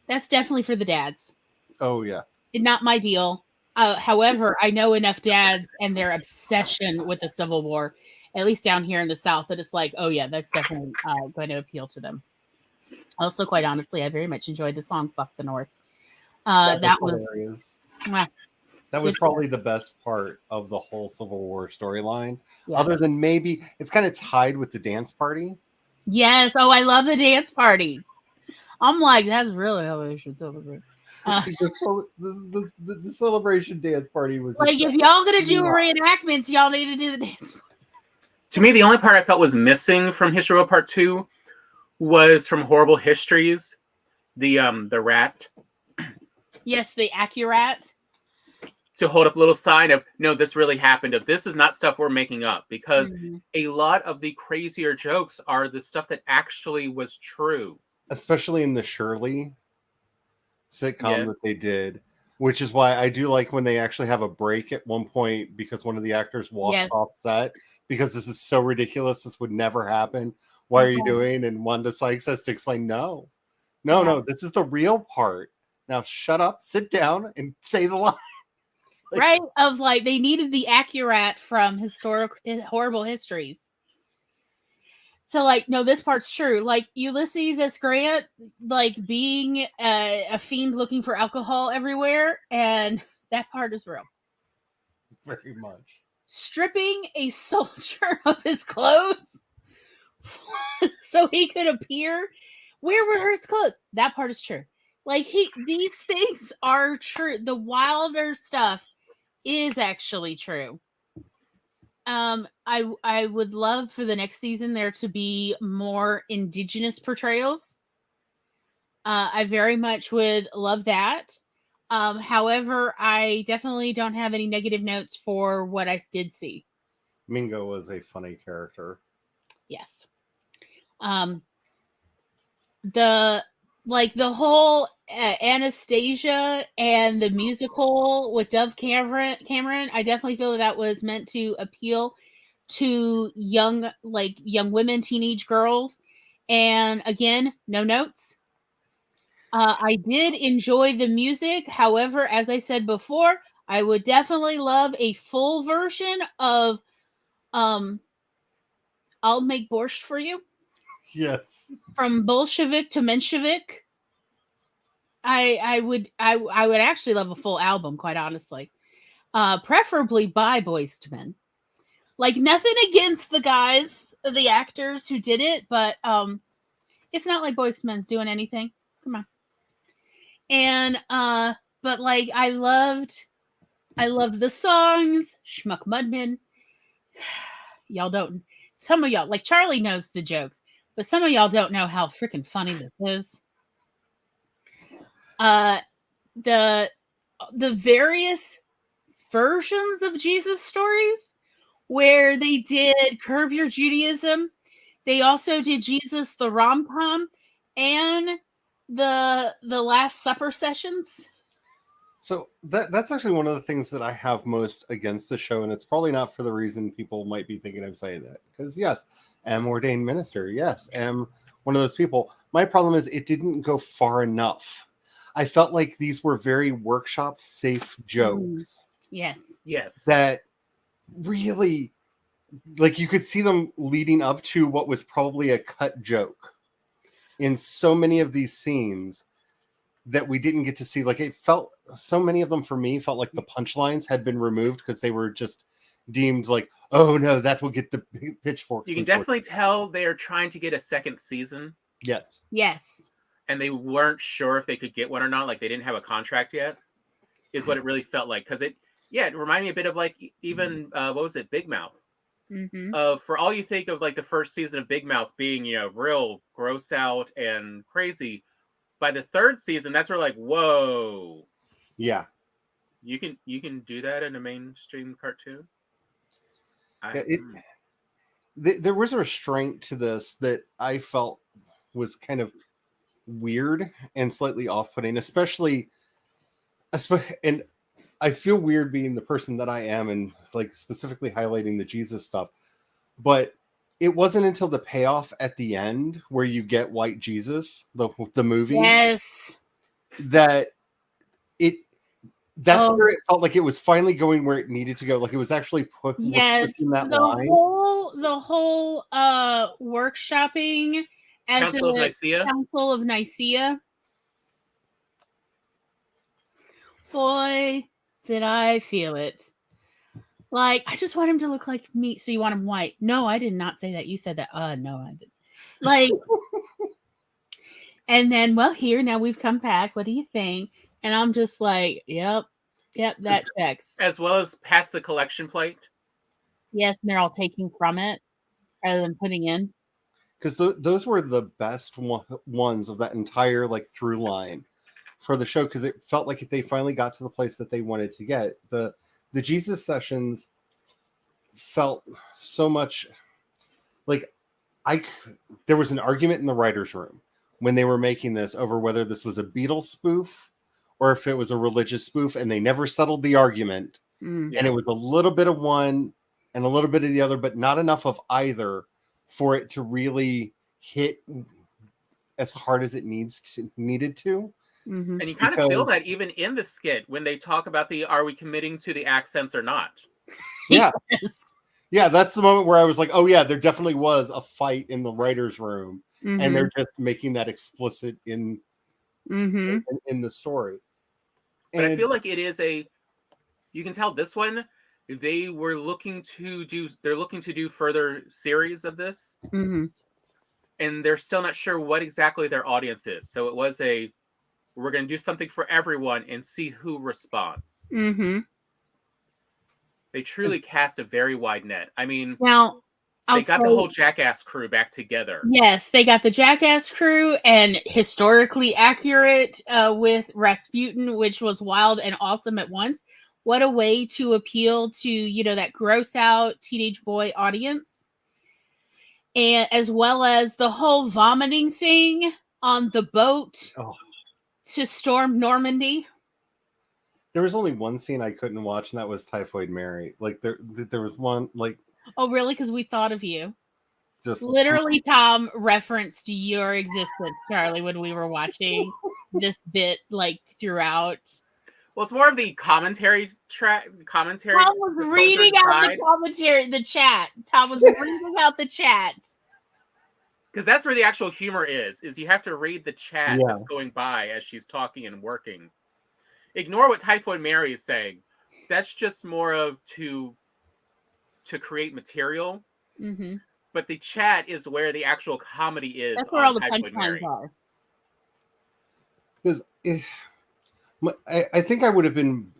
That's definitely for the dads. Oh, yeah. Not my deal. However, I know enough dads and their obsession with the Civil War, at least down here in the South, that it's like, oh yeah, that's definitely going to appeal to them. Also, quite honestly, I very much enjoyed the song "Fuck the North." That was hilarious. mwah, That was Good probably the best part of the whole Civil War storyline. yes. Other than maybe it's kind of tied with the dance party. Yes. Oh, I love the dance party. I'm like, that's really how we should celebrate. The celebration dance party was Like, if y'all gonna do reenactments, y'all need to do the dance. To me, the only part I felt was missing from History of Part 2 was from Horrible Histories, the rat. Yes, the accurate. To hold up a little sign of, no, this really happened, of this is not stuff we're making up, because a lot of the crazier jokes are the stuff that actually was true. Especially in the Shirley sitcom that they did, which is why I do like when they actually have a break at one point because one of the actors walks off set because this is so ridiculous. This would never happen. Why are you doing? And Wanda Sykes has to explain, no, this is the real part. Now shut up, sit down, and say the line. Like, right? Of like, they needed the accurate from Horrible Histories. So, like, no, this part's true. Like, Ulysses S. Grant, like, being a fiend looking for alcohol everywhere, and that part is real. Very much. Stripping a soldier of his clothes so he could appear. Where were his clothes? That part is true. Like, these things are true. The Wilder stuff is actually true. I would love for the next season there to be more indigenous portrayals. I very much would love that. However, I definitely don't have any negative notes for what I did see. Mingo was a funny character. Yes. The whole Anastasia and the musical with Dove Cameron, I definitely feel that was meant to appeal to young women, teenage girls. And again, no notes. I did enjoy the music. However, as I said before, I would definitely love a full version of I'll Make Borscht for You. Yes. From Bolshevik to Menshevik. I would actually love a full album, quite honestly. Preferably by Boyz II Men. Like, nothing against the guys, the actors who did it, but it's not like Boyz II Men's doing anything. Come on. And but like I loved the songs. Schmuck Mudman. Some of y'all, like Charlie knows the jokes, but some of y'all don't know how freaking funny this is. The various versions of Jesus stories where they did Curb Your Judaism. They also did Jesus the Rom-Com and the Last Supper sessions. So that's actually one of the things that I have most against the show, and it's probably not for the reason people might be thinking I'm saying that. Because yes, I'm ordained minister. Yes, I'm one of those people. My problem is it didn't go far enough. I felt like these were very workshopped, safe jokes. Yes. Yes. That really, like, you could see them leading up to what was probably a cut joke in so many of these scenes that we didn't get to see. Like, it felt, so many of them for me felt like the punchlines had been removed because they were just deemed like, oh no, that will get the pitchforks. You can definitely tell they are trying to get a second season. Yes. Yes. And they weren't sure if they could get one or not. Like, they didn't have a contract yet, is what it really felt like. Because it reminded me a bit of like even what was it, Big Mouth. Mm-hmm. For all you think of like the first season of Big Mouth being, real gross out and crazy, by the third season, that's where like, whoa, yeah, you can do that in a mainstream cartoon. There was a restraint to this that I felt was kind of weird and slightly off-putting, especially, and I feel weird being the person that I am and like specifically highlighting the Jesus stuff, but it wasn't until the payoff at the end where you get White Jesus, the movie, yes, that's where it felt like it was finally going where it needed to go. Like it was actually pushing that line. The whole workshopping at Council of Nicaea. Boy, did I feel it. Like, I just want him to look like me. So you want him white? No, I did not say that. You said that. No, I didn't. Like, and then, well, now we've come back. What do you think? And I'm just like, yep, that checks. As well as pass the collection plate. Yes, and they're all taking from it rather than putting in. Because those were the best ones of that entire like through line for the show, because it felt like they finally got to the place that they wanted to get. The Jesus sessions felt so much like there was an argument in the writer's room when they were making this over whether this was a Beatles spoof or if it was a religious spoof, and they never settled the argument. And it was a little bit of one and a little bit of the other, but not enough of either for it to really hit as hard as it needed to. Mm-hmm. And you kind of feel that even in the skit when they talk about are we committing to the accents or not? Yeah. Yeah, that's the moment where I was like, oh yeah, there definitely was a fight in the writer's room. Mm-hmm. And they're just making that explicit in the story. But I feel like it is you can tell this one, they're looking to do further series of this. Mm-hmm. And they're still not sure what exactly their audience is. So it was we're going to do something for everyone and see who responds. Mm-hmm. They truly cast a very wide net. I mean, now, They got the whole Jackass crew back together. Yes, they got the Jackass crew, and historically accurate with Rasputin, which was wild and awesome at once. What a way to appeal to, that gross out teenage boy audience. And as well as the whole vomiting thing on the boat to storm Normandy. There was only one scene I couldn't watch, and that was Typhoid Mary. Like there was one like. Oh, really? Because we thought of you. Just literally, Tom referenced your existence, Charlie, when we were watching this bit like throughout. Well, it's more of the commentary track. Tom was reading out the commentary, the chat. Tom was reading out the chat. Because that's where the actual humor is you have to read the chat that's going by as she's talking and working. Ignore what Typhoid Mary is saying. That's just more of to create material. Mm-hmm. But the chat is where the actual comedy is. That's where all the punchlines are. Because I think I would have been.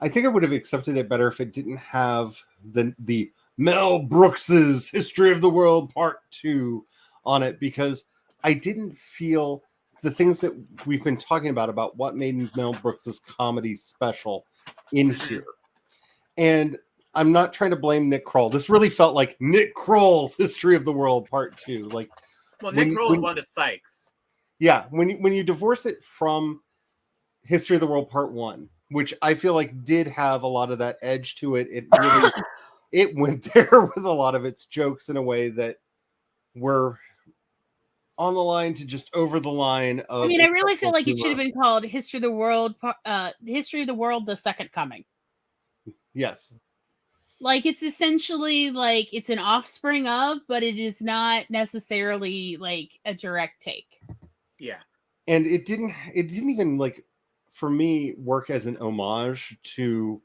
I think I would have accepted it better if it didn't have the Mel Brooks's History of the World Part 2 on it, because I didn't feel the things that we've been talking about what made Mel Brooks's comedy special in here. And I'm not trying to blame Nick Kroll. This really felt like Nick Kroll's History of the World Part 2. Like, Nick Kroll is one of Sykes. Yeah, when you divorce it from History of the World Part 1, which I feel like did have a lot of that edge to it, it really it went there with a lot of its jokes in a way that were on the line to just over the line of. I mean, I really feel like it should have been called History of the World, The Second Coming. Yes. Like, it's essentially like it's an offspring of, but it is not necessarily like a direct take. Yeah. And it didn't even, like, for me, work as an homage to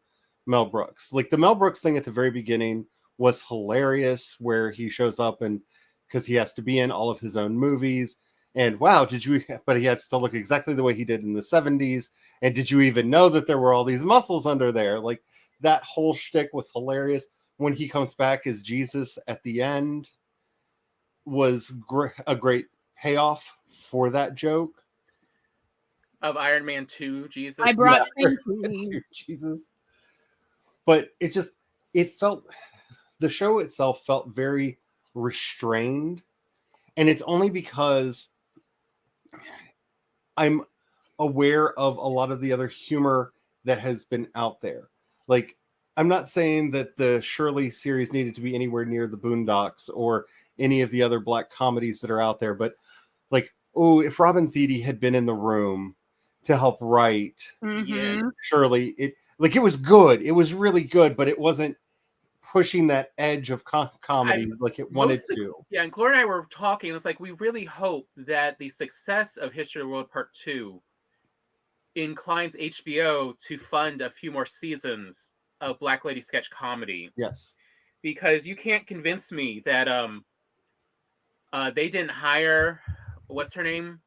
Mel Brooks. Like, the Mel Brooks thing at the very beginning was hilarious, where he shows up and because he has to be in all of his own movies. And wow, but he has to look exactly the way he did in the 70s. And did you even know that there were all these muscles under there? Like, that whole shtick was hilarious. When he comes back as Jesus at the end was a great payoff for that joke. Of Iron Man 2, Jesus. I brought Jesus. But it felt, the show itself felt very restrained. And it's only because I'm aware of a lot of the other humor that has been out there. Like, I'm not saying that the Shirley series needed to be anywhere near the Boondocks or any of the other black comedies that are out there, but like, if Robin Thede had been in the room to help write Shirley, it was good. It was really good, but it wasn't pushing that edge of comedy like it wanted to. Yeah, and Gloria and I were talking. It's like, we really hope that the success of History of the World Part 2 inclines HBO to fund a few more seasons of Black Lady sketch comedy. Yes. Because you can't convince me that they didn't hire, what's her name?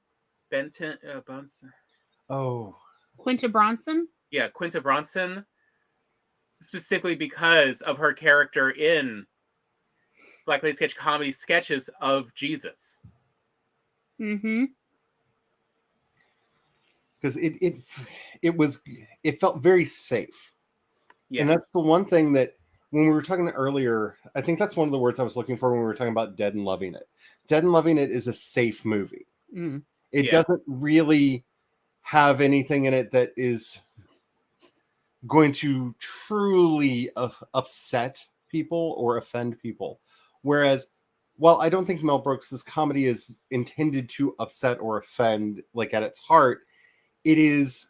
Benton Bronson. Oh. Quinta Bronson? Yeah, Quinta Bronson. Specifically because of her character in Black Lady sketch comedy sketches of Jesus. Mm-hmm. Because it felt very safe. Yes. And that's the one thing that when we were talking earlier, I think that's one of the words I was looking for when we were talking about Dead and Loving It. Dead and Loving It is a safe movie. Mm. It doesn't really have anything in it that is going to truly upset people or offend people. Whereas, while I don't think Mel Brooks's comedy is intended to upset or offend, like at its heart, it is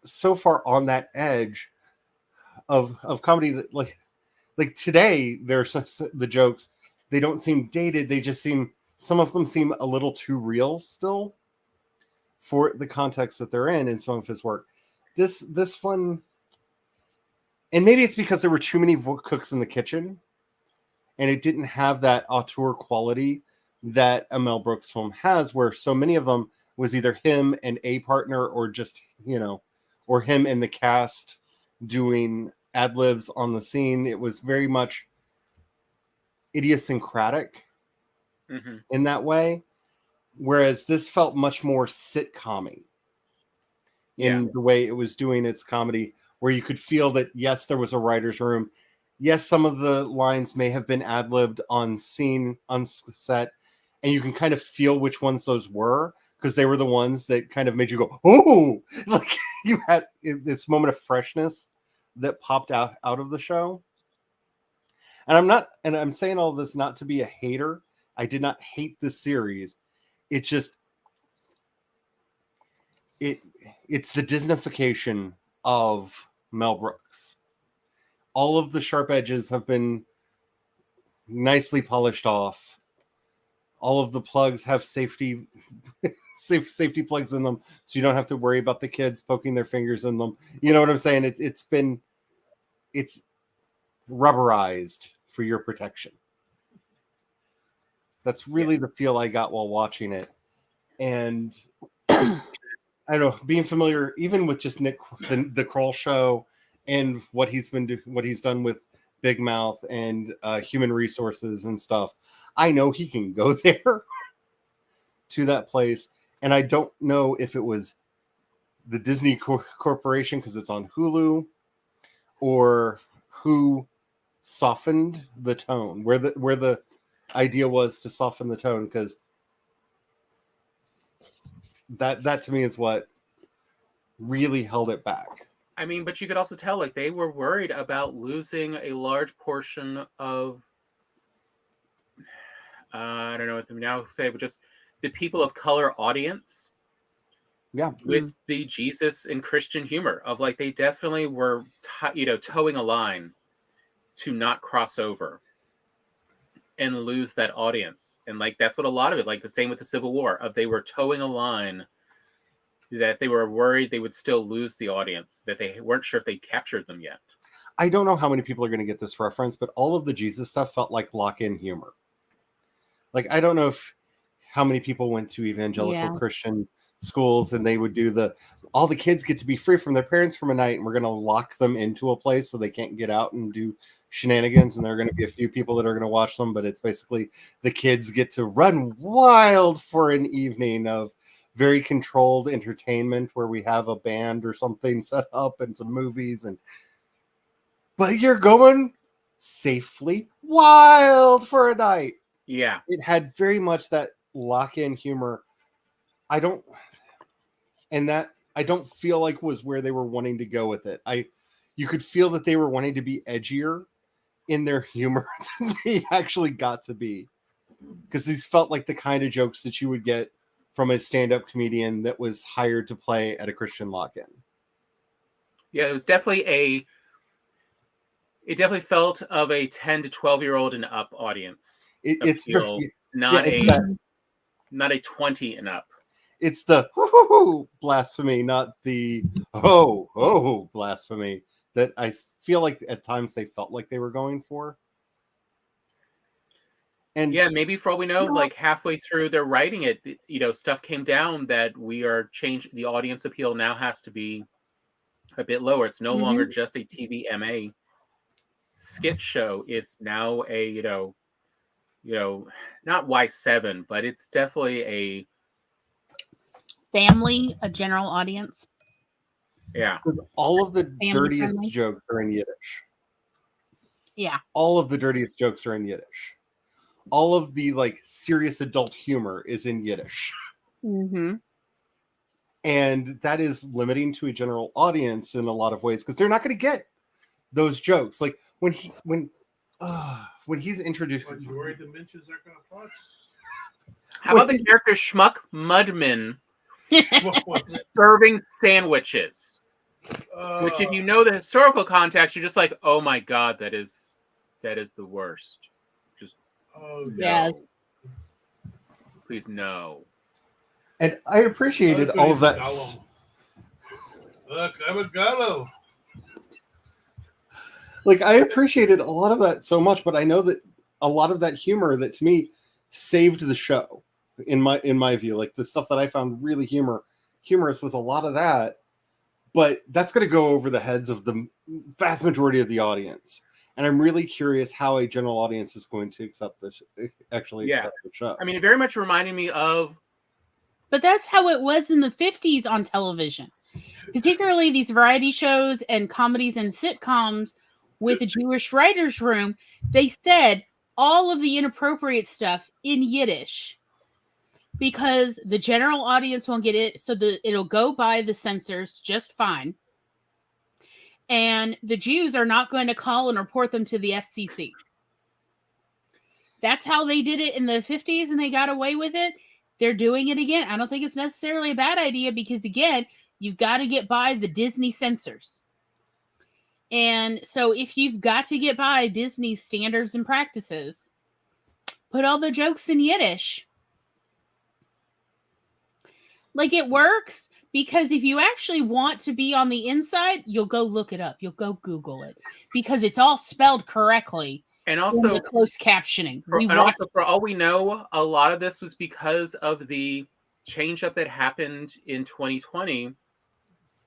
so far on that edge of comedy that like today, there's the jokes, they don't seem dated. They just some of them seem a little too real still for the context that they're in some of his work. This one, and maybe it's because there were too many cooks in the kitchen and it didn't have that auteur quality that a Mel Brooks film has, where so many of them was either him and a partner or just, or him and the cast doing ad libs on the scene. It was very much idiosyncratic Mm-hmm. in that way, whereas this felt much more sitcom-y in the way it was doing its comedy, where you could feel that, yes, there was a writer's room. Yes, some of the lines may have been ad-libbed on scene, on set, and you can kind of feel which ones those were, because they were the ones that kind of made you go, oh, like you had this moment of freshness that popped out of the show. And I'm saying all this not to be a hater. I did not hate the series. It's just, it's the Disneyfication of Mel Brooks. All of the sharp edges have been nicely polished off. All of the plugs have safety plugs in them, so you don't have to worry about the kids poking their fingers in them. You know what I'm saying? It's rubberized for your protection. That's really the feel I got while watching it. And I don't know, being familiar even with just Nick, the Kroll show, and what he's done with Big Mouth and Human Resources and stuff, I know he can go there to that place. And I don't know if it was the Disney Corporation because it's on Hulu, or who softened the tone, where the idea was to soften the tone, because that to me is what really held it back. I mean, but you could also tell, like, they were worried about losing a large portion of, I don't know what to now say, but just the people of color audience. Yeah. With the Jesus and Christian humor of, like, they definitely were, towing a line to not cross over and lose that audience. And, like, that's what a lot of it, like the same with the Civil War, of they were towing a line that they were worried they would still lose the audience, that they weren't sure if they captured them yet. I don't know how many people are going to get this reference, but all of the Jesus stuff felt like lock-in humor. Like, I don't know how many people went to evangelical Christian schools and they would do all the kids get to be free from their parents from a night, and we're going to lock them into a place so they can't get out and do shenanigans, and there are going to be a few people that are going to watch them, but it's basically the kids get to run wild for an evening of very controlled entertainment where we have a band or something set up and some movies, but you're going safely wild for a night. Yeah. It had very much that lock-in humor. I don't feel like was where they were wanting to go with it. You could feel that they were wanting to be edgier in their humor than they actually got to be, because these felt like the kind of jokes that you would get from a stand-up comedian that was hired to play at a Christian lock-in. Yeah, it was definitely it definitely felt of a 10 to 12-year-old and up audience. It's not a 20 and up. It's the blasphemy, not the blasphemy that I feel like at times they felt like they were going for. And yeah, maybe for all we know, like halfway through their writing it, stuff came down that we are changing. The audience appeal now has to be a bit lower. It's no longer just a TVMA skit show. It's now a, not Y7, but it's definitely a family, a general audience. Yeah. All of the dirtiest jokes are in Yiddish. Yeah. All of the dirtiest jokes are in Yiddish. All of the serious adult humor is in Yiddish. Mm-hmm. And that is limiting to a general audience in a lot of ways, because they're not going to get those jokes. Like when he's introduced. But you worried the Minches are going to putz? How about the character Schmuck Mudman serving sandwiches? Which, if you know the historical context, you're just like, oh my god, that is the worst. Just yes. Please no. And I appreciated all of that. Look, I'm a gallo. I appreciated a lot of that so much, but I know that a lot of that humor that to me saved the show in my view. Like the stuff that I found really humorous was a lot of that, but that's going to go over the heads of the vast majority of the audience. and I'm really curious how a general audience is going to accept accept the show. I mean, it very much reminded me of. But that's how it was in the 50s on television. Particularly these variety shows and comedies and sitcoms with a Jewish writer's room, they said all of the inappropriate stuff in Yiddish because the general audience won't get it, so it'll go by the censors just fine. And the Jews are not going to call and report them to the FCC. That's how they did it in the 50s, and they got away with it. They're doing it again. I don't think it's necessarily a bad idea because, again, you've got to get by the Disney censors. And so if you've got to get by Disney's standards and practices, put all the jokes in Yiddish. Like, it works because if you actually want to be on the inside, you'll go look it up. You'll go Google it because it's all spelled correctly. And also the closed captioning. Also, for all we know, a lot of this was because of the change up that happened in 2020.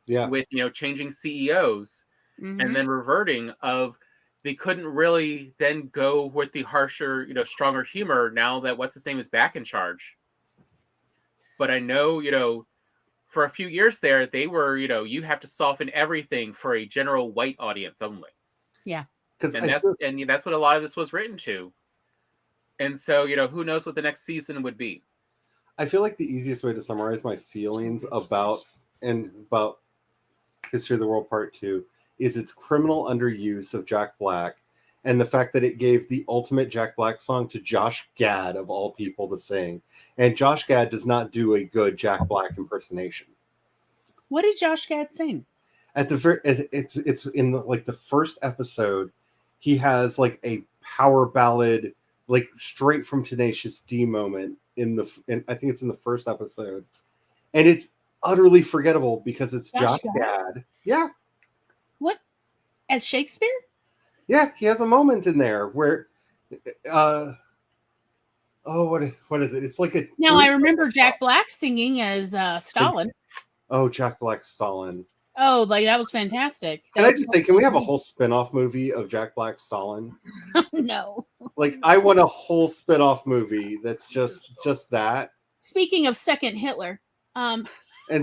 Yeah. With changing CEOs and then reverting of they couldn't really then go with the harsher, stronger humor now that what's his name is back in charge. But I know, for a few years there, they were, you have to soften everything for a general white audience only. Yeah. And that's what a lot of this was written to. And so, who knows what the next season would be. I feel like the easiest way to summarize my feelings about History of the World Part 2 is its criminal underuse of Jack Black and the fact that it gave the ultimate Jack Black song to Josh Gad, of all people, to sing. And Josh Gad does not do a good Jack Black impersonation. What did Josh Gad sing? At the it's in the first episode, he has like a power ballad, like straight from Tenacious D moment I think it's in the first episode, and it's utterly forgettable because it's Josh Gad. Yeah. What? As Shakespeare? Yeah, he has a moment in there where what is it? It's like a Now I remember Jack Black singing as Stalin. Oh, Jack Black Stalin. Oh, like that was fantastic. Can I just say, can we have a whole spin-off movie of Jack Black Stalin? No. Like, I want a whole spin-off movie that's just that. Speaking of second Hitler, and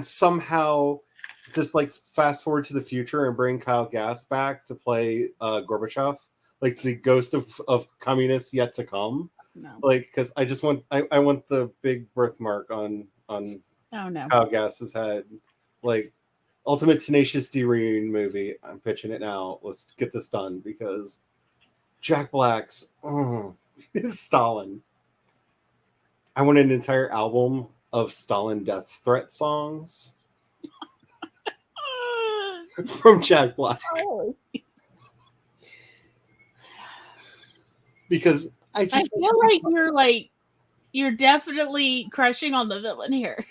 somehow just like fast forward to the future and bring Kyle Gass back to play Gorbachev, like the ghost of communists yet to come. No. Like, because I just want I want the big birthmark on oh no Kyle Gass's head. Like, ultimate Tenacious D reunion movie. I'm pitching it now. Let's get this done because Jack Black's is Stalin. I want an entire album of Stalin death threat songs from Jack Black. Because I feel like you're definitely crushing on the villain here.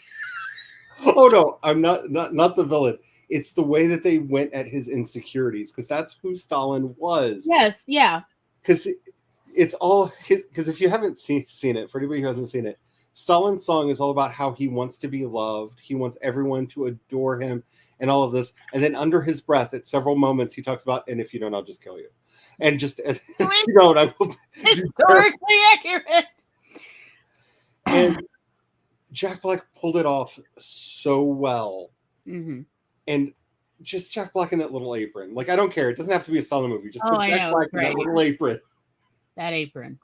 Oh no, I'm not the villain. It's the way that they went at his insecurities, because that's who Stalin was. Yes, yeah. Because it's all his. Because if you haven't seen it, for anybody who hasn't seen it, Stalin's song is all about how he wants to be loved. He wants everyone to adore him, and all of this. And then under his breath, at several moments, he talks about, "And if you don't, I'll just kill you." And just if you don't, I will. Historically accurate. And Jack Black pulled it off so well. Mm-hmm. And just Jack Black in that little apron. Like, I don't care. It doesn't have to be a Stalin movie. Just put Jack Black in that little apron. That apron.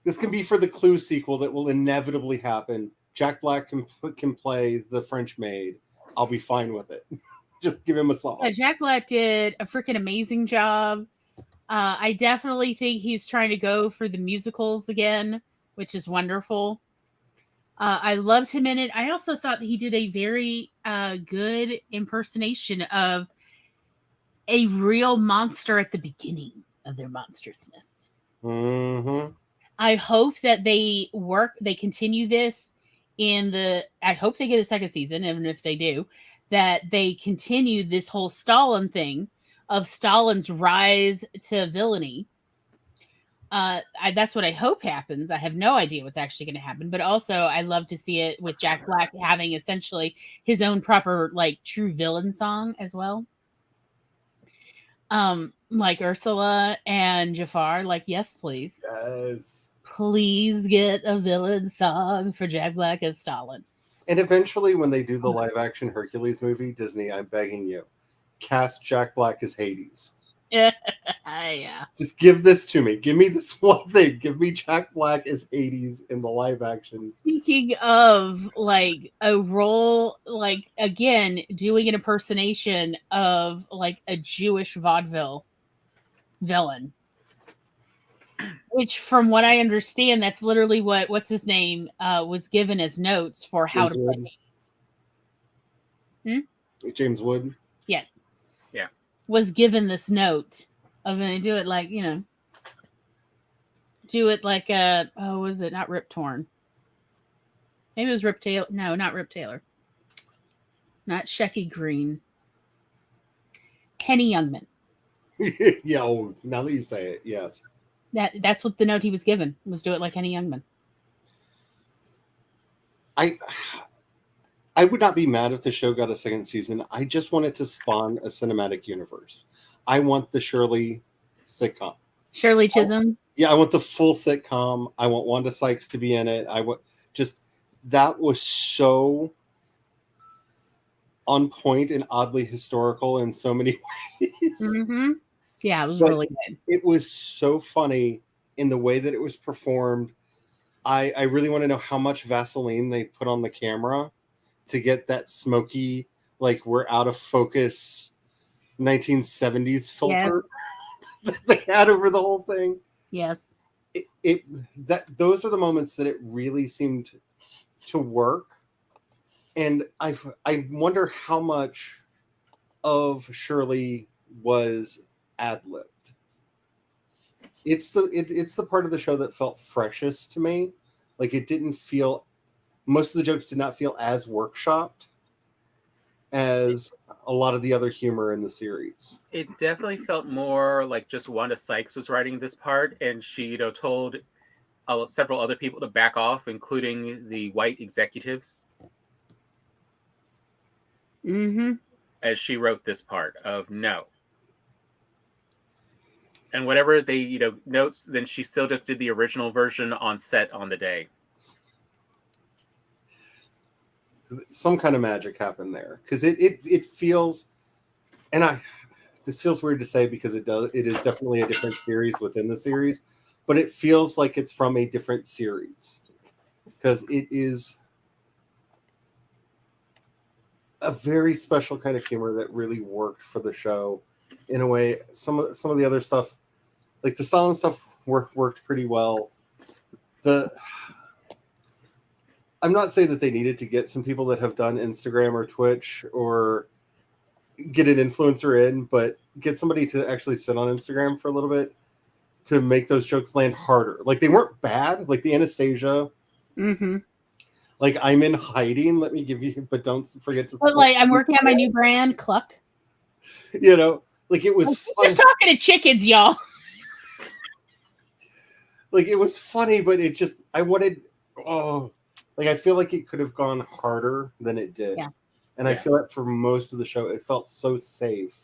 This can be for the Clue sequel that will inevitably happen. Jack Black can play the French maid. I'll be fine with it. Just give him a song. Yeah, Jack Black did a freaking amazing job. I definitely think he's trying to go for the musicals again, which is wonderful. I loved him in it. I also thought that he did a very good impersonation of a real monster at the beginning of their monstrousness. Mm-hmm. I hope that they continue this I hope they get a second season, even if they do, that they continue this whole Stalin thing of Stalin's rise to villainy. That's what I hope happens. I have no idea what's actually going to happen, but also I love to see it with Jack Black having essentially his own proper, like, true villain song as well. like Ursula and Jafar, like, yes, please. Yes. Please get a villain song for Jack Black as Stalin. And eventually, when they do the live action Hercules movie, Disney, I'm begging you, cast Jack Black as Hades. Yeah. Just give this to me. Give me this one thing. Give me Jack Black as Hades in the live action. Speaking of like a role, like again, doing an impersonation of like a Jewish vaudeville villain. Which, from what I understand, that's literally what's his name was given as notes for how to play Hades. James Wood. Yes. Yeah. Was given this note of do it like, do it like was it not Rip Torn? Maybe it was Rip Taylor. No, not Rip Taylor. Not Shecky Green. Henny Youngman. Yeah, now that you say it, yes. That's what the note he was given was, do it like Henny Youngman. I would not be mad if the show got a second season. I just want it to spawn a cinematic universe. I want the Shirley sitcom. Shirley Chisholm. I want the full sitcom. I want Wanda Sykes to be in it. I want that was so on point and oddly historical in so many ways. Mm-hmm. Yeah, it was really good. It was so funny in the way that it was performed. I really want to know how much Vaseline they put on the camera to get that smoky, like we're out of focus 1970s filter that they had over the whole thing. Yes. Those are the moments that it really seemed to work. And I wonder how much of Shirley was ad-libbed. It's the part of the show that felt freshest to me. Like it didn't feel, most of the jokes did not feel as workshopped as a lot of the other humor in the series. It definitely felt more like just Wanda Sykes was writing this part, and she told several other people to back off, including the white executives. Mm-hmm. As she wrote this part of no. And whatever they, notes, then she still just did the original version on set on the day. Some kind of magic happened there because it feels, and this feels weird to say because it is definitely a different series within the series, but it feels like it's from a different series because it is a very special kind of humor that really worked for the show in a way. Some of the other stuff, like the Stalin stuff, worked pretty well. I'm not saying that they needed to get some people that have done Instagram or Twitch or get an influencer in, but get somebody to actually sit on Instagram for a little bit to make those jokes land harder. Like they weren't bad, like the Anastasia. Mm-hmm. Like I'm in hiding. Let me give you, but don't forget to. But like I'm working on my new brand, Cluck. Like it was fun. Just talking to chickens, y'all. Like it was funny, but I feel like it could have gone harder than it did. Yeah. And I feel like for most of the show, it felt so safe.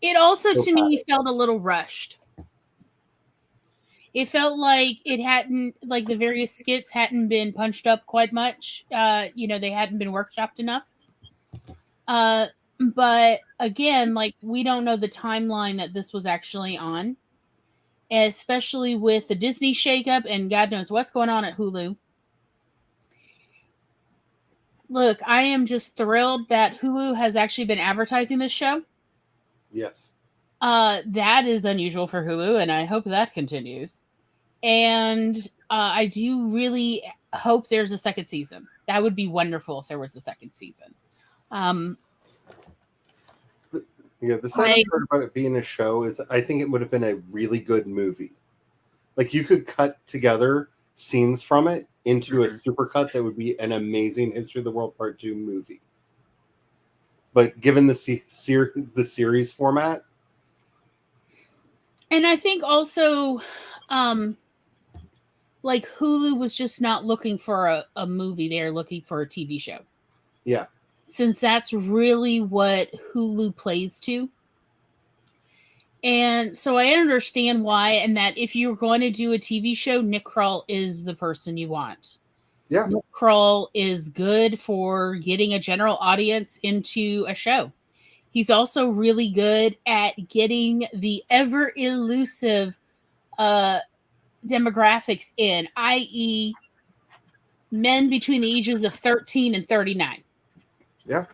It also, to me, felt a little rushed. It felt like it hadn't, like the various skits hadn't been punched up quite much. They hadn't been workshopped enough. But again, like we don't know the timeline that this was actually on, especially with the Disney shakeup and God knows what's going on at Hulu. Look, I am just thrilled that Hulu has actually been advertising this show. Yes. That is unusual for Hulu, and I hope that continues. And I do really hope there's a second season. That would be wonderful if there was a second season. The saddest part about it being a show is I think it would have been a really good movie. Like you could cut together scenes from it into a supercut that would be an amazing History of the World Part 2 movie. But given the series format. And I think also, like Hulu was just not looking for a movie. They're looking for a TV show. Yeah. Since that's really what Hulu plays to. And so I understand why, and that if you're going to do a TV show, Nick Kroll is the person you want. Yeah. Nick Kroll is good for getting a general audience into a show. He's also really good at getting the ever elusive demographics in, i.e., men between the ages of 13 and 39. Yeah.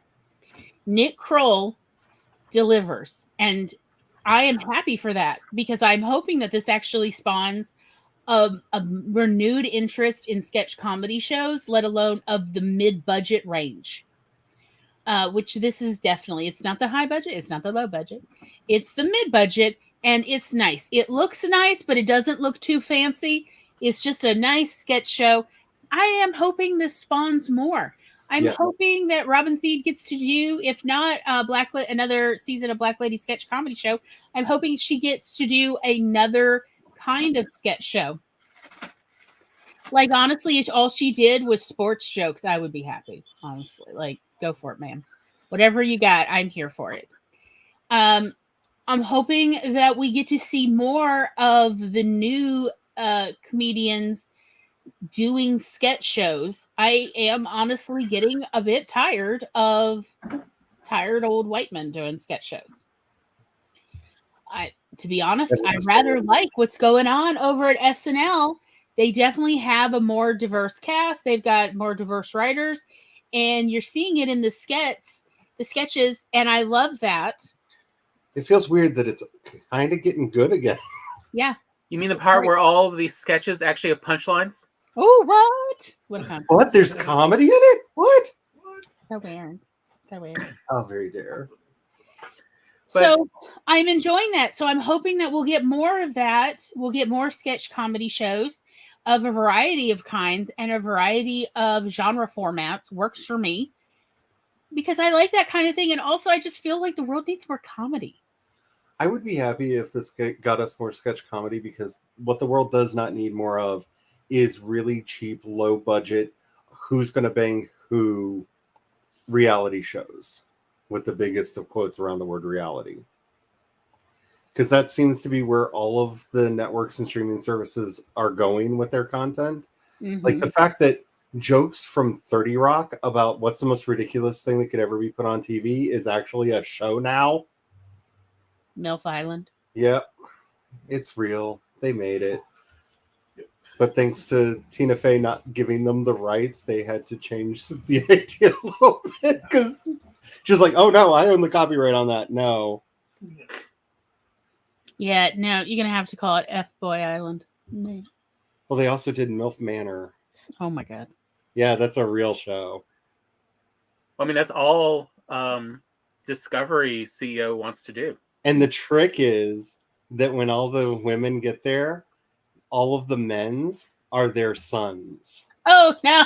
Nick Kroll delivers. And I am happy for that because I'm hoping that this actually spawns a renewed interest in sketch comedy shows, let alone of the mid-budget range. Which this is definitely. It's not the high budget. It's not the low budget. It's the mid-budget, and it's nice. It looks nice, but it doesn't look too fancy. It's just a nice sketch show. I am hoping this spawns more. I'm hoping that Robin Thede gets to do, if not another season of Black Lady Sketch Comedy Show, I'm hoping she gets to do another kind of sketch show. Like, honestly, if all she did was sports jokes, I would be happy. Honestly, like, go for it, ma'am. Whatever you got, I'm here for it. I'm hoping that we get to see more of the new comedians doing sketch shows. I am honestly getting a bit tired of tired old white men doing sketch shows. To be honest, I rather like what's going on over at SNL. They definitely have a more diverse cast. They've got more diverse writers, and you're seeing it in the sketches, and I love that. It feels weird that it's kind of getting good again. Yeah. You mean the part where all of these sketches actually have punchlines? Oh, what? What? There's comedy in it? What? So weird. So weird. Oh, very dare. So I'm enjoying that. So I'm hoping that we'll get more of that. We'll get more sketch comedy shows of a variety of kinds and a variety of genre formats. Works for me because I like that kind of thing. And also, I just feel like the world needs more comedy. I would be happy if this got us more sketch comedy, because what the world does not need more of is really cheap, low budget, who's going to bang who reality shows, with the biggest of quotes around the word reality. Because that seems to be where all of the networks and streaming services are going with their content. Mm-hmm. Like the fact that jokes from 30 Rock about what's the most ridiculous thing that could ever be put on TV is actually a show now. MILF Island. Yep. It's real. They made it. But thanks to Tina Fey not giving them the rights, they had to change the idea a little bit, because she was like, oh no, I own the copyright on that. No. Yeah, no, you're going to have to call it F-Boy Island. No. Well, they also did MILF Manor. Oh my God. Yeah, that's a real show. I mean, that's all Discovery CEO wants to do. And the trick is that when all the women get there, all of the men's are their sons. Oh no.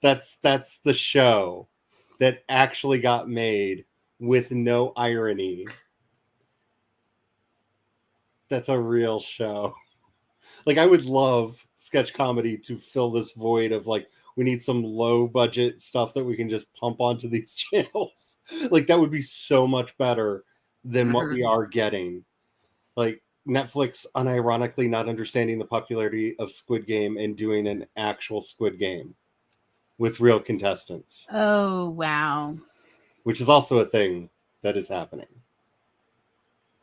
That's the show that actually got made with no irony. That's a real show. Like, I would love sketch comedy to fill this void of, like, we need some low budget stuff that we can just pump onto these channels. Like, that would be so much better than what we are getting. Like, Netflix unironically not understanding the popularity of Squid Game and doing an actual Squid Game with real contestants. Oh, wow. Which is also a thing that is happening.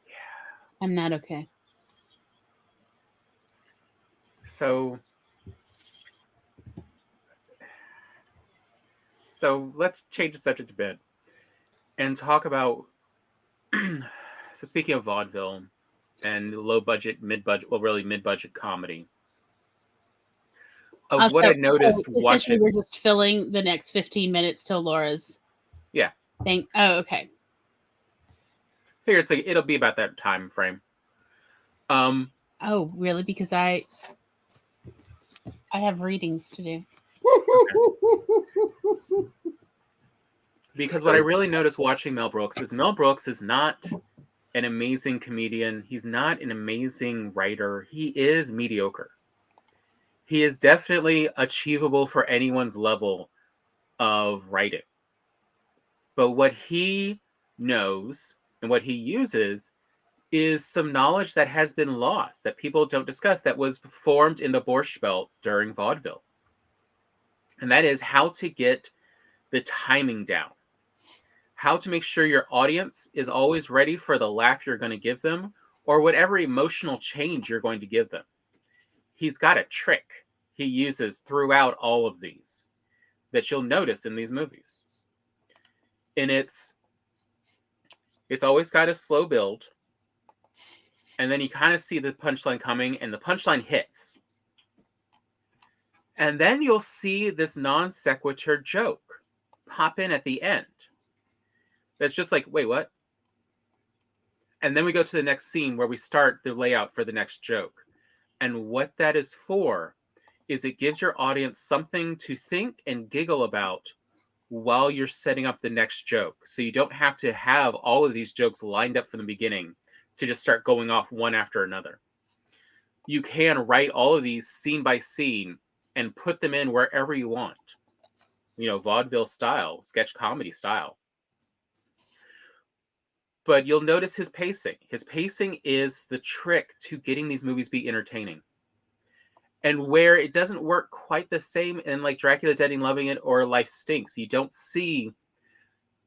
Yeah. I'm not okay. So let's change the subject a bit and talk about, so speaking of vaudeville and low budget, mid-budget, well, really mid-budget comedy. Of what I noticed watching, we're just filling the next 15 minutes till Laura's. Yeah. Thing. Oh, okay. Figure it'll be about that time frame. Oh, really? Because I have readings to do. Okay. Because what I really noticed watching Mel Brooks is not an amazing comedian. He's not an amazing writer. He is mediocre. He is definitely achievable for anyone's level of writing. But what he knows and what he uses is some knowledge that has been lost, that people don't discuss, that was formed in the Borscht Belt during vaudeville. And that is how to get the timing down. How to make sure your audience is always ready for the laugh you're going to give them or whatever emotional change you're going to give them. He's got a trick he uses throughout all of these that you'll notice in these movies. And it's always got a slow build. And then you kind of see the punchline coming, and the punchline hits. And then you'll see this non sequitur joke pop in at the end. That's just like, wait, what? And then we go to the next scene where we start the layout for the next joke. And what that is for is it gives your audience something to think and giggle about while you're setting up the next joke. So you don't have to have all of these jokes lined up from the beginning to just start going off one after another. You can write all of these scene by scene and put them in wherever you want. You know, vaudeville style, sketch comedy style. But you'll notice his pacing. His pacing is the trick to getting these movies be entertaining. And where it doesn't work quite the same in like Dracula Dead and Loving It or Life Stinks, you don't see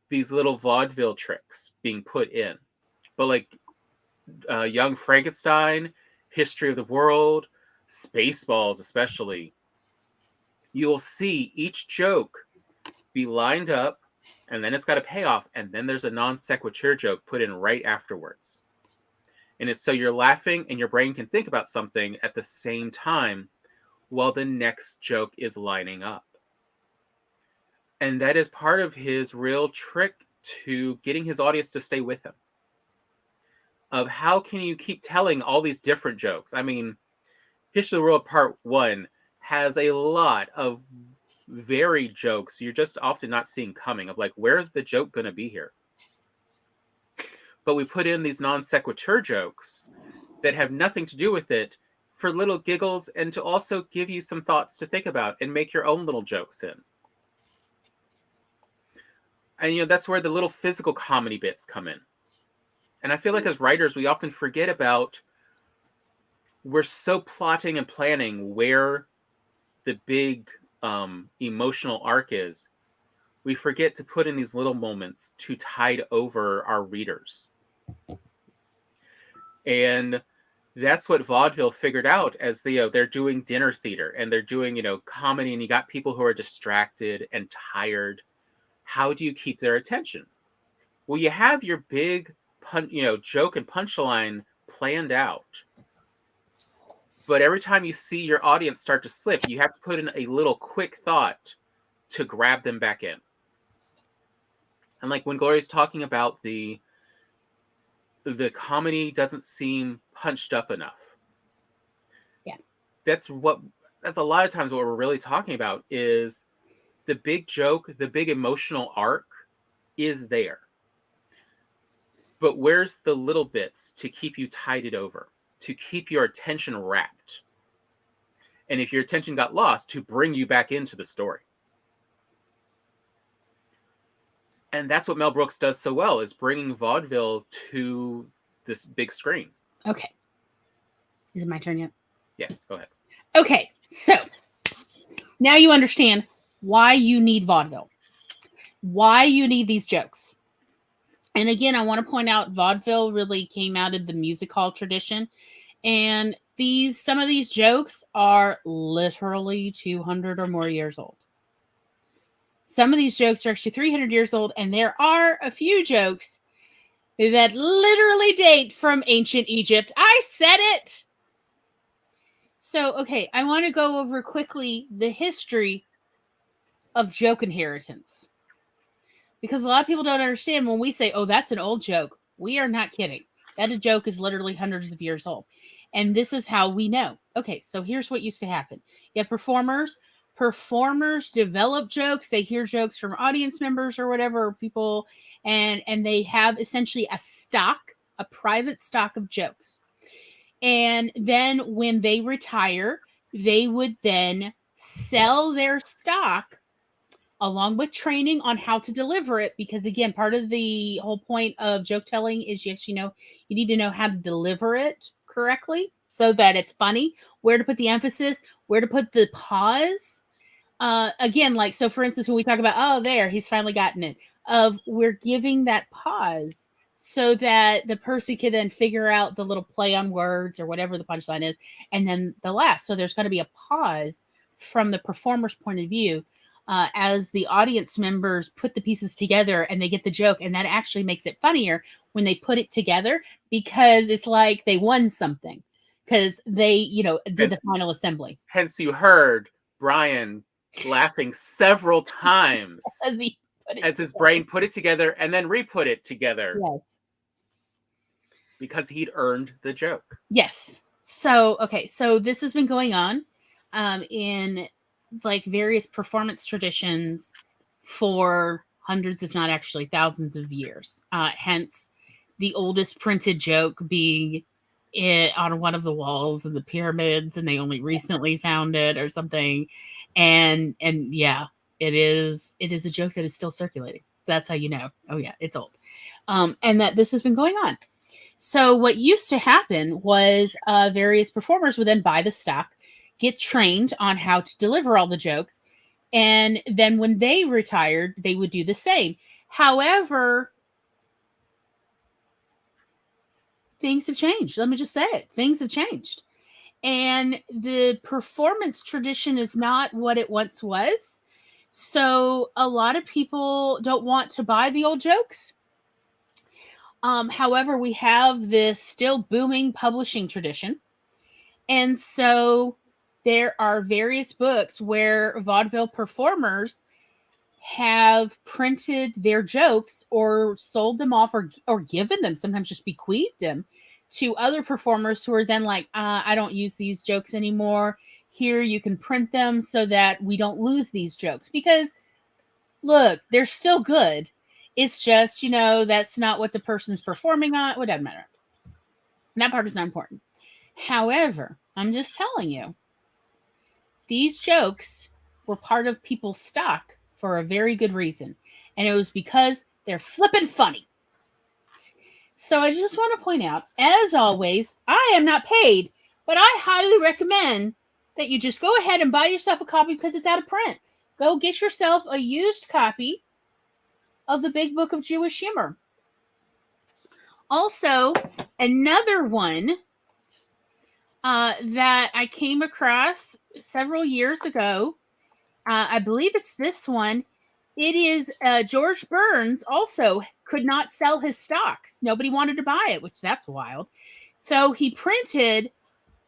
these little vaudeville tricks being put in. But like Young Frankenstein, History of the World, Spaceballs especially, you'll see each joke be lined up, and then it's got a payoff, and then there's a non sequitur joke put in right afterwards. And it's so you're laughing and your brain can think about something at the same time while the next joke is lining up. And that is part of his real trick to getting his audience to stay with him. Of how can you keep telling all these different jokes? I mean, History of the World Part 1 has a lot of varied jokes you're just often not seeing coming, of like, where's the joke going to be here? But we put in these non sequitur jokes that have nothing to do with it for little giggles and to also give you some thoughts to think about and make your own little jokes in. And, you know, that's where the little physical comedy bits come in. And I feel like as writers, we often forget about, we're so plotting and planning where the big emotional arc is. We forget to put in these little moments to tide over our readers. And that's what vaudeville figured out as they're doing dinner theater and they're doing, comedy, and you got people who are distracted and tired. How do you keep their attention? Well, you have your big joke and punchline planned out. But every time you see your audience start to slip, you have to put in a little quick thought to grab them back in. And like when Gloria's talking about the comedy doesn't seem punched up enough. Yeah. That's a lot of times what we're really talking about is the big joke, the big emotional arc is there. But where's the little bits to keep you tided over, to keep your attention wrapped? And if your attention got lost, to bring you back into the story. And that's what Mel Brooks does so well, is bringing vaudeville to this big screen. Okay. Is it my turn yet? Yes, go ahead. Okay, so now you understand why you need vaudeville, why you need these jokes. And again, I want to point out vaudeville really came out of the music hall tradition. And some of these jokes are literally 200 or more years old. Some of these jokes are actually 300 years old. And there are a few jokes that literally date from ancient Egypt. I said it. So, okay, I want to go over quickly the history of joke inheritance. Because a lot of people don't understand when we say, oh, that's an old joke. We are not kidding. That a joke is literally hundreds of years old. And this is how we know. Okay, so here's what used to happen. You have performers. Performers develop jokes. They hear jokes from audience members or whatever, or people, and they have essentially a private stock of jokes. And then when they retire, they would then sell their stock along with training on how to deliver it. Because again, part of the whole point of joke telling is you actually know you need to know how to deliver it correctly so that it's funny, where to put the emphasis, where to put the pause. Again, like, so for instance, when we talk about, oh, there, he's finally gotten it, of we're giving that pause so that the person can then figure out the little play on words or whatever the punchline is, and then the laugh. So there's going to be a pause from the performer's point of view as the audience members put the pieces together and they get the joke. And that actually makes it funnier when they put it together, because it's like they won something because they, did the final assembly. Hence, you heard Brian laughing several times as his brain put it together and then re-put it together. Yes. Because he'd earned the joke. Yes. So, okay. So this has been going on in like various performance traditions for hundreds, if not actually thousands of years. Hence the oldest printed joke being on one of the walls of the pyramids, and they only recently found it or something. And yeah, it is a joke that is still circulating. So that's how you know, oh yeah, it's old. And that this has been going on. So what used to happen was various performers would then buy the stock, get trained on how to deliver all the jokes, and then when they retired, they would do the same. However, things have changed. Let me just say it. Things have changed. And the performance tradition is not what it once was. So a lot of people don't want to buy the old jokes. However, we have this still booming publishing tradition. And so there are various books where vaudeville performers have printed their jokes or sold them off or given them, sometimes just bequeathed them to other performers who are then like, I don't use these jokes anymore. Here, you can print them so that we don't lose these jokes. Because, look, they're still good. It's just, that's not what the person's performing on. It doesn't matter. That part is not important. However, I'm just telling you, these jokes were part of people's stock for a very good reason. And it was because they're flippin' funny. So I just want to point out, as always, I am not paid, but I highly recommend that you just go ahead and buy yourself a copy because it's out of print. Go get yourself a used copy of the Big Book of Jewish Humor. Also, another one that I came across several years ago, I believe it's this one. It is George Burns also could not sell his stocks. Nobody wanted to buy it, which that's wild. So he printed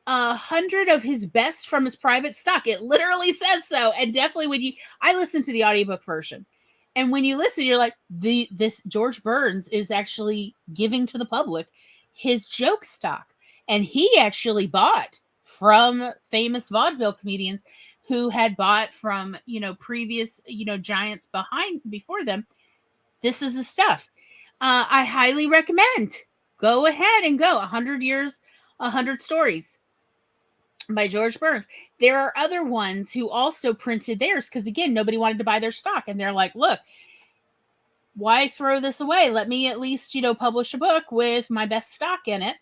100 of his best from his private stock. It literally says so. And definitely I listened to the audiobook version. And when you listen, you're like, this George Burns is actually giving to the public his joke stock. And he actually bought from famous vaudeville comedians who had bought from, previous, giants before them. This is the stuff. I highly recommend. Go ahead and go. 100 Years, 100 Stories by George Burns. There are other ones who also printed theirs because, again, nobody wanted to buy their stock. And they're like, look, why throw this away? Let me at least, publish a book with my best stock in it.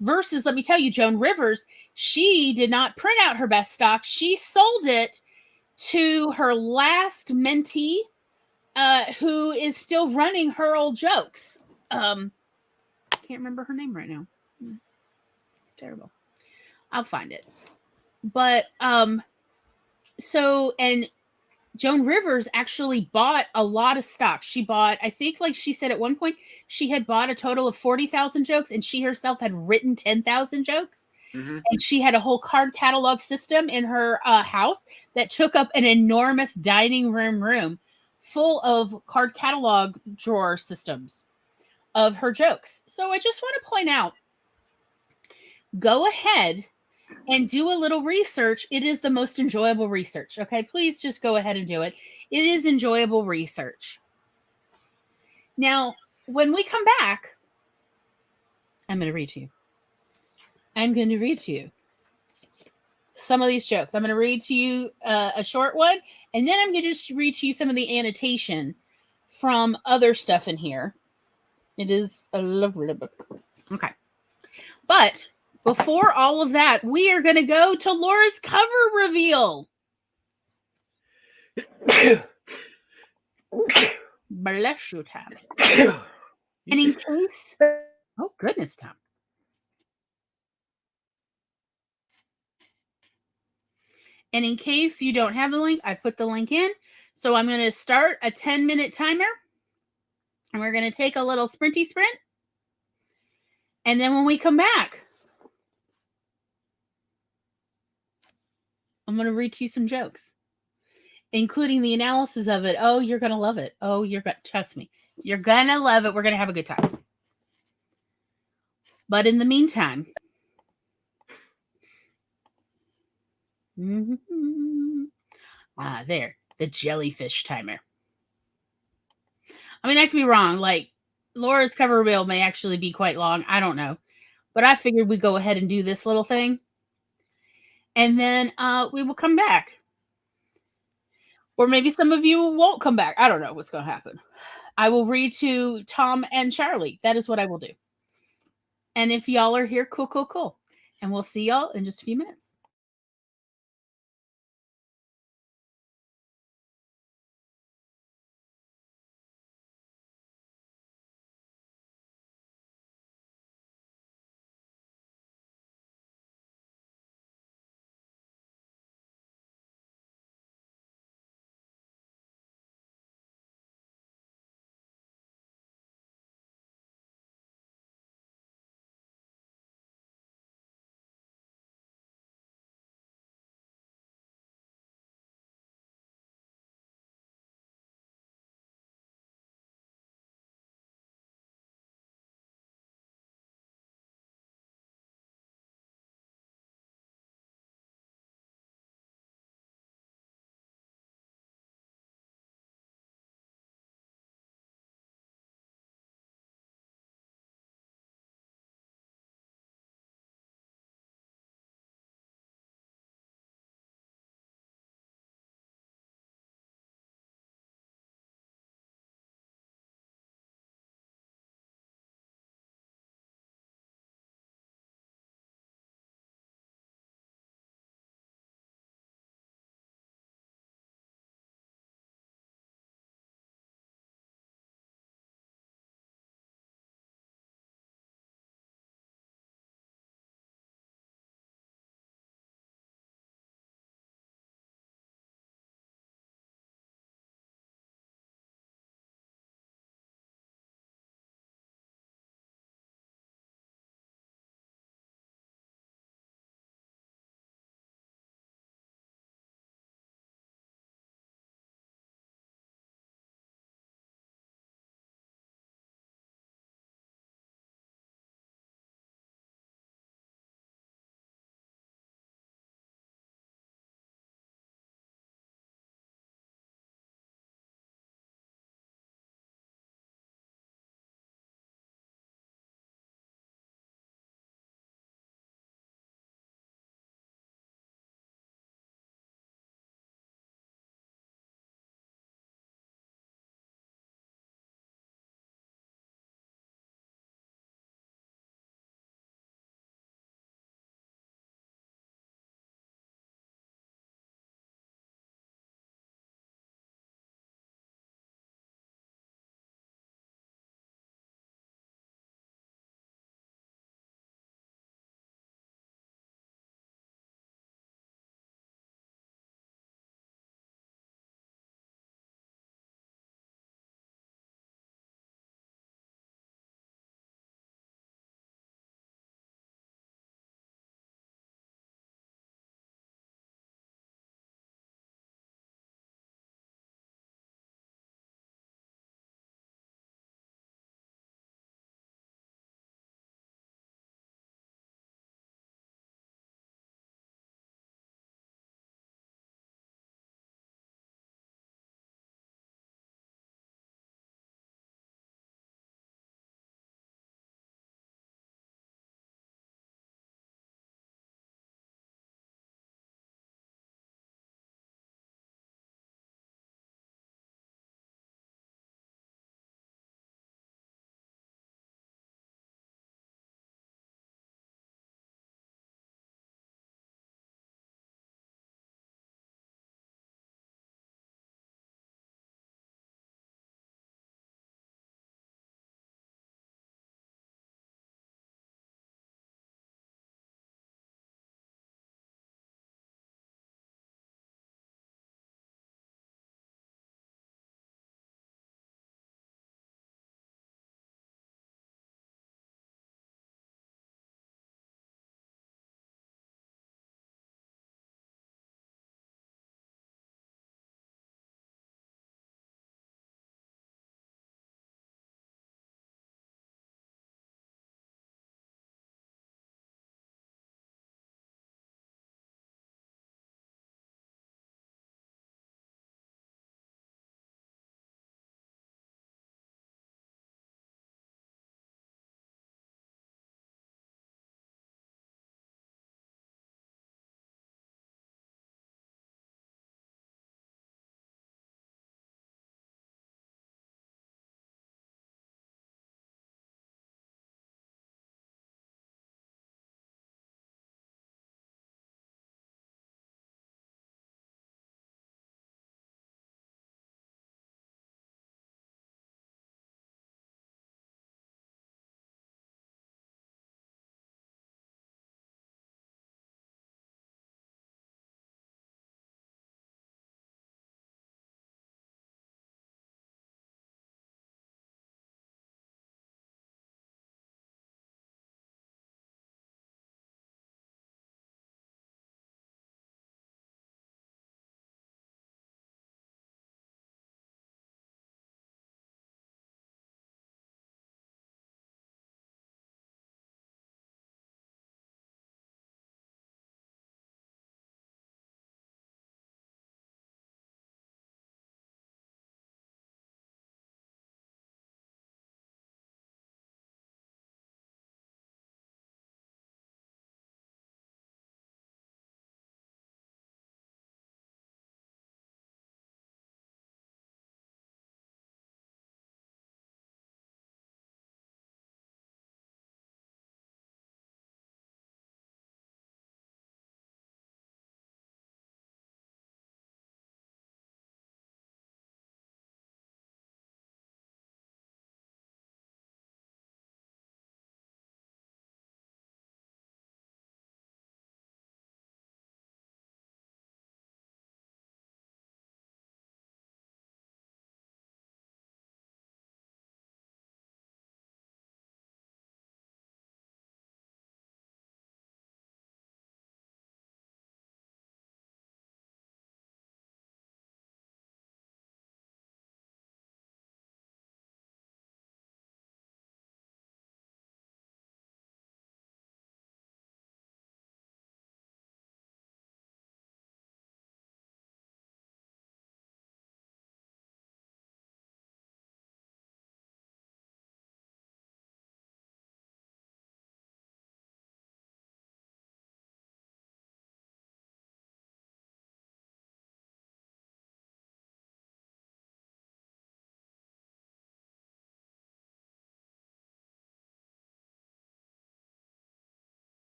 Versus, let me tell you, Joan Rivers, she did not print out her best stock. She sold it to her last mentee, who is still running her old jokes. I can't remember her name right now. It's terrible. I'll find it. But, and Joan Rivers actually bought a lot of stock. She bought, I think, like she said at one point, she had bought a total of 40,000 jokes, and she herself had written 10,000 jokes. Mm-hmm. And she had a whole card catalog system in her house that took up an enormous dining room full of card catalog drawer systems of her jokes. So I just want to point out, go ahead and do a little research. It is the most enjoyable research. Okay, please just go ahead and do it. It is enjoyable research. Now, when we come back, I'm going to read to you. some of these jokes. I'm going to read to you a short one, and then I'm going to just read to you some of the annotation from other stuff in here. It is a lovely book. Okay. But before all of that, we are going to go to Laura's cover reveal. Bless you, Tom. And in case... Oh, goodness, Tom. And in case you don't have the link, I put the link in. So I'm going to start a 10-minute timer. And we're going to take a little sprinty sprint. And then when we come back, I'm going to read to you some jokes, including the analysis of it. Oh, you're going to love it. Oh, you're going to, trust me. You're going to love it. We're going to have a good time. But in the meantime, there, the jellyfish timer. I mean, I could be wrong. Like, Laura's cover reveal may actually be quite long. I don't know. But I figured we'd go ahead and do this little thing. And then we will come back. Or maybe some of you won't come back. I don't know what's going to happen. I will read to Tom and Charlie. That is what I will do. And if y'all are here, cool, cool, cool. And we'll see y'all in just a few minutes.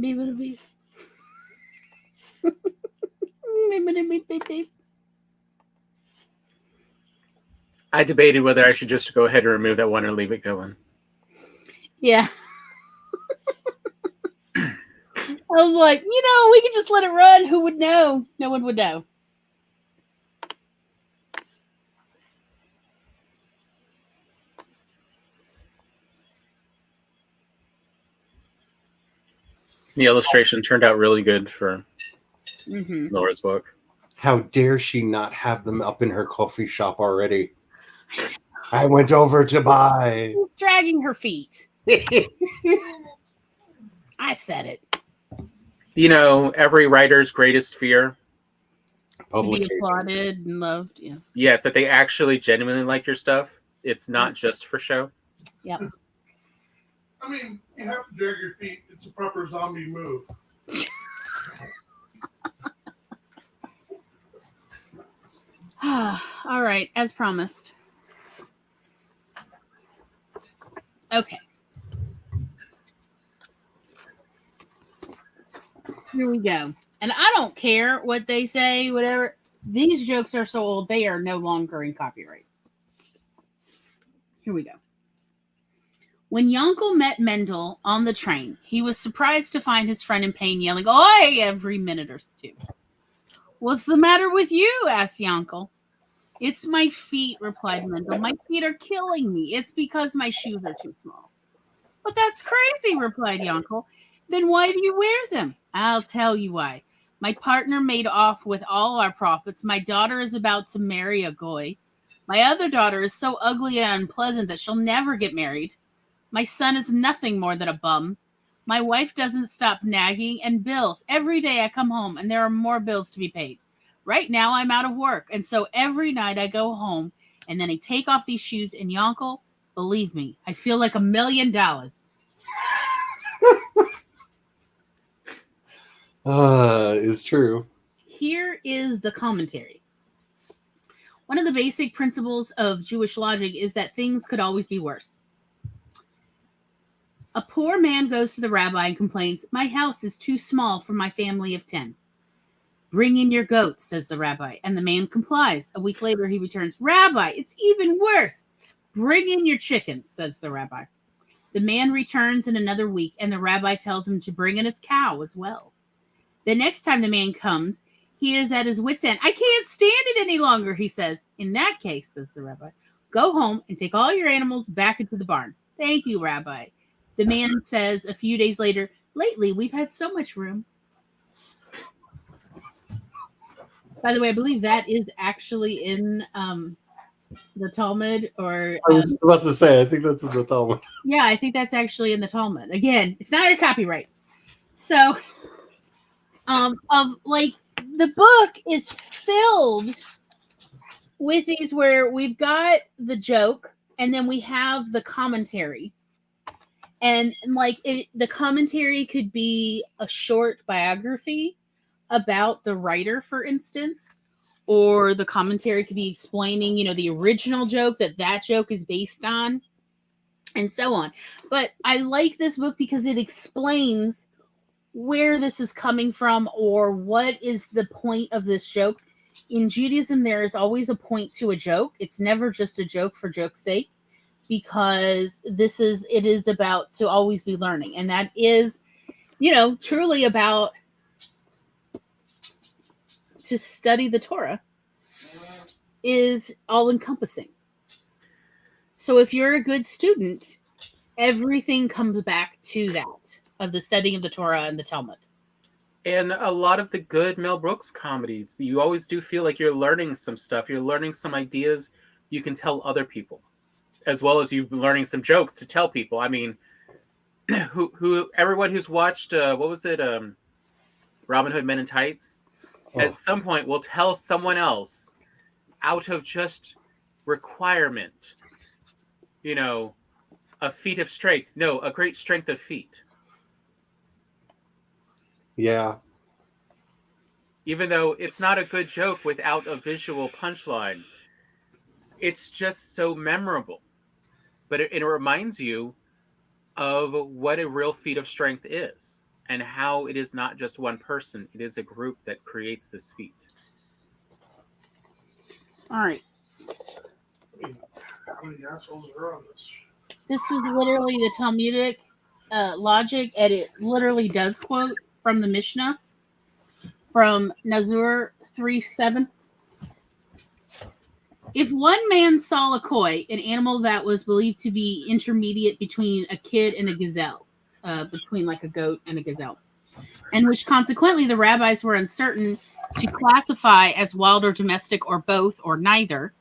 Beep, beep, beep. Beep, beep, beep, beep, beep. I debated whether I should just go ahead and remove that one or leave it going. Yeah. I was like, we could just let it run. Who would know? No one would know. The illustration turned out really good for Laura's book. How dare she not have them up in her coffee shop already? I went over to buy. She's dragging her feet. I said it. Every writer's greatest fear. To be applauded and loved. Yeah. Yes, that they actually genuinely like your stuff. It's not just for show. Yep. I mean, you have to drag your feet. It's a proper zombie move. All right, as promised. Okay. Here we go. And I don't care what they say, whatever. These jokes are so old, they are no longer in copyright. Here we go. When Yonkel met Mendel on the train, he was surprised to find his friend in pain, yelling, "Oi!" every minute or two. "What's the matter with you?" asked Yonkel. "It's my feet," replied Mendel. "My feet are killing me. It's because my shoes are too small." "But that's crazy," replied Yonkel. "Then why do you wear them?" "I'll tell you why. My partner made off with all our profits. My daughter is about to marry a goy. My other daughter is so ugly and unpleasant that she'll never get married. My son is nothing more than a bum. My wife doesn't stop nagging, and bills. Every day I come home and there are more bills to be paid. Right now I'm out of work, and so every night I go home and then I take off these shoes, and Yonkel, believe me, I feel like $1 million. Is true. Here is the commentary. One of the basic principles of Jewish logic is that things could always be worse. A poor man goes to the rabbi and complains, "My house is too small for my family of 10. "Bring in your goats," says the rabbi, and the man complies. A week later, he returns, "Rabbi, it's even worse. "Bring in your chickens," says the rabbi. The man returns in another week, and the rabbi tells him to bring in his cow as well. The next time the man comes, he is at his wit's end. "I can't stand it any longer," he says. "In that case," says the rabbi, "go home and take all your animals back into the barn." "Thank you, Rabbi." The man says a few days later, "Lately, we've had so much room." By the way, I believe that is actually in the Talmud. Or I was just about to say, I think that's in the Talmud. yeah, I think that's actually in the Talmud. Again, it's not a copyright. So, the book is filled with these where we've got the joke and then we have the commentary. And the commentary could be a short biography about the writer, for instance, or the commentary could be explaining, the original joke that joke is based on, and so on. But I like this book because it explains where this is coming from or what is the point of this joke. In Judaism, there is always a point to a joke. It's never just a joke for joke's sake, because it is about to always be learning. And that is, truly about to study the Torah is all encompassing. So if you're a good student, everything comes back to that, of the studying of the Torah and the Talmud. And a lot of the good Mel Brooks comedies, you always do feel like you're learning some stuff. You're learning some ideas you can tell other people, as well as you're learning some jokes to tell people. I mean, everyone who's watched, Robin Hood Men in Tights, at some point will tell someone else out of just requirement, a feat of strength. No, a great strength of feet. Yeah. Even though it's not a good joke without a visual punchline, it's just so memorable. But it reminds you of what a real feat of strength is. and how it is not just one person, it is a group that creates this feat. All right. I mean, how many assholes are on this? This is literally the Talmudic logic, and it literally does quote from the Mishnah from Nazur 3:7. If one man saw a koi, an animal that was believed to be intermediate between a kid and a gazelle, between like a goat and a gazelle, and which consequently the rabbis were uncertain to classify as wild or domestic or both or neither,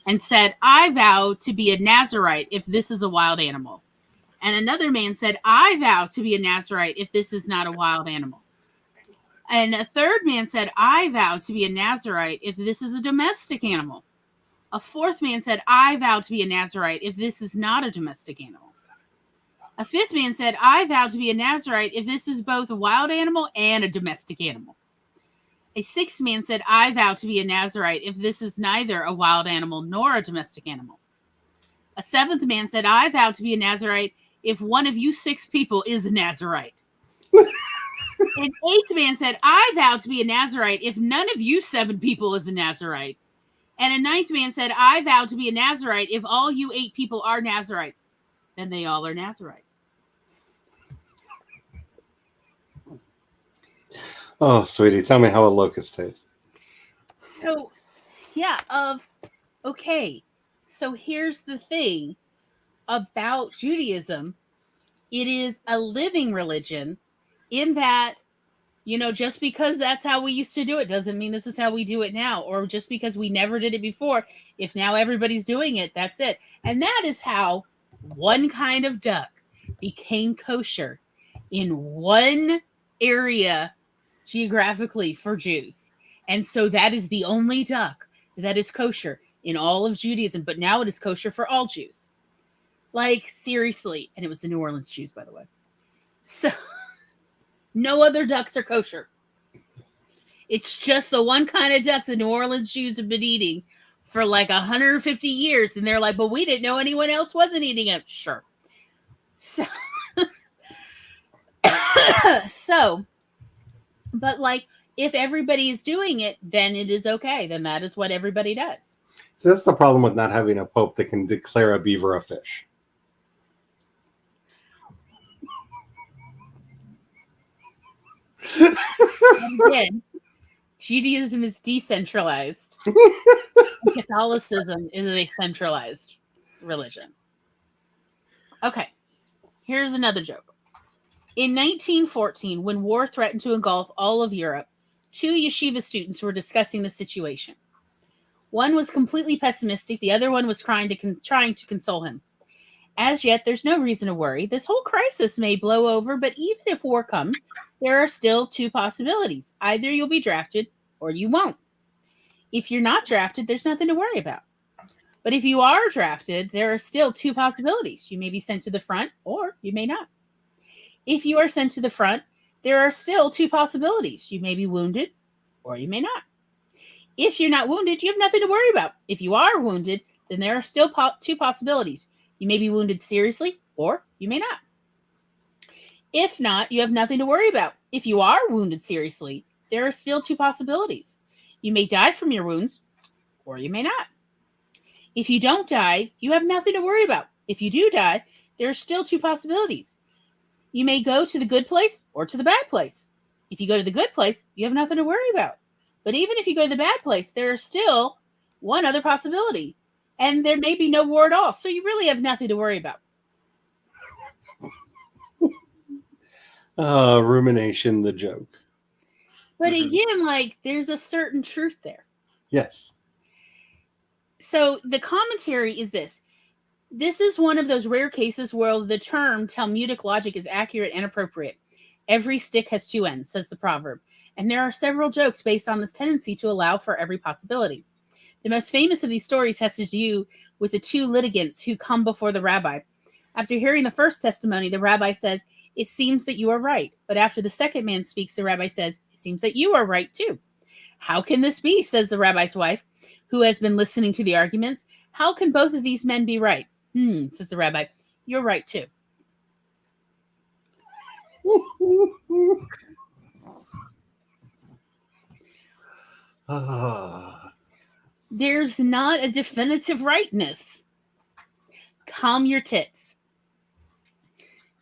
and said, I vow to be a Nazarite if this is a wild animal. And another man said, I vow to be a Nazarite if this is not a wild animal. And a third man said, I vow to be a Nazarite if this is a domestic animal. A fourth man said, I vow to be a Nazarite if this is not a domestic animal. A fifth man said, I vow to be a Nazarite if this is both a wild animal and a domestic animal. A sixth man said, I vow to be a Nazarite if this is neither a wild animal nor a domestic animal. A seventh man said, I vow to be a Nazarite if one of you 6 people is a Nazarite. An eighth man said, I vow to be a Nazarite if none of you 7 people is a Nazarite. And a ninth man said, I vow to be a Nazarite if all you 8 people are Nazarites. Then they all are Nazarites. Oh, sweetie, tell me how a locust tastes. So, yeah, okay. So here's the thing about Judaism. It is a living religion in that, you know, just because that's how we used to do it doesn't mean this is how we do it now. Or just because we never did it before, if now everybody's doing it, that's it. And that is how one kind of duck became kosher in one area geographically for Jews. And so that is the only duck that is kosher in all of Judaism. But now it is kosher for all Jews. Like, seriously. And it was the New Orleans Jews, by the way. So no other ducks are kosher. It's just the one kind of duck the New Orleans Jews have been eating for like 150 years. And they're like, but we didn't know anyone else wasn't eating it. Sure. So, but like, if everybody is doing it, then it is okay. Then that is what everybody does. So that's the problem with not having a pope that can declare a beaver a fish. And again, Judaism is decentralized. Catholicism is a centralized religion. Okay, here's another joke. In 1914, when war threatened to engulf all of Europe, 2 yeshiva students were discussing the situation. One was completely pessimistic. The other one was trying to console him. As yet, there's no reason to worry. This whole crisis may blow over, but even if war comes, there are still 2 possibilities. Either you'll be drafted or you won't. If you're not drafted, there's nothing to worry about. But if you are drafted, there are still 2 possibilities. You may be sent to the front or you may not. If you are sent to the front, there are still 2 possibilities. You may be wounded or you may not. If you're not wounded, you have nothing to worry about. If you are wounded, then there are still 2 possibilities. You may be wounded seriously or you may not. If not, you have nothing to worry about. If you are wounded seriously, there are still 2 possibilities. You may die from your wounds or you may not. If you don't die, you have nothing to worry about. If you do die, there are still 2 possibilities. You may go to the good place or to the bad place. If you go to the good place, you have nothing to worry about. But even if you go to the bad place, there is still one other possibility. And there may be no war at all. So you really have nothing to worry about. Rumination, the joke. But again, like, there's a certain truth there. Yes. So the commentary is this. This is one of those rare cases where the term Talmudic logic is accurate and appropriate. Every stick has 2 ends, says the proverb. And there are several jokes based on this tendency to allow for every possibility. The most famous of these stories has to do with the 2 litigants who come before the rabbi. After hearing the first testimony, the rabbi says, "It seems that you are right." But after the second man speaks, the rabbi says, "It seems that you are right too." "How can this be?" says the rabbi's wife, who has been listening to the arguments. "How can both of these men be right?" Says the rabbi. "You're right too." There's not a definitive rightness. Calm your tits.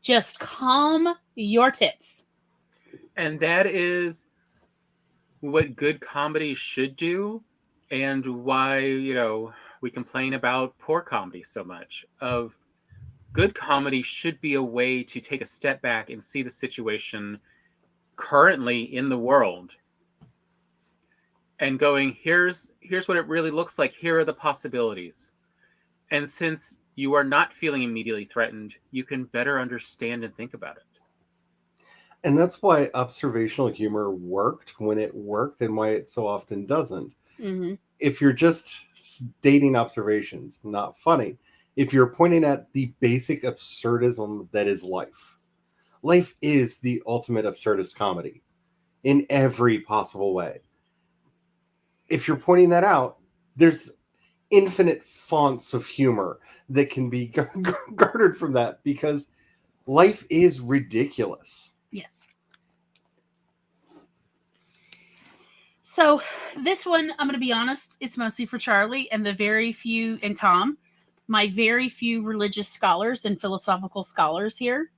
Just calm your tits. And that is what good comedy should do, and why, we complain about poor comedy so much. Of good comedy should be a way to take a step back and see the situation currently in the world and going, here's what it really looks like. Here are the possibilities. And since you are not feeling immediately threatened, you can better understand and think about it. And that's why observational humor worked when it worked and why it so often doesn't. Mm-hmm. If you're just stating observations, not funny. If you're pointing at the basic absurdism that is life. Life is the ultimate absurdist comedy in every possible way. If you're pointing that out, there's infinite fonts of humor that can be garnered from that, because life is ridiculous. Yes. So this one, I'm going to be honest, it's mostly for Charlie and Tom, my very few religious scholars and philosophical scholars here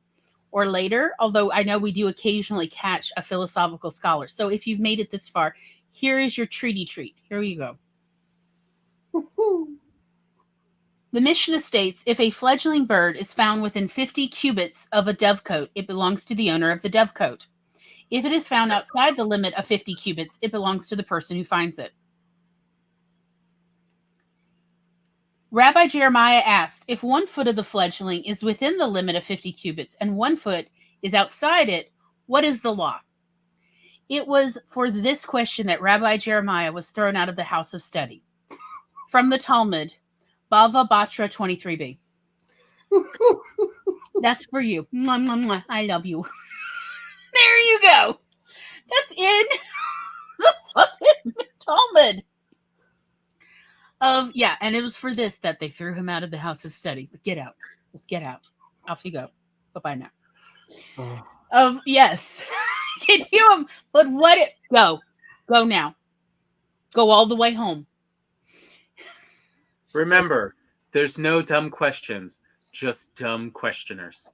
or later, although I know we do occasionally catch a philosophical scholar. So if you've made it this far, here is your treaty treat. Here you go. The Mishnah states, if a fledgling bird is found within 50 cubits of a dovecote, it belongs to the owner of the dovecote. If it is found outside the limit of 50 cubits, it belongs to the person who finds it. Rabbi Jeremiah asked, if 1 foot of the fledgling is within the limit of 50 cubits and 1 foot is outside it, what is the law? It was for this question that Rabbi Jeremiah was thrown out of the house of study. From the Talmud, Bava Batra 23b. That's for you. Mwah, mwah, mwah. I love you. There you go. That's in the fucking Talmud. And it was for this that they threw him out of the house of study. But get out. Let's get out. Off you go. Bye-bye now. Yes. Can you? But what? Go now. Go all the way home. Remember, there's no dumb questions, just dumb questioners.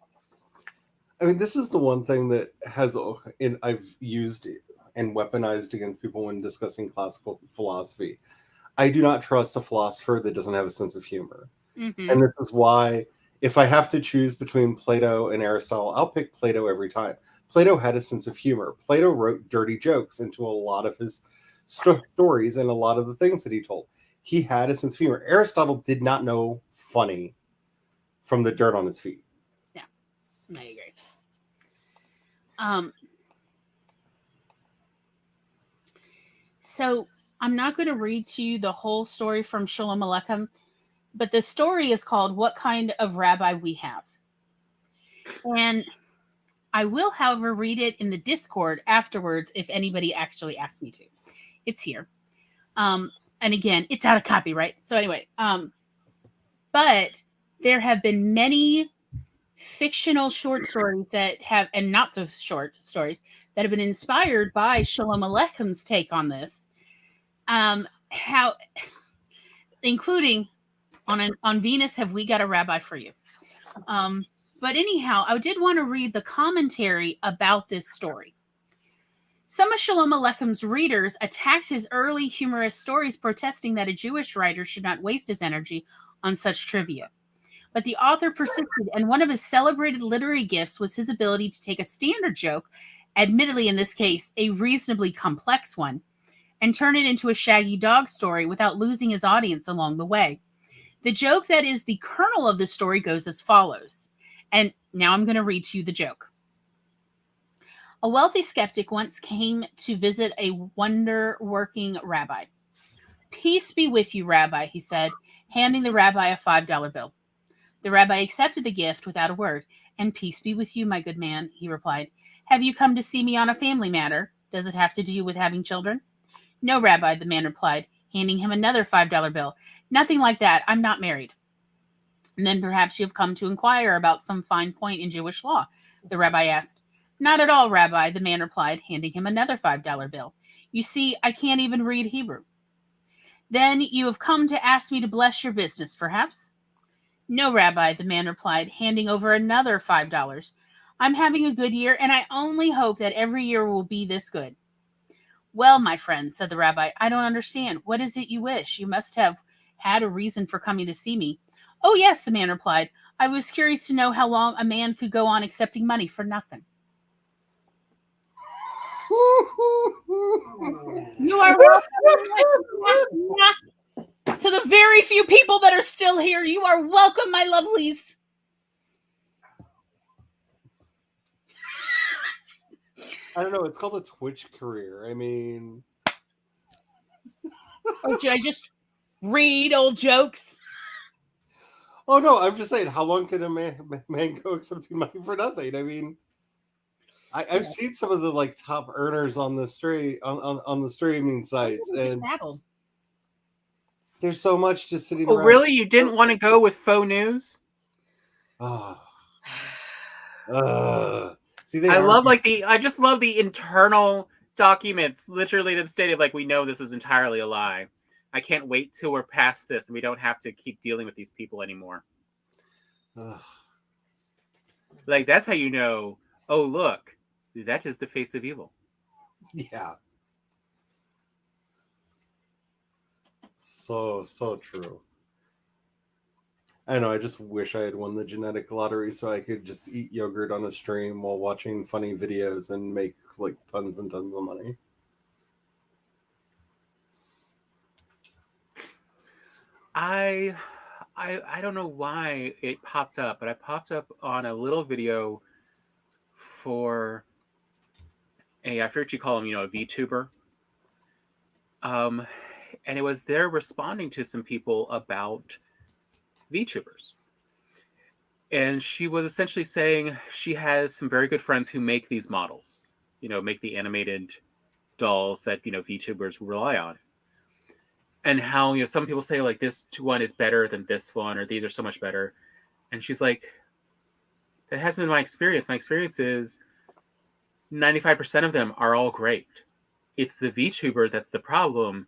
I mean, this is the one thing that I've used and weaponized against people when discussing classical philosophy. I do not trust a philosopher that doesn't have a sense of humor. Mm-hmm. And this is why, if I have to choose between Plato and Aristotle, I'll pick Plato every time. Plato had a sense of humor. Plato wrote dirty jokes into a lot of his stories and a lot of the things that he told. He had a sense of humor. Aristotle did not know funny from the dirt on his feet. Yeah, I agree. So I'm not going to read to you the whole story from Shalom Aleichem, but the story is called What Kind of Rabbi We Have. And I will, however, read it in the Discord afterwards if anybody actually asks me to. It's here. And again, it's out of copyright. So anyway, but there have been many fictional short stories that have, and not so short stories, that have been inspired by Shalom Aleichem's take on this. How, including on Venus, have we got a rabbi for you? But anyhow, I did want to read the commentary about this story. Some of Shalom Aleichem's readers attacked his early humorous stories, protesting that a Jewish writer should not waste his energy on such trivia. But the author persisted, and one of his celebrated literary gifts was his ability to take a standard joke, admittedly in this case a reasonably complex one, and turn it into a shaggy dog story without losing his audience along the way. The joke that is the kernel of the story goes as follows. And now I'm going to read to you the joke. A wealthy skeptic once came to visit a wonder-working rabbi. "Peace be with you, Rabbi," he said, handing the rabbi a $5 bill. The rabbi accepted the gift without a word. "And peace be with you, my good man," he replied. "Have you come to see me on a family matter? Does it have to do with having children?" "No, Rabbi," the man replied, handing him another $5 bill. "Nothing like that. I'm not married." "And then perhaps you have come to inquire about some fine point in Jewish law?" the rabbi asked. "Not at all, Rabbi," the man replied, handing him another $5 bill. You see, I can't even read Hebrew. Then you have come to ask me to bless your business, perhaps? No, Rabbi, the man replied, handing over another $5. I'm having a good year, and I only hope that every year will be this good. Well, my friend, said the rabbi, I don't understand. What is it you wish? You must have had a reason for coming to see me. Oh, yes, the man replied. I was curious to know how long a man could go on accepting money for nothing. You are welcome. To the very few people that are still here, you are welcome, my lovelies. I don't know. It's called a Twitch career. I mean, or should I just read old jokes? Oh no, I'm just saying, how long can a man go accepting money for nothing? I mean, I've seen some of the like top earners on the on the streaming sites, and there's so much just sitting around. Really, you didn't want to go with faux news? See, I just love the internal documents, literally them stating like, we know this is entirely a lie. I can't wait till we're past this and we don't have to keep dealing with these people anymore. Like, that's how you know, oh, look, that is the face of evil. Yeah. So true. I know, I just wish I had won the genetic lottery so I could just eat yogurt on a stream while watching funny videos and make like tons and tons of money. I don't know why it popped up, but I popped up on a little video for I forget what you call him, a VTuber. And it was there responding to some people about VTubers. And she was essentially saying she has some very good friends who make these models, make the animated dolls that, VTubers rely on. And how, some people say like this one is better than this one, or these are so much better. And she's like, that hasn't been my experience. My experience is 95% of them are all great. It's the VTuber that's the problem,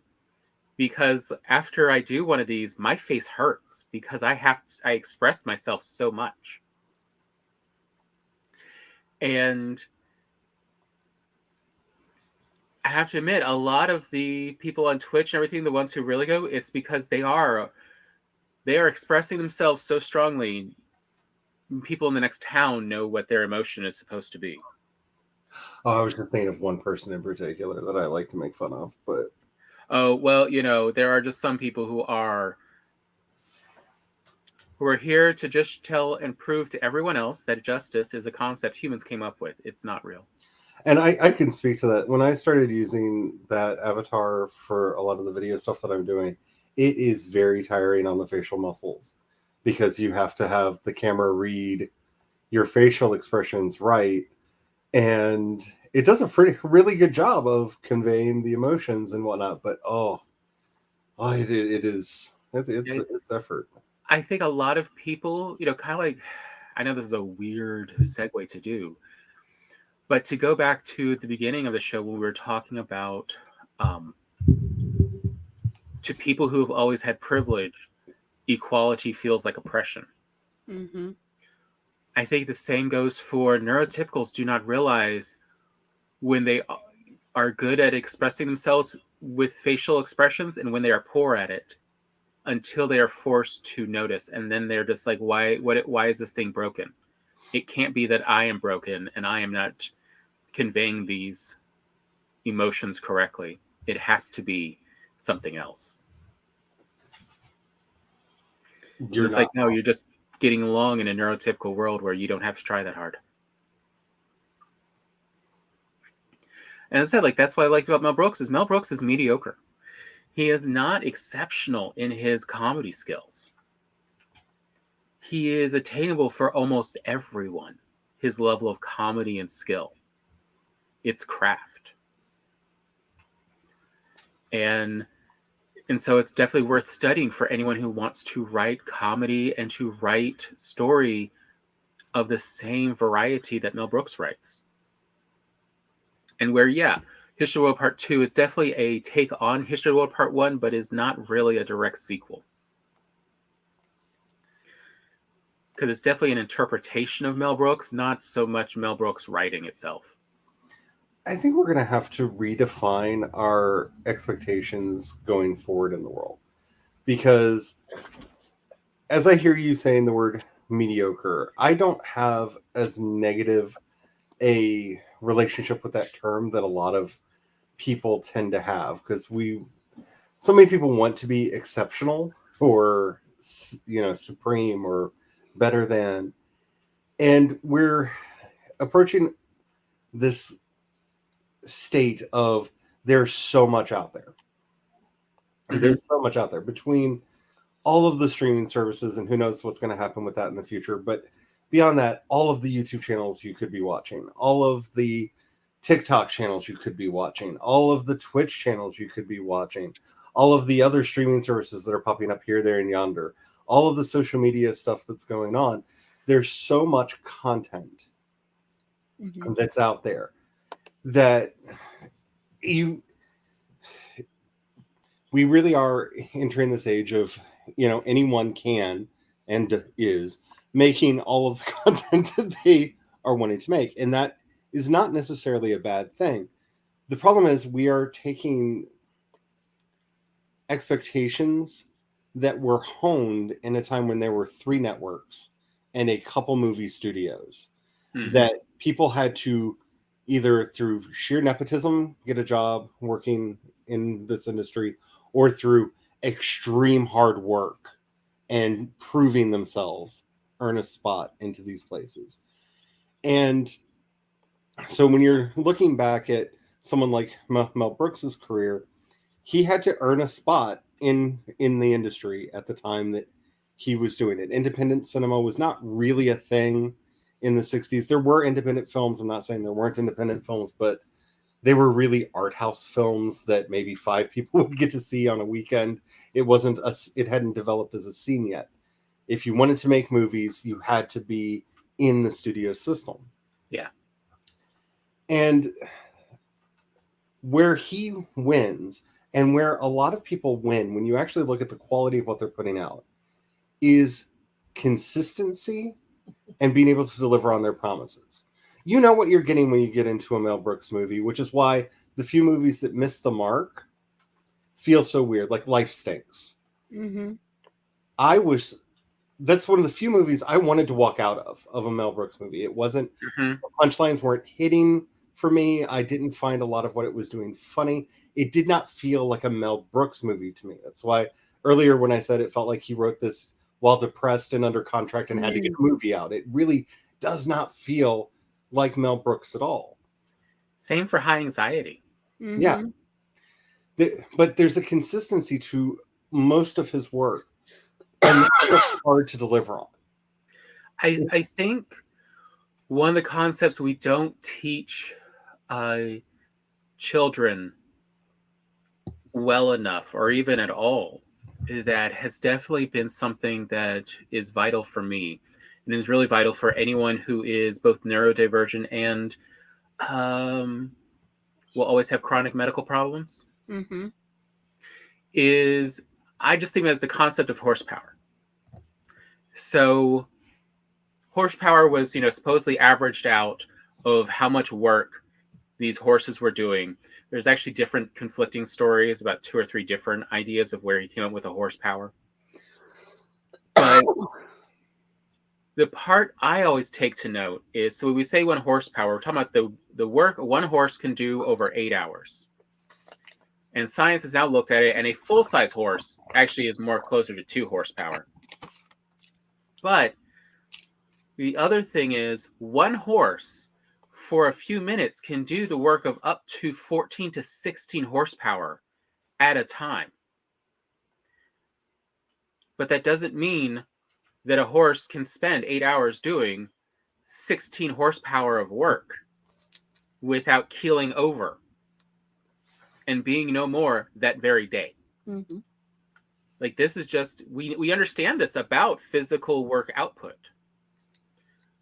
because after I do one of these, my face hurts because I express myself so much. And I have to admit, a lot of the people on Twitch and everything, the ones who really go, it's because they are expressing themselves so strongly. People in the next town know what their emotion is supposed to be. Oh, I was just thinking of one person in particular that I like to make fun of, but oh well, there are just some people who are here to just tell and prove to everyone else that justice is a concept humans came up with. It's not real. And I can speak to that. When I started using that avatar for a lot of the video stuff that I'm doing, it is very tiring on the facial muscles because you have to have the camera read your facial expressions right. And it does a really good job of conveying the emotions and whatnot. But it's effort. I think a lot of people, kind of like, I know this is a weird segue to do, but to go back to the beginning of the show when we were talking about to people who have always had privilege, equality feels like oppression. Mm-hmm. I think the same goes for neurotypicals. Do not realize when they are good at expressing themselves with facial expressions and when they are poor at it, until they are forced to notice. And then they're just like, why is this thing broken? It can't be that I am broken and I am not conveying these emotions correctly. It has to be something else. It's like, no, you're just getting along in a neurotypical world where you don't have to try that hard. And as I said, like, that's what I liked about Mel Brooks is mediocre. He is not exceptional in his comedy skills. He is attainable for almost everyone, his level of comedy and skill. It's craft. And so it's definitely worth studying for anyone who wants to write comedy and to write story of the same variety that Mel Brooks writes. And where, History of the World Part 2 is definitely a take on History of the World Part 1, but is not really a direct sequel. Because it's definitely an interpretation of Mel Brooks, not so much Mel Brooks writing itself. I think we're going to have to redefine our expectations going forward in the world. Because as I hear you saying the word mediocre, I don't have as negative a relationship with that term that a lot of people tend to have. Because so many people want to be exceptional or, supreme or better than. And we're approaching this state of there's so much out there. Mm-hmm. There's so much out there between all of the streaming services, and who knows what's going to happen with that in the future. But beyond that, all of the YouTube channels you could be watching, all of the TikTok channels you could be watching, all of the Twitch channels you could be watching, all of the other streaming services that are popping up here, there, and yonder, all of the social media stuff that's going on. There's so much content that's out there that we really are entering this age of, anyone can and is making all of the content that they are wanting to make. And that is not necessarily a bad thing. The problem is we are taking expectations that were honed in a time when there were 3 networks and a couple movie studios that people had to either through sheer nepotism get a job working in this industry, or through extreme hard work and proving themselves earn a spot into these places. And so when you're looking back at someone like Mel Brooks's career, he had to earn a spot in the industry at the time that he was doing it. Independent cinema was not really a thing in the 60s. There were independent films. I'm not saying there weren't independent films, but they were really art house films that maybe 5 people would get to see on a weekend. It hadn't developed as a scene yet. If you wanted to make movies, you had to be in the studio system. Yeah. And where he wins, and where a lot of people win when you actually look at the quality of what they're putting out, is consistency and being able to deliver on their promises. You know what you're getting when you get into a Mel Brooks movie, which is why the few movies that miss the mark feel so weird, like Life Stinks. That's one of the few movies I wanted to walk out of a Mel Brooks movie. It wasn't, the punchlines weren't hitting for me. I didn't find a lot of what it was doing funny. It did not feel like a Mel Brooks movie to me. That's why earlier when I said it felt like he wrote this while depressed and under contract and had to get a movie out, it really does not feel like Mel Brooks at all. Same for High Anxiety. Yeah. But there's a consistency to most of his work, and it's hard to deliver on. I think one of the concepts we don't teach children well enough, or even at all, that has definitely been something that is vital for me, and is really vital for anyone who is both neurodivergent and will always have chronic medical problems, is I just think as the concept of horsepower. So horsepower was, supposedly averaged out of how much work these horses were doing. There's actually different conflicting stories about 2 or 3 different ideas of where he came up with the horsepower. But the part I always take to note is, so when we say 1 horsepower, we're talking about the work 1 horse can do over 8 hours. And science has now looked at it, and a full-size horse actually is more closer to 2 horsepower. But the other thing is 1 horse for a few minutes can do the work of up to 14 to 16 horsepower at a time. But that doesn't mean that a horse can spend 8 hours doing 16 horsepower of work without keeling over and being no more that very day. Like, this is just, we understand this about physical work output.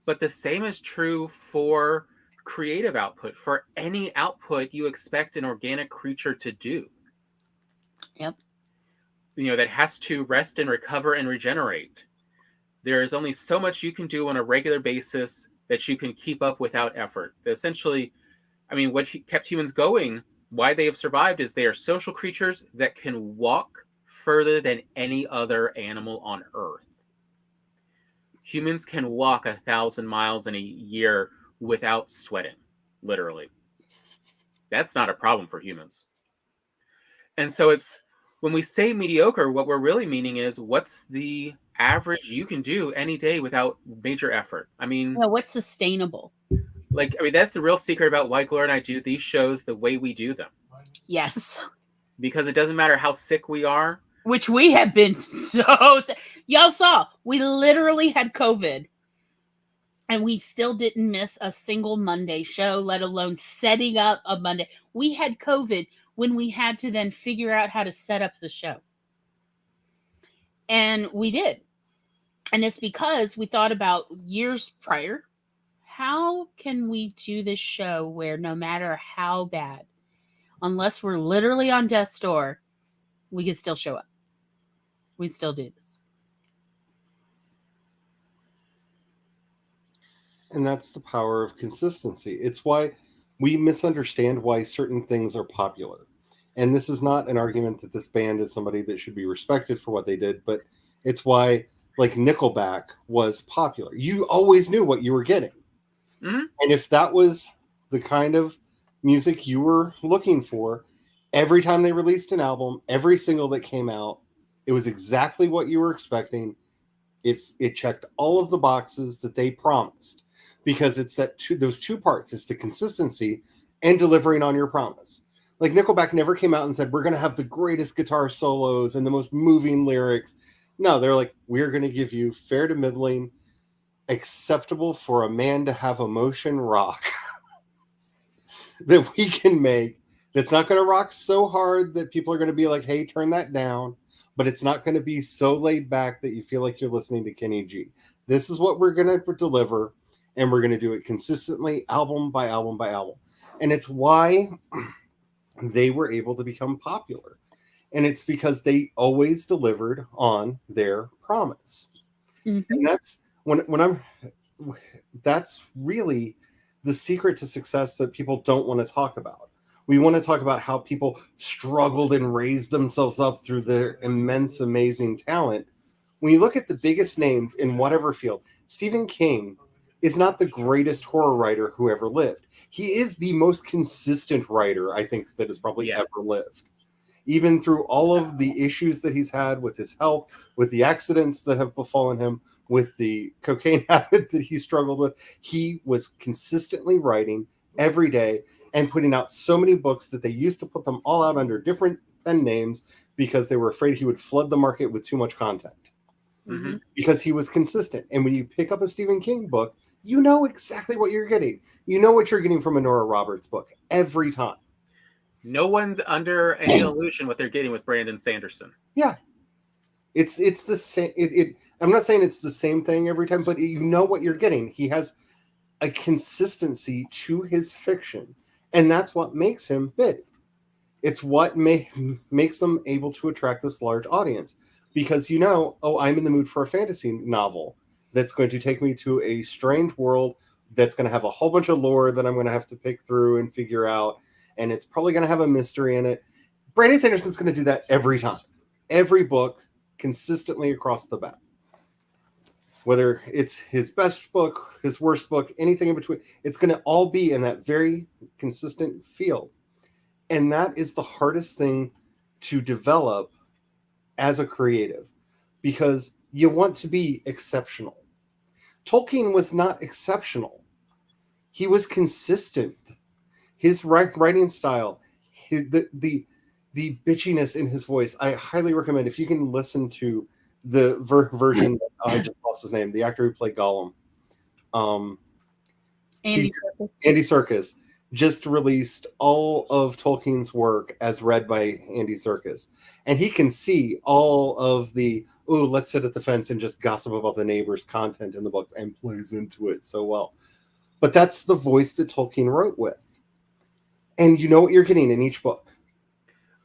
But the same is true for creative output, for any output you expect an organic creature to do. Yep. That has to rest and recover and regenerate. There is only so much you can do on a regular basis that you can keep up without effort. Essentially, what kept humans going, why they have survived, is they are social creatures that can walk further than any other animal on Earth. Humans can walk 1,000 miles in a year without sweating, literally. That's not a problem for humans. And so when we say mediocre, what we're really meaning is, what's the average you can do any day without major effort? What's sustainable? That's the real secret about why Gloria and I do these shows the way we do them. Yes. Because it doesn't matter how sick we are. Which we have been so sick. Y'all saw, we literally had COVID. And we still didn't miss a single Monday show, let alone setting up a Monday. We had COVID when we had to then figure out how to set up the show. And we did. And it's because we thought about years prior, how can we do this show where no matter how bad, unless we're literally on death's door, we can still show up. We'd still do this. And that's the power of consistency. It's why we misunderstand why certain things are popular. And this is not an argument that this band is somebody that should be respected for what they did, but it's why, like, Nickelback was popular. You always knew what you were getting. Mm-hmm. And if that was the kind of music you were looking for, every time they released an album, every single that came out, it was exactly what you were expecting. It checked all of the boxes that they promised. Because it's those two parts. It's the consistency and delivering on your promise. Like, Nickelback never came out and said, we're going to have the greatest guitar solos and the most moving lyrics. No, they're like, we're going to give you fair to middling, acceptable for a man to have emotion rock that we can make. That's not going to rock so hard that people are going to be like, hey, turn that down. But it's not going to be so laid back that you feel like you're listening to Kenny G. This is what we're going to deliver. And we're going to do it consistently, album by album by album. And it's why they were able to become popular. And it's because they always delivered on their promise. Mm-hmm. And that's really the secret to success that people don't want to talk about. We want to talk about how people struggled and raised themselves up through their immense, amazing talent. When you look at the biggest names in whatever field, Stephen King is not the greatest horror writer who ever lived. He is the most consistent writer, I think, that has probably ever lived. Even through all of the issues that he's had with his health, with the accidents that have befallen him, with the cocaine habit that he struggled with, he was consistently writing every day and putting out so many books that they used to put them all out under different pen names because they were afraid he would flood the market with too much content. Mm-hmm. Because he was consistent. And when you pick up a Stephen King book, you know exactly what you're getting. You know what you're getting from a Nora Roberts book every time. No one's under any illusion what they're getting with Brandon Sanderson. Yeah. It's the same. I'm not saying it's the same thing every time, but you know what you're getting. He has a consistency to his fiction. And that's what makes him big. It's what makes them able to attract this large audience. Because I'm in the mood for a fantasy novel that's going to take me to a strange world that's going to have a whole bunch of lore that I'm going to have to pick through and figure out. And it's probably going to have a mystery in it. Brandon Sanderson's going to do that every time. Every book, consistently across the bat. Whether it's his best book, his worst book, anything in between, it's going to all be in that very consistent field. And that is the hardest thing to develop as a creative, because you want to be exceptional. Tolkien was not exceptional. He was consistent. His writing style, the bitchiness in his voice, I highly recommend, if you can listen to the version, I just lost his name, the actor who played Gollum. Andy Serkis just released all of Tolkien's work as read by Andy Serkis. And he can see all of the, let's sit at the fence and just gossip about the neighbor's content in the books, and plays into it so well. But that's the voice that Tolkien wrote with. And you know what you're getting in each book.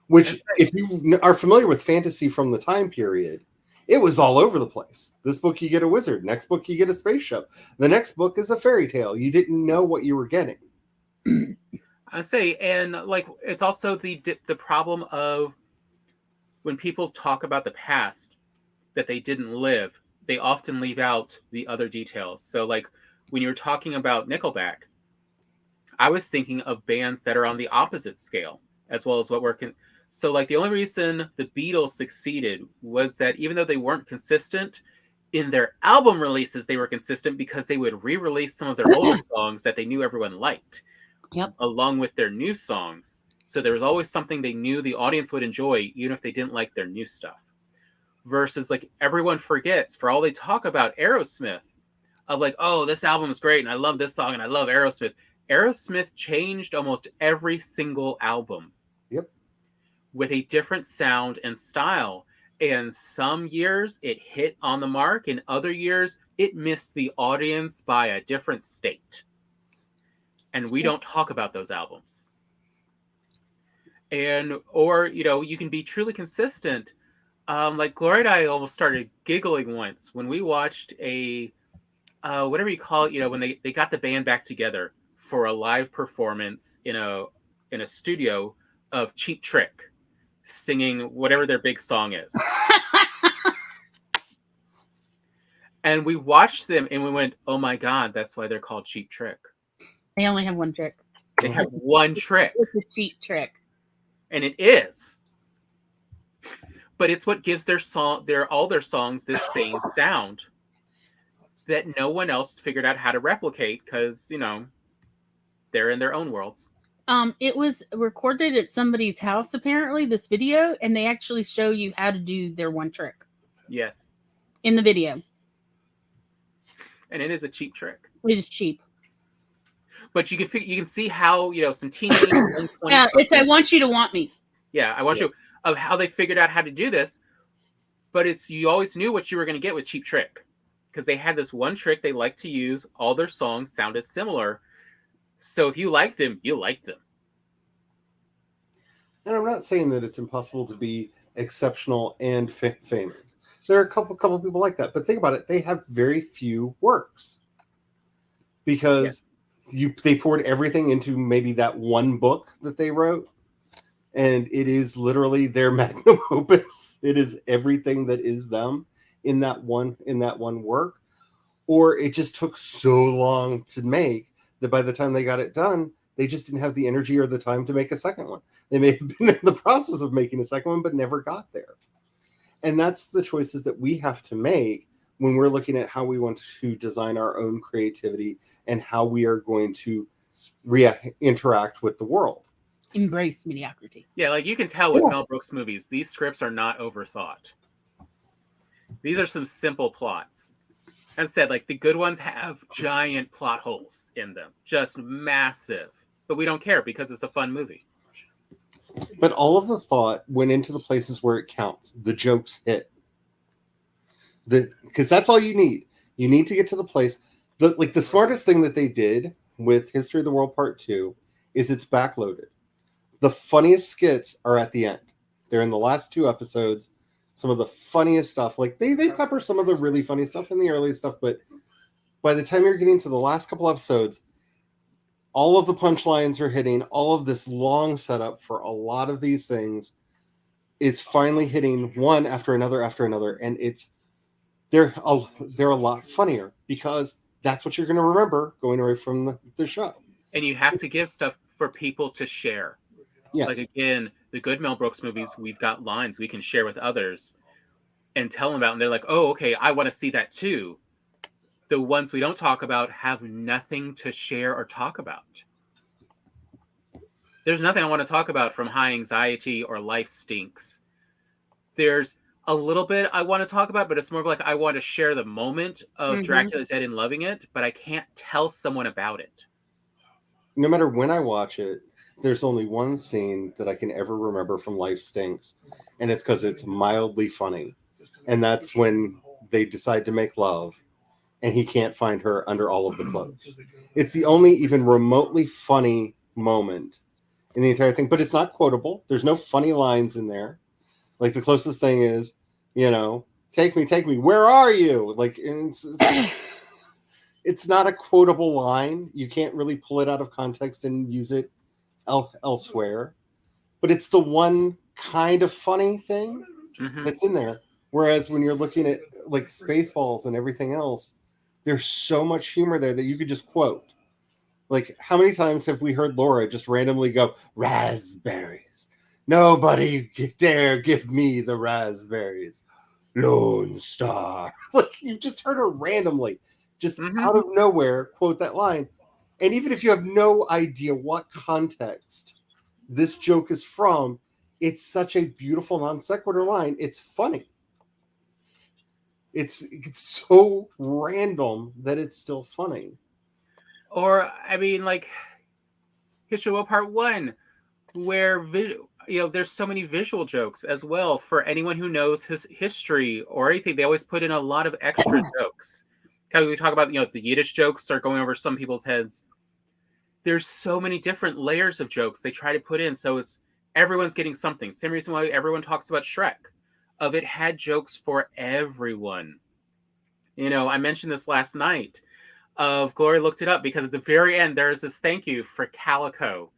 Which, if you are familiar with fantasy from the time period, it was all over the place. This book, you get a wizard. Next book, you get a spaceship. The next book is a fairy tale. You didn't know what you were getting. I say, and like, it's also the problem of when people talk about the past that they didn't live, they often leave out the other details. So, like, when you're talking about Nickelback, I was thinking of bands that are on the opposite scale, as well as what we're... So, like, the only reason the Beatles succeeded was that even though they weren't consistent, in their album releases, they were consistent because they would re-release some of their older songs that they knew everyone liked, along with their new songs. So there was always something they knew the audience would enjoy, even if they didn't like their new stuff. Versus, like, everyone forgets, for all they talk about Aerosmith, of like, oh, this album is great, and I love this song, and I love Aerosmith. Aerosmith changed almost every single album. Yep. With a different sound and style. And some years it hit on the mark, and other years it missed the audience by a different state. And we don't talk about those albums. And, or, you know, you can be truly consistent. Like Gloria and I almost started giggling once when we watched a, whatever you call it, you know, when they got the band back together for a live performance in a studio of Cheap Trick singing whatever their big song is. And we watched them and we went, oh my God, that's why they're called Cheap Trick. They only have one trick. They have one trick. It's a cheap trick. And it is. But it's what gives all their songs this same sound that no one else figured out how to replicate because, you know, they're in their own worlds. It was recorded at somebody's house, apparently, this video, and they actually show you how to do their one trick. Yes. In the video. And it is a cheap trick. It is cheap. But you can see how, you know, some teenagers... Yeah, it's I want you to want me. Yeah, I want you... Of how they figured out how to do this. But it's you always knew what you were going to get with Cheap Trick. Because they had this one trick they liked to use. All their songs sounded similar. So if you liked them, you liked them. And I'm not saying that it's impossible to be exceptional and famous. There are a couple people like that. But think about it. They have very few works. Because they poured everything into maybe that one book that they wrote. And it is literally their magnum opus. It is everything that is them in that one work. Or it just took so long to make that by the time they got it done, they just didn't have the energy or the time to make a second one. They may have been in the process of making a second one, but never got there. And that's the choices that we have to make when we're looking at how we want to design our own creativity and how we are going to interact with the world. Embrace mediocrity. Yeah, like you can tell with Mel Brooks movies, these scripts are not overthought. These are some simple plots. As I said, like the good ones have giant plot holes in them, just massive. But we don't care because it's a fun movie. But all of the thought went into the places where it counts. The jokes hit. Because that's all you need. You need to get to the place. The smartest thing that they did with History of the World Part 2 is it's backloaded. The funniest skits are at the end. They're in the last 2 episodes. Some of the funniest stuff. Like they pepper some of the really funny stuff in the early stuff, but by the time you're getting to the last couple episodes, all of the punchlines are hitting. All of this long setup for a lot of these things is finally hitting one after another, and they're a lot funnier because that's what you're going to remember going away from the show. And you have to give stuff for people to share. Yes. Like again, the good Mel Brooks movies, we've got lines we can share with others and tell them about, and they're like, oh, okay, I want to see that too. The ones we don't talk about have nothing to share or talk about. There's nothing I want to talk about from High Anxiety or Life Stinks. There's a little bit I want to talk about, but it's more of like I want to share the moment of Dracula's Dead and loving it, but I can't tell someone about it. No matter when I watch it, there's only one scene that I can ever remember from Life Stinks, and it's because it's mildly funny. And that's when they decide to make love, and he can't find her under all of the clothes. It's the only even remotely funny moment in the entire thing, but it's not quotable. There's no funny lines in there. Like the closest thing is, take me, where are you? Like it's not a quotable line. You can't really pull it out of context and use it elsewhere. But it's the one kind of funny thing that's in there. Whereas when you're looking at like Spaceballs and everything else, there's so much humor there that you could just quote. Like, how many times have we heard Laura just randomly go, raspberries? Nobody dare give me the raspberries. Lone Star. Like, you've just heard her randomly, just out of nowhere, quote that line. And even if you have no idea what context this joke is from, it's such a beautiful non sequitur line. It's funny. It's so random that it's still funny. Or, I mean, like, History World Part 1, where, there's so many visual jokes as well. For anyone who knows his history or anything, they always put in a lot of extra jokes. Kind of, we talk about, the Yiddish jokes start going over some people's heads. There's so many different layers of jokes they try to put in, so it's everyone's getting something. Same reason why everyone talks about Shrek. It had jokes for everyone. I mentioned this last night. Gloria looked it up because at the very end there's this thank you for Calico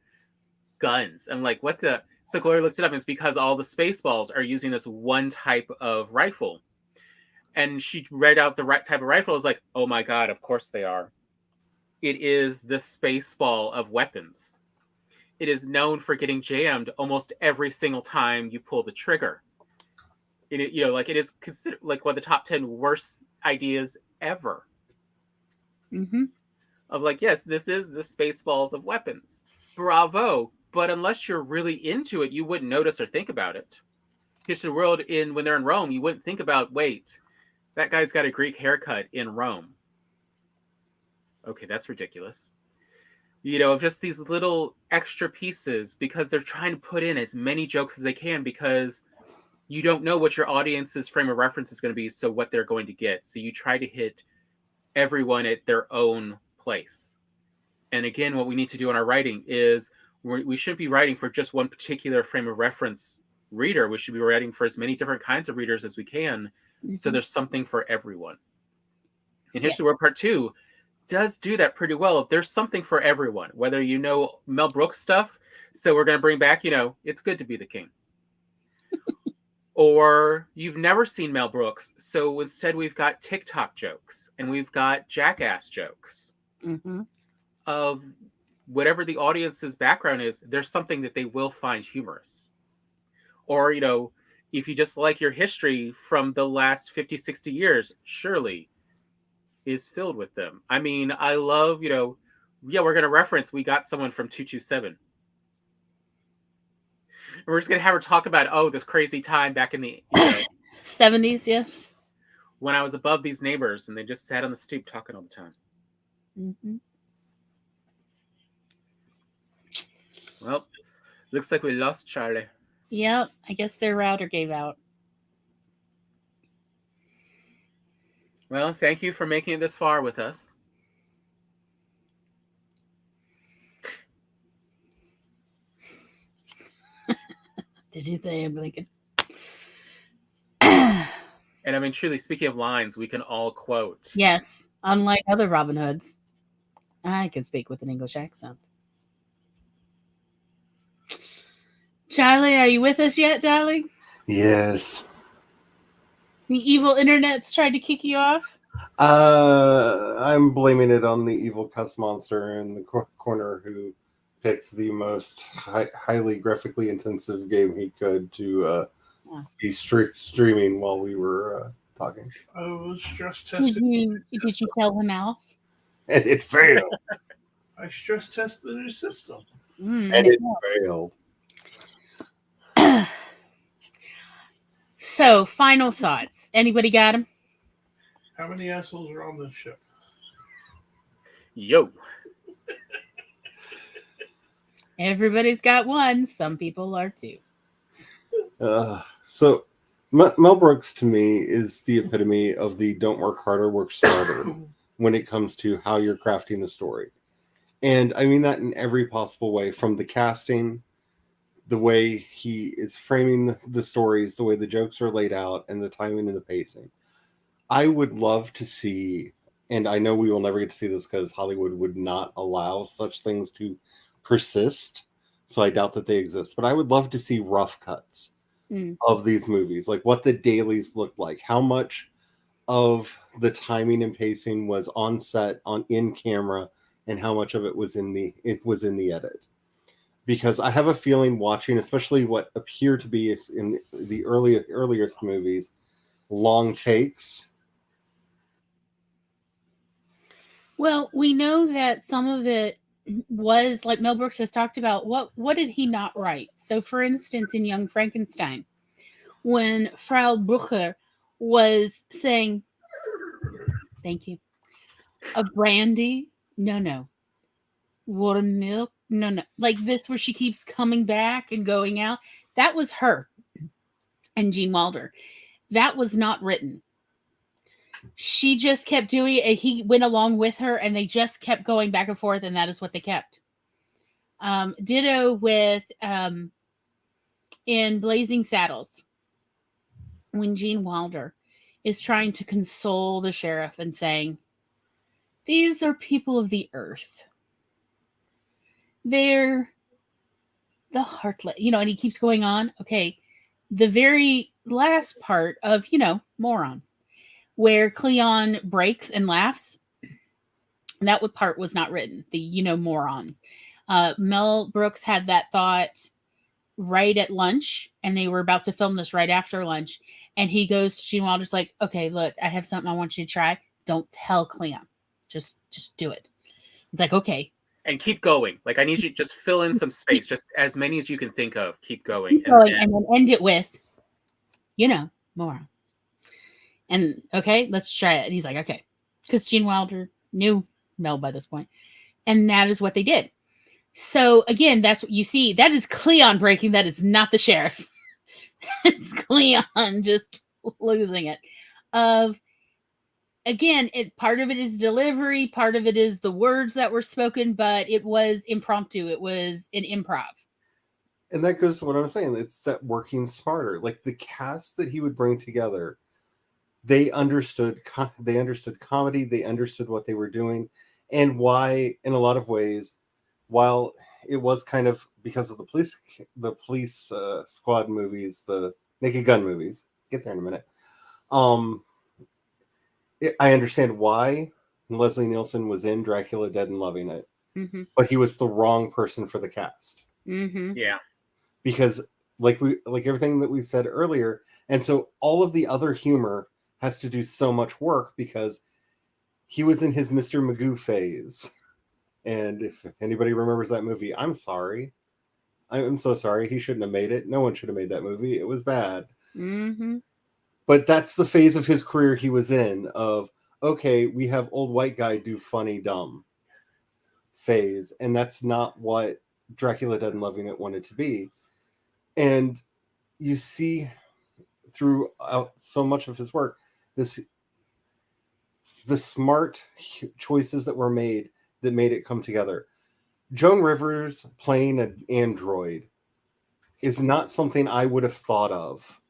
guns. I'm like, what the? So Gloria looked it up, and it's because all the Spaceballs are using this one type of rifle. And she read out the right type of rifle. I was like, oh my God, of course they are. It is the Spaceball of weapons. It is known for getting jammed almost every single time you pull the trigger. It is considered like one of the top 10 worst ideas ever. Of like, yes, this is the Spaceballs of weapons. Bravo. But unless you're really into it, you wouldn't notice or think about it. History of the World, when they're in Rome, you wouldn't think about, wait, that guy's got a Greek haircut in Rome. Okay, that's ridiculous. Just these little extra pieces, because they're trying to put in as many jokes as they can, because you don't know what your audience's frame of reference is going to be, so what they're going to get. So you try to hit everyone at their own place. And again, what we need to do in our writing is we shouldn't be writing for just one particular frame of reference reader. We should be writing for as many different kinds of readers as we can, so there's something for everyone. And History World Part 2 does do that pretty well. If there's something for everyone, whether Mel Brooks stuff, so we're going to bring back, It's Good to Be the King. Or you've never seen Mel Brooks, so instead we've got TikTok jokes and we've got jackass jokes. Of whatever the audience's background is, there's something that they will find humorous. Or, if you just like your history from the last 50, 60 years, Shirley is filled with them. I mean, I love, we're going to reference, we got someone from 227. And we're just going to have her talk about, this crazy time back in the 70s, yes. When I was above these neighbors and they just sat on the stoop talking all the time. Well, looks like we lost Charlie. Yep, I guess their router gave out. Well, thank you for making it this far with us. Did you say I'm blinking? And I mean, truly, speaking of lines, we can all quote. Yes, unlike other Robin Hoods, I can speak with an English accent. Charlie, are you with us yet, darling? Yes. The evil internet's tried to kick you off? I'm blaming it on the evil cuss monster in the corner who picked the most highly graphically intensive game he could to be streaming while we were talking. I was stress testing. Did you tell him off? And it failed. I stress tested the new system. And it failed. So, final thoughts. Anybody got them? How many assholes are on this ship? Yo. Everybody's got one. Some people are two. So, Mel Brooks to me is the epitome of the don't work harder, work smarter when it comes to how you're crafting the story. And I mean that in every possible way, from the casting, the way he is framing the stories, the way the jokes are laid out, and the timing and the pacing. I would love to see, and I know we will never get to see this because Hollywood would not allow such things to persist. So I doubt that they exist. But I would love to see rough cuts of these movies, like what the dailies look like, how much of the timing and pacing was on set, on in camera, and how much of it was in the edit. Because I have a feeling watching, especially what appear to be in the earliest movies, long takes. Well, we know that some of it was, like Mel Brooks has talked about, what did he not write? So, for instance, in Young Frankenstein, when Frau Brucher was saying, thank you, a brandy, no. Water milk, no. Like this, where she keeps coming back and going out. That was her and Gene Wilder. That was not written. She just kept doing it. He went along with her, and they just kept going back and forth, and that is what they kept. Ditto with in Blazing Saddles, when Gene Wilder is trying to console the sheriff and saying, these are people of the earth. They're the heartless, and he keeps going on. Okay. The very last part of, morons, where Cleon breaks and laughs, that part was not written. The, morons. Mel Brooks had that thought right at lunch, and they were about to film this right after lunch. And he goes to Gene Wilder's like, okay, look, I have something I want you to try. Don't tell Cleon. Just do it. He's like, okay. And keep going. Like, I need you to just fill in some space, just as many as you can think of. Keep going. Keep going, and then end it with, morons. And okay, let's try it. And he's like, okay. Because Gene Wilder knew Mel by this point. And that is what they did. So again, that's what you see. That is Cleon breaking. That is not the sheriff. It's Cleon just losing it. Again, part of it is delivery, part of it is the words that were spoken, but it was impromptu. It was an improv. And that goes to what I'm saying. It's that working smarter. Like the cast that he would bring together, they understood comedy, they understood what they were doing, and why, in a lot of ways, while it was kind of because of the police squad movies, the Naked Gun movies, get there in a minute. I understand why Leslie Nielsen was in Dracula Dead and loving it, but he was the wrong person for the cast. Yeah, because like everything that we said earlier, and so all of the other humor has to do so much work because he was in his Mr. Magoo phase. And if anybody remembers that movie, I'm sorry. I'm so sorry. He shouldn't have made it. No one should have made that movie. It was bad. But that's the phase of his career he was in of, okay, we have old white guy do funny dumb phase. And that's not what Dracula Dead and Loving It wanted to be. And you see throughout so much of his work, the smart choices that were made that made it come together. Joan Rivers playing an android is not something I would have thought of.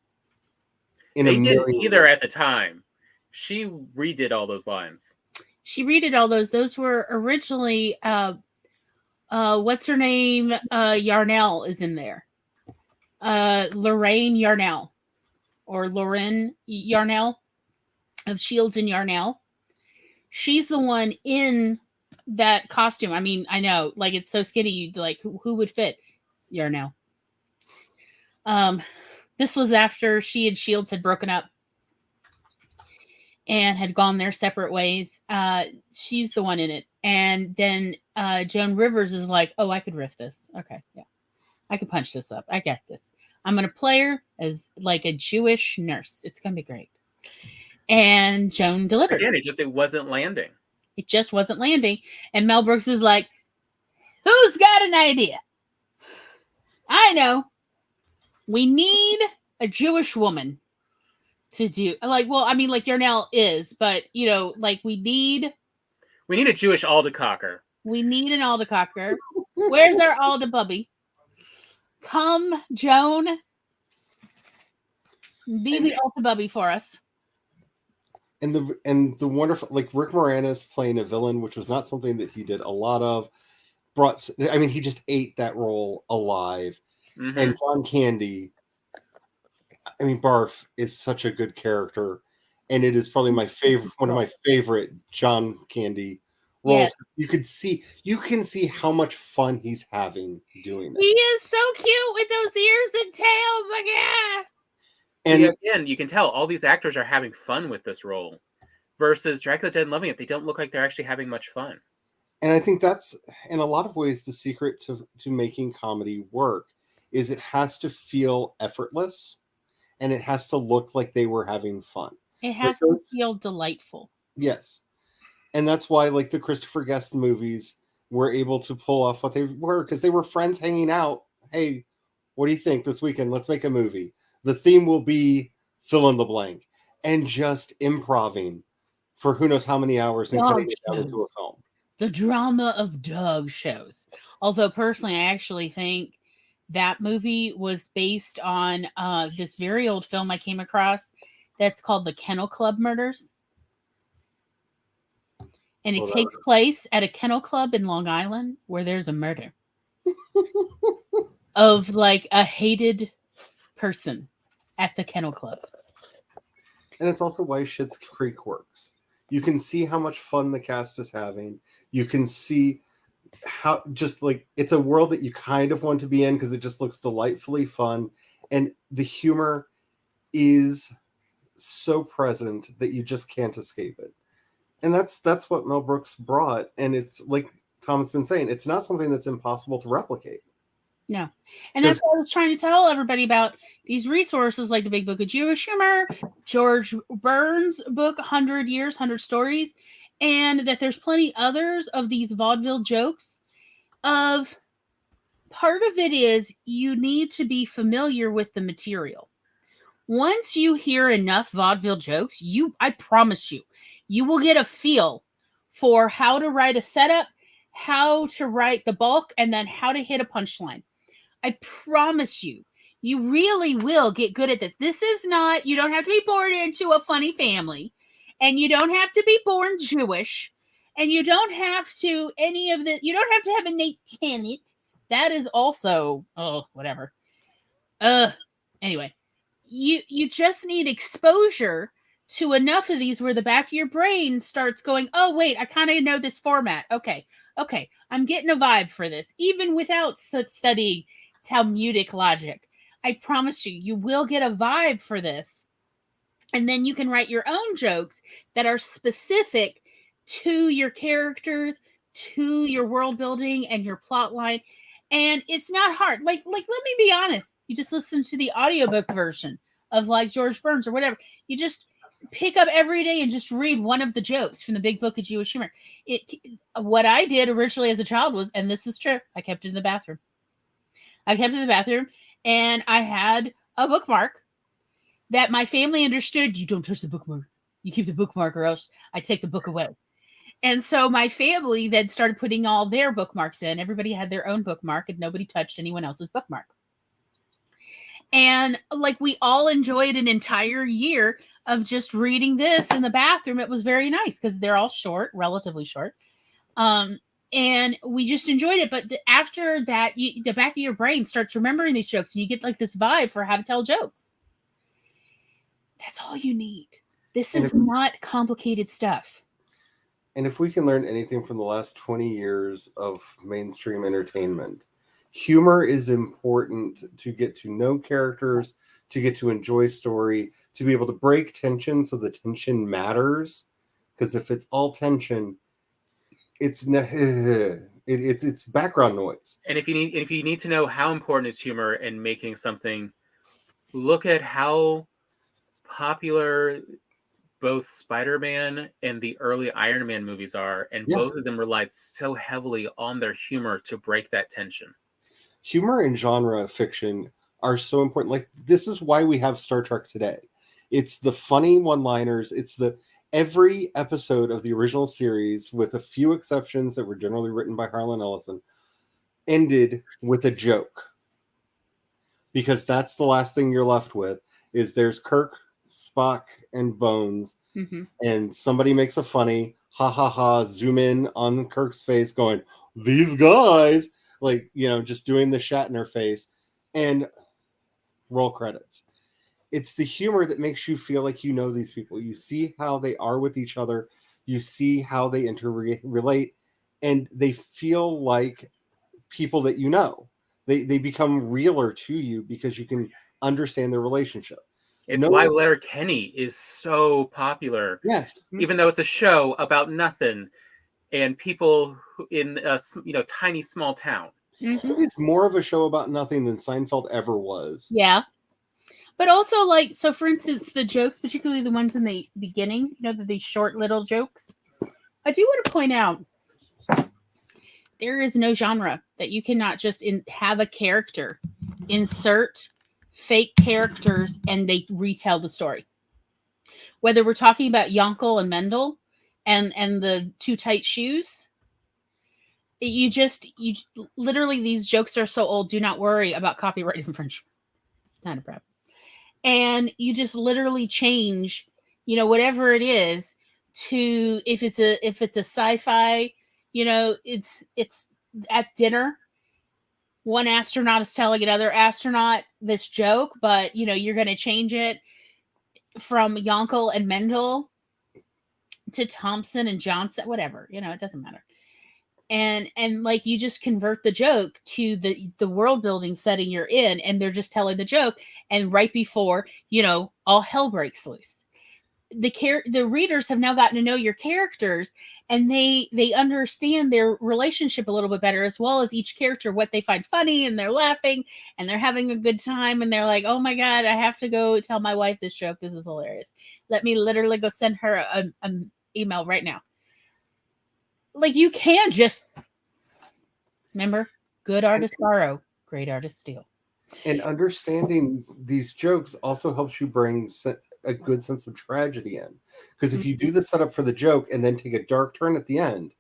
They didn't either at the time. She redid all those lines. She redid all those. Those were originally, what's her name? Yarnell is in there. Lorraine Yarnell. Or Lauren Yarnell of Shields and Yarnell. She's the one in that costume. I mean, I know, like, it's so skinny. You'd like, who would fit Yarnell? This was after she and Shields had broken up and had gone their separate ways. She's the one in it. And then Joan Rivers is like, oh, I could riff this. Okay, yeah. I could punch this up. I get this. I'm going to play her as like a Jewish nurse. It's going to be great. And Joan delivered. Again, it wasn't landing. It just wasn't landing. And Mel Brooks is like, who's got an idea? I know. We need a Jewish woman to do like, well, I mean, like Yarnell is, but you know, like we need a Jewish Aldecocker. an Aldecocker. Where's our Aldebubby? Come, Joan, be the Aldebubby for us. And the wonderful, like Rick Moranis playing a villain, which was not something that he did a lot of. He just ate that role alive. Mm-hmm. And John Candy, I mean, Barf is such a good character, and it is probably one of my favorite John Candy roles. Yes. You can see how much fun he's having doing He it. is so cute with those ears and tail. My God. And again, you can tell all these actors are having fun with this role, versus Dracula Dead and Loving It. They don't look like they're actually having much fun. And I think that's, in a lot of ways, the secret to making comedy work is it has to feel effortless, and it has to look like they were having fun. It has to feel delightful. Yes. And that's why, like, the Christopher Guest movies were able to pull off what they were, because they were friends hanging out. Hey, what do you think this weekend? Let's make a movie. The theme will be fill in the blank, and just improvising for who knows how many hours and cutting it down into a film. The drama of dog shows. Although personally, I actually think that movie was based on this very old film I came across that's called The Kennel Club Murders. And it takes place at a kennel club in Long Island where there's a murder of like a hated person at the kennel club. And it's also why Schitt's Creek works. You can see how much fun the cast is having. You can see how just like it's a world that you kind of want to be in because it just looks delightfully fun. And the humor is so present that you just can't escape it. And that's what Mel Brooks brought. And it's like Tom's been saying, it's not something that's impossible to replicate. No. And that's what I was trying to tell everybody about these resources like the Big Book of Jewish Humor, George Burns' book, 100 Years, 100 Stories, and that there's plenty others of these vaudeville jokes. Of part of it is you need to be familiar with the material. Once you hear enough vaudeville jokes, I promise you will get a feel for how to write a setup, how to write the bulk, and then how to hit a punchline. I promise you really will get good at that. This is not, you don't have to be born into a funny family, and you don't have to be born Jewish, and you don't have to you don't have to have a Nate Tennant. That is also, whatever. Anyway, you just need exposure to enough of these where the back of your brain starts going, oh, wait, I kind of know this format. Okay, I'm getting a vibe for this, even without studying Talmudic logic. I promise you will get a vibe for this. And then you can write your own jokes that are specific to your characters, to your world building and your plot line. And it's not hard. Like, let me be honest. You just listen to the audiobook version of like George Burns or whatever. You just pick up every day and just read one of the jokes from the Big Book of Jewish Humor. What I did originally as a child was, and this is true, I kept it in the bathroom. And I had a bookmark that my family understood. You don't touch the bookmark. You keep the bookmark or else I take the book away. And so my family then started putting all their bookmarks in. Everybody had their own bookmark and nobody touched anyone else's bookmark. And like we all enjoyed an entire year of just reading this in the bathroom. It was very nice because they're all short, relatively short. And we just enjoyed it. But after that, the back of your brain starts remembering these jokes and you get like this vibe for how to tell jokes. That's all you need. This is not complicated stuff. And if we can learn anything from the last 20 years of mainstream entertainment, humor is important to get to know characters, to get to enjoy story, to be able to break tension so the tension matters. Because if it's all tension, it's background noise. And if you need to know how important is humor in making something, look at how popular both Spider-Man and the early Iron Man movies are, and both of them relied so heavily on their humor to break that tension. Humor and genre fiction are so important. Like, this is why we have Star Trek today. It's the funny one-liners. It's the every episode of the original series, with a few exceptions that were generally written by Harlan Ellison, ended with a joke. Because that's the last thing you're left with, is there's Kirk, Spock, and Bones, and somebody makes a funny ha ha ha, zoom in on Kirk's face going, these guys, like, you know, just doing the Shatner face, and roll credits. It's the humor that makes you feel like you know these people. You see how they are with each other. You see how they interrelate, and they feel like people that you know. They become realer to you because you can understand their relationship. It's why Letterkenny is so popular. Yes. Even though it's a show about nothing and people in a tiny small town. It's more of a show about nothing than Seinfeld ever was. Yeah. But also, like, so for instance, the jokes, particularly the ones in the beginning, you know, these short little jokes. I do want to point out, there is no genre that you cannot just have a character insert fake characters and they retell the story. Whether we're talking about Yonkel and Mendel and the Too Tight Shoes, you literally, these jokes are so old. Do not worry about copyright infringement. It's not a problem. And you just literally change, you know, whatever it is to, if it's a sci-fi, you know, it's at dinner, one astronaut is telling another astronaut this joke, but you know, you're going to change it from Yonkel and Mendel to Thompson and Johnson, whatever, you know, it doesn't matter. And like, you just convert the joke to the world building setting you're in, and they're just telling the joke, and right before, you know, all hell breaks loose. The readers have now gotten to know your characters, and they understand their relationship a little bit better, as well as each character, what they find funny, and they're laughing and they're having a good time, and they're like, oh my God, I have to go tell my wife this joke. This is hilarious. Let me literally go send her an email right now. Like, you can just remember, good artists borrow, great artists steal. And understanding these jokes also helps you bring a good sense of tragedy in. Because if you do the setup for the joke and then take a dark turn at the end,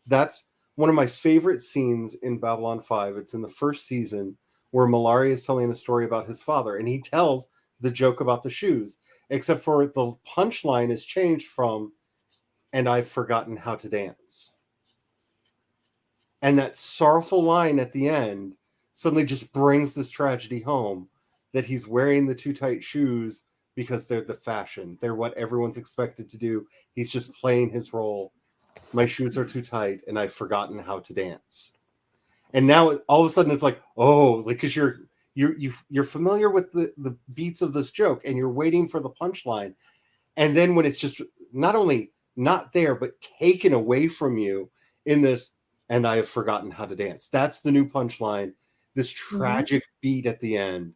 that's one of my favorite scenes in Babylon 5. It's in the first season where Malari is telling a story about his father, and he tells the joke about the shoes, except for the punchline is changed from, and I've forgotten how to dance. And that sorrowful line at the end suddenly just brings this tragedy home, that he's wearing the too tight shoes because they're the fashion. They're what everyone's expected to do. He's just playing his role. My shoes are too tight and I've forgotten how to dance. And now all of a sudden it's like, oh, like, because you're familiar with the beats of this joke and you're waiting for the punchline. And then when it's just not only not there, but taken away from you in this, and I have forgotten how to dance. That's the new punchline. This tragic beat at the end.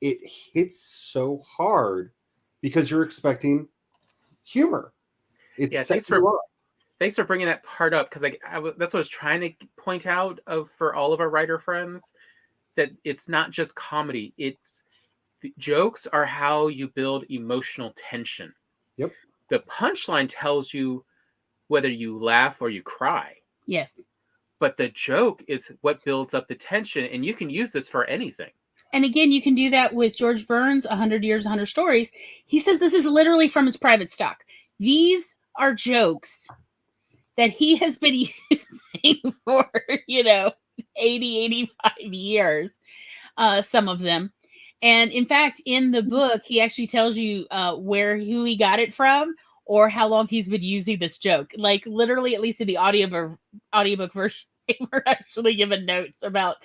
It hits so hard because you're expecting humor. Thanks for bringing that part up, because that's what I was trying to point out for all of our writer friends, that it's not just comedy. The jokes are how you build emotional tension. Yep. The punchline tells you whether you laugh or you cry. Yes. But the joke is what builds up the tension, and you can use this for anything. And again, you can do that with George Burns' 100 Years, 100 Stories. He says this is literally from his private stock. These are jokes that he has been using for, 80, 85 years, some of them. And in fact, in the book, he actually tells you who he got it from or how long he's been using this joke. Like, literally, at least in the audiobook version, they were actually given notes about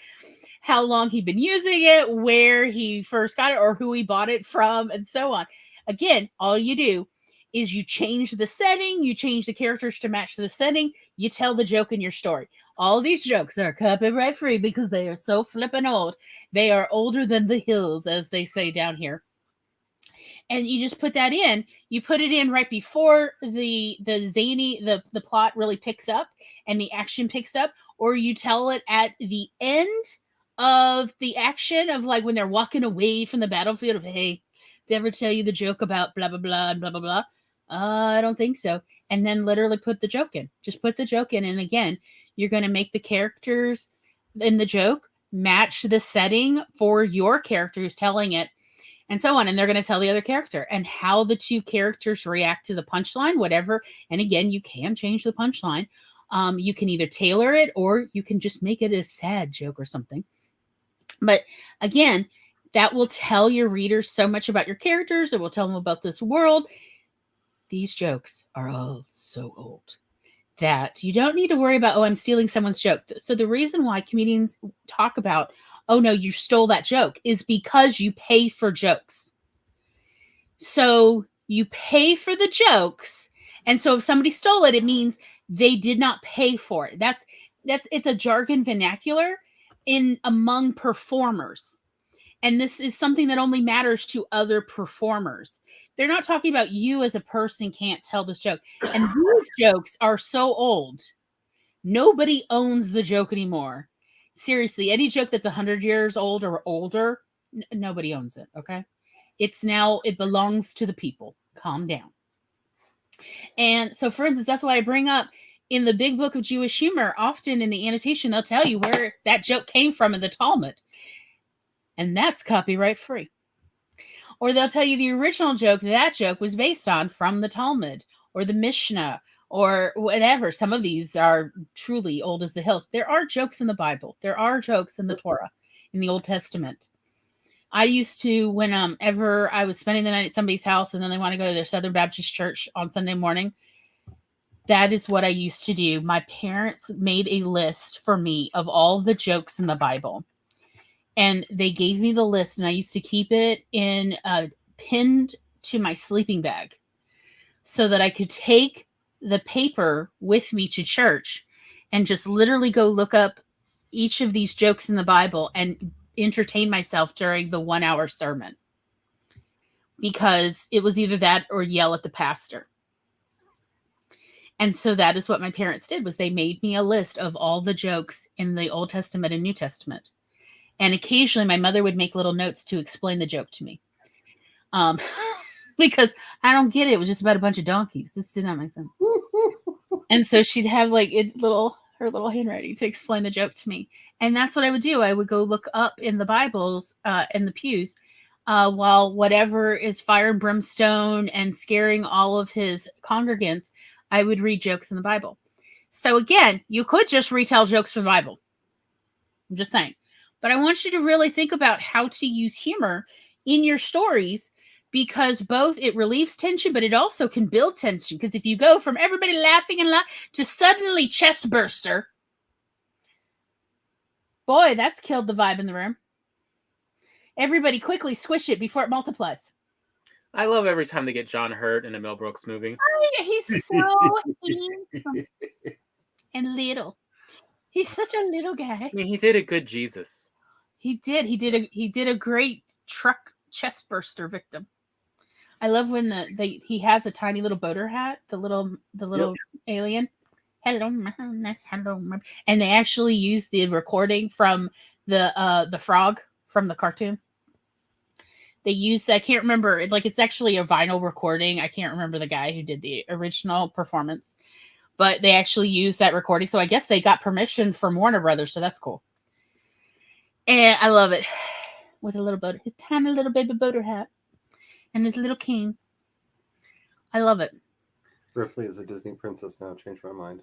how long he'd been using it, where he first got it, or who he bought it from, and so on. Again, all you do is you change the setting, you change the characters to match the setting, you tell the joke in your story. All these jokes are copyright free because they are so flippin' old. They are older than the hills, as they say down here. And you just put that in. You put it in right before the plot really picks up and the action picks up, or you tell it at the end of the action of, like, when they're walking away from the battlefield of, hey, ever tell you the joke about blah, blah, blah, and blah, blah, blah? I don't think so. And then literally put the joke in. Just put the joke in. And again, you're going to make the characters in the joke match the setting for your character who's telling it, and so on. And they're going to tell the other character, and how the two characters react to the punchline, whatever. And again, you can change the punchline. You can either tailor it, or you can just make it a sad joke or something. But again, that will tell your readers so much about your characters. It will tell them about this world. These jokes are all so old that you don't need to worry about, oh, I'm stealing someone's joke. So the reason why comedians talk about, oh no, you stole that joke, is because you pay for jokes. So you pay for the jokes. And so if somebody stole it, it means they did not pay for it. It's a jargon vernacular among performers. And this is something that only matters to other performers. They're not talking about you as a person can't tell this joke. And these jokes are so old. Nobody owns the joke anymore. Seriously, any joke that's 100 years old or older, nobody owns it, okay? It belongs to the people. Calm down. And so, for instance, that's why I bring up in the Big Book of Jewish Humor, often in the annotation, they'll tell you where that joke came from in the Talmud. And that's copyright free. Or they'll tell you the original joke that joke was based on from the Talmud or the Mishnah or whatever. Some of these are truly old as the hills. There are jokes in the Bible. There are jokes in the Torah, in the Old Testament. I used to, whenever I was spending the night at somebody's house and then they want to go to their Southern Baptist church on Sunday morning, that is what I used to do. My parents made a list for me of all the jokes in the Bible. And they gave me the list, and I used to keep it pinned to my sleeping bag so that I could take the paper with me to church and just literally go look up each of these jokes in the Bible and entertain myself during the 1-hour sermon. Because it was either that or yell at the pastor. And so that is what my parents did, was they made me a list of all the jokes in the Old Testament and New Testament. And occasionally my mother would make little notes to explain the joke to me. Because I don't get it. It was just about a bunch of donkeys. This did not make sense. And so she'd have like her little handwriting to explain the joke to me. And that's what I would do. I would go look up in the Bibles, in the pews, while whatever is fire and brimstone and scaring all of his congregants, I would read jokes in the Bible. So again, you could just retell jokes from the Bible. I'm just saying. But I want you to really think about how to use humor in your stories, because both it relieves tension, but it also can build tension. Because if you go from everybody laughing and to suddenly chest burster, boy, that's killed the vibe in the room. Everybody quickly squish it before it multiplies. I love every time they get John Hurt in a Mel Brooks movie. Oh, he's so handsome and little. He's such a little guy. I mean, he did a good Jesus. He did. He did a great truck chest burster victim. I love when he has a tiny little boater hat, the little alien. Hello, and they actually use the recording from the frog from the cartoon. They used that. I can't remember. It's actually a vinyl recording. I can't remember the guy who did the original performance. But they actually used that recording. So I guess they got permission from Warner Brothers. So that's cool. And I love it. With a little boater. His tiny little baby boater hat. And his little cane. I love it. Ripley is a Disney princess now. Changed my mind.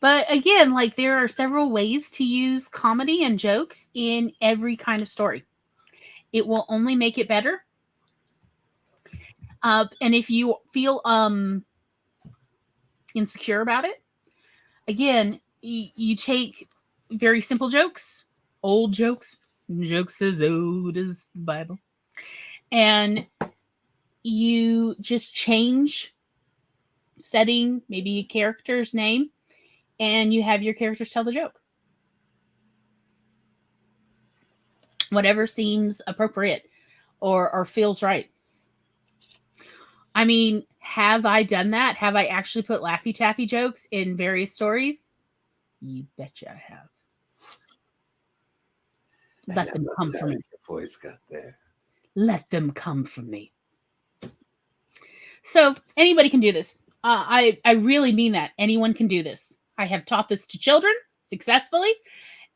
But again, there are several ways to use comedy and jokes in every kind of story. It will only make it better. And if you feel insecure about it, again, you take very simple jokes, old jokes as old as the Bible, and you just change setting, maybe a character's name, and you have your characters tell the joke. Whatever seems appropriate or feels right. I mean, have I done that? Have I actually put Laffy Taffy jokes in various stories? You betcha I have. Let them come for me. Your voice got there. Let them come for me. So anybody can do this. I really mean that. Anyone can do this. I have taught this to children successfully,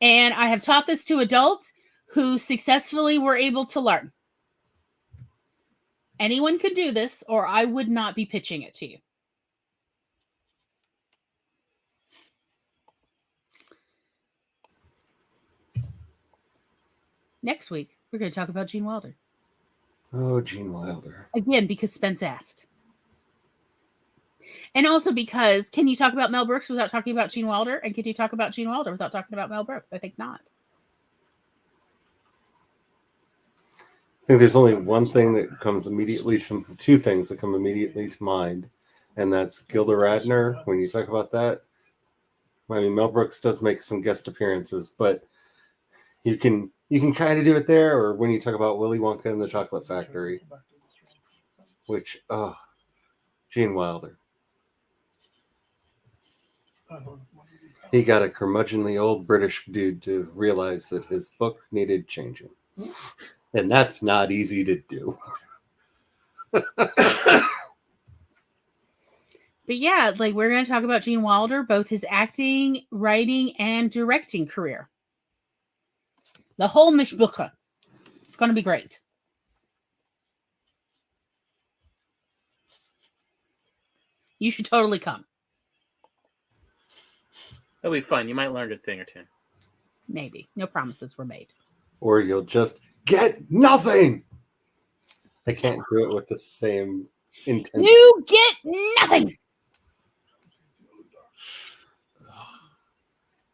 and I have taught this to adults who successfully were able to learn. Anyone could do this, or I would not be pitching it to you. Next week, we're going to talk about Gene Wilder. Oh, Gene Wilder. Again, because Spence asked. And also because, can you talk about Mel Brooks without talking about Gene Wilder? And can you talk about Gene Wilder without talking about Mel Brooks? I think not. I think there's only one thing that comes immediately to, two things that come immediately to mind, and that's Gilda Radner. When you talk about that, I mean, Mel Brooks does make some guest appearances, but you can kind of do it there, or when you talk about Willy Wonka and the Chocolate Factory, which, Gene Wilder. He got a curmudgeonly old British dude to realize that his book needed changing. And that's not easy to do. But yeah, like we're going to talk about Gene Wilder, both his acting, writing, and directing career. The whole mishbucha. It's going to be great. You should totally come. It'll be fun. You might learn a thing or two. Maybe. No promises were made. Or you'll just get nothing. I can't do it with the same intensity. You get nothing.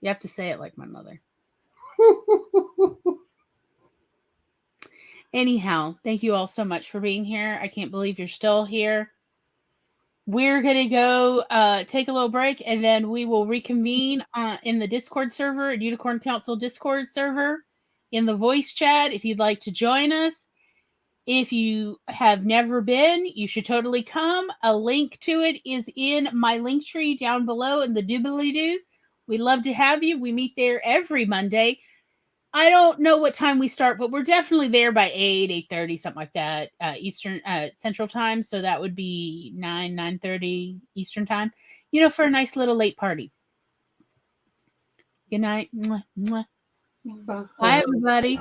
You have to say it like my mother. Anyhow, thank you all so much for being here. I can't believe you're still here. We're going to go take a little break, and then we will reconvene in the Discord server, at Unicorn Council Discord server, in the voice chat if you'd like to join us. If you have never been, you should totally come. A link to it is in my link tree down below in the doobly-doos. We'd love to have you. We meet there every Monday. I don't know what time we start, but we're definitely there by 8:30, something like that, Eastern Central Time. So that would be 9:30 Eastern Time, for a nice little late party. Good night. Mwah, mwah. Bye, everybody.